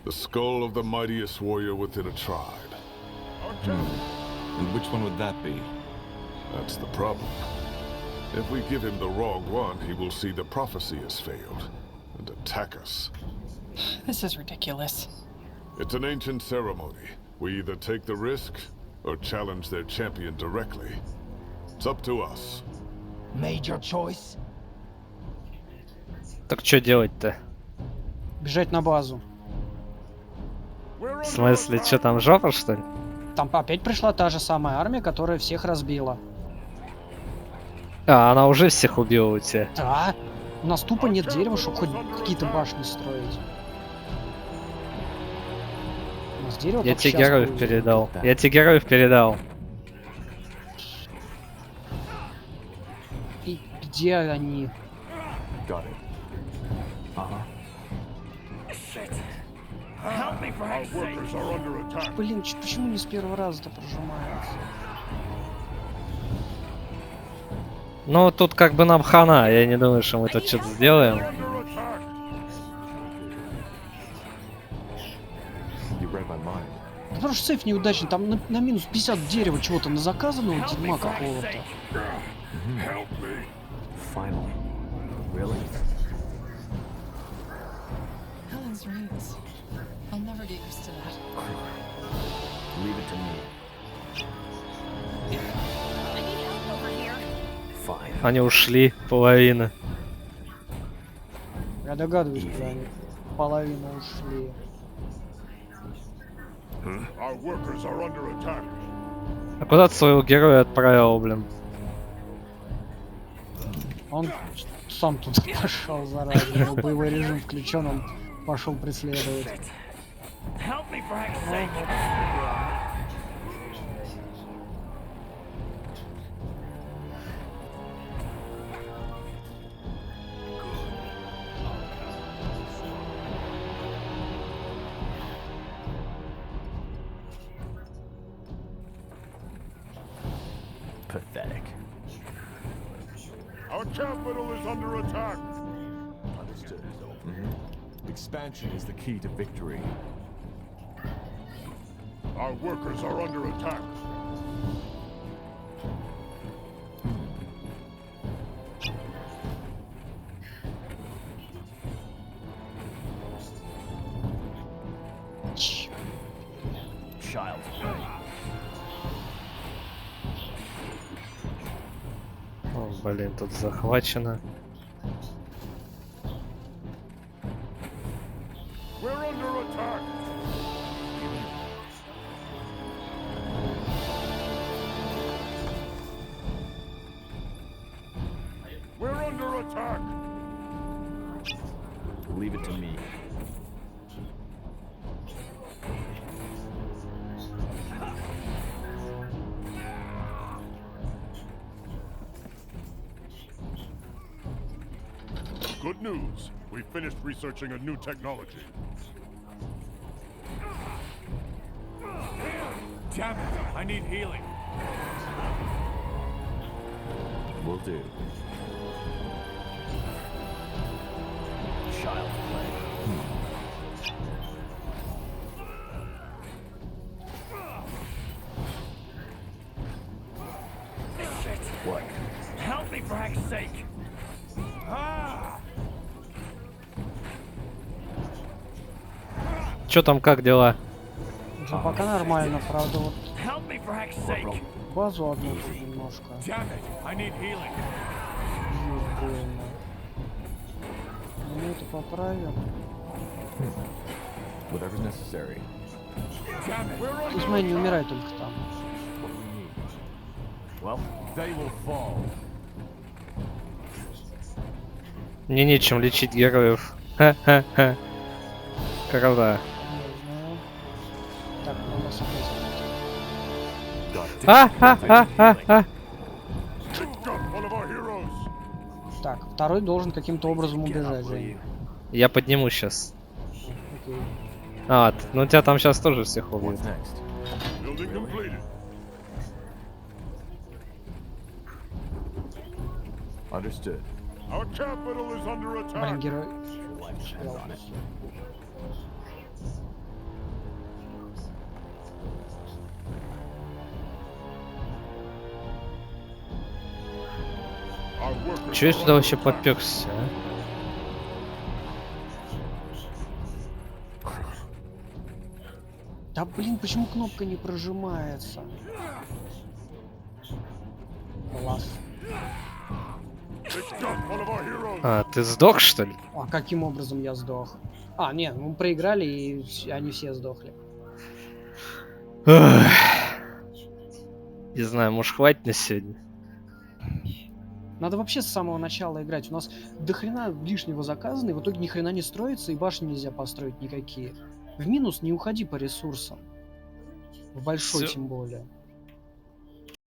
[SPEAKER 10] The skull of the mightiest warrior within a tribe.
[SPEAKER 6] And which one would that be?
[SPEAKER 10] That's the problem. If we give him the wrong one, he will see the prophecy has failed and attack us.
[SPEAKER 5] This is ridiculous.
[SPEAKER 10] It's an ancient ceremony. We either take the risk or challenge their champion directly. It's up to us.
[SPEAKER 11] Made your choice?
[SPEAKER 1] Так что делать-то?
[SPEAKER 2] Бежать на базу.
[SPEAKER 1] В смысле, что там жопа, что ли?
[SPEAKER 2] Там опять пришла та же самая армия, которая всех разбила.
[SPEAKER 1] А, она уже всех убила у тебя.
[SPEAKER 2] Да. У нас тупо нет дерева, чтобы хоть какие-то башни строить. У нас дерево
[SPEAKER 1] Я
[SPEAKER 2] только
[SPEAKER 1] тебе
[SPEAKER 2] щас
[SPEAKER 1] героев
[SPEAKER 2] будет.
[SPEAKER 1] передал. Я тебе героев передал.
[SPEAKER 2] И где они?
[SPEAKER 6] Got it.
[SPEAKER 8] Help me for
[SPEAKER 13] Our
[SPEAKER 8] heck's sake.
[SPEAKER 13] workers are under attack.
[SPEAKER 2] Блин, почему не с первого раза-то прожимается?
[SPEAKER 1] Ну, тут как бы нам хана. Я не думаю, что мы тут что-то сделаем.
[SPEAKER 13] Under attack.
[SPEAKER 6] You read my mind.
[SPEAKER 2] Да потому что сейф неудачный, там на минус 50 дерева чего-то на заказанного дерьма какого-то.
[SPEAKER 13] Help me.
[SPEAKER 12] Finally. Really?
[SPEAKER 5] Helen's rings. I'll never get used to that.
[SPEAKER 12] Leave it to me.
[SPEAKER 5] I need help over here.
[SPEAKER 12] Fine.
[SPEAKER 1] Они ушли, половина.
[SPEAKER 2] Я догадываюсь, куда они половину ушли.
[SPEAKER 13] Our workers are under attack.
[SPEAKER 1] А куда ты своего героя отправил, блин?
[SPEAKER 2] Он сам туда пошел, зараза. У него боевой режим включен, он пошел преследовать.
[SPEAKER 8] Help me for heck's sake.
[SPEAKER 12] Pathetic.
[SPEAKER 13] Our capital is under attack.
[SPEAKER 6] Understood. Expansion is the key to victory.
[SPEAKER 13] Our workers are under attack.
[SPEAKER 12] Child's play.
[SPEAKER 1] О, блин, тут захвачено.
[SPEAKER 13] We're under attack. We're under attack.
[SPEAKER 12] Leave it to me.
[SPEAKER 13] Good news. We finished researching a new technology.
[SPEAKER 11] Damn it! I need healing.
[SPEAKER 6] Will do.
[SPEAKER 12] Child's play.
[SPEAKER 8] What? Help me for heck's sake!
[SPEAKER 1] Чё там, как дела?
[SPEAKER 2] Ну, пока нормально, правда, вот
[SPEAKER 8] Help me for heck's sake!
[SPEAKER 2] базу одну тут немножко.
[SPEAKER 11] Damn it! I need healing.
[SPEAKER 2] Есть больно. Мы это поправим.
[SPEAKER 6] Whatever's necessary.
[SPEAKER 11] Damn it! We're
[SPEAKER 2] Ты смотри, не умирай только там.
[SPEAKER 12] Well,
[SPEAKER 11] They will fall.
[SPEAKER 1] Мне нечем лечить героев. Ха-ха-ха. Круто.
[SPEAKER 2] Не знаю. Так, надо смотреть.
[SPEAKER 1] А-ха-ха-ха-ха.
[SPEAKER 13] Got one of our heroes.
[SPEAKER 2] Так, второй должен каким-то образом убежать за ним.
[SPEAKER 1] Я подниму сейчас.
[SPEAKER 2] Окей.
[SPEAKER 1] А, ну тебя там сейчас тоже всех убьют.
[SPEAKER 6] What's next?
[SPEAKER 13] Building completed.
[SPEAKER 6] Understood.
[SPEAKER 13] Our capital is under
[SPEAKER 2] Блин,
[SPEAKER 13] attack.
[SPEAKER 2] герой.
[SPEAKER 13] Our workers
[SPEAKER 1] Чё я
[SPEAKER 13] are
[SPEAKER 1] сюда
[SPEAKER 13] under
[SPEAKER 1] вообще
[SPEAKER 13] attack.
[SPEAKER 1] попёкся, а?
[SPEAKER 2] Да блин, почему кнопка не прожимается? Класс.
[SPEAKER 13] It's got one of our heroes.
[SPEAKER 1] А, ты сдох, что ли?
[SPEAKER 2] А каким образом я сдох? А, нет, мы проиграли и они все сдохли.
[SPEAKER 1] Эх. Не знаю, может хватит на сегодня?
[SPEAKER 2] Надо вообще с самого начала играть. У нас до хрена лишнего заказано, и в итоге ни хрена не строится, и башни нельзя построить никакие. В минус не уходи по ресурсам. В большой
[SPEAKER 1] Всё.
[SPEAKER 2] тем более.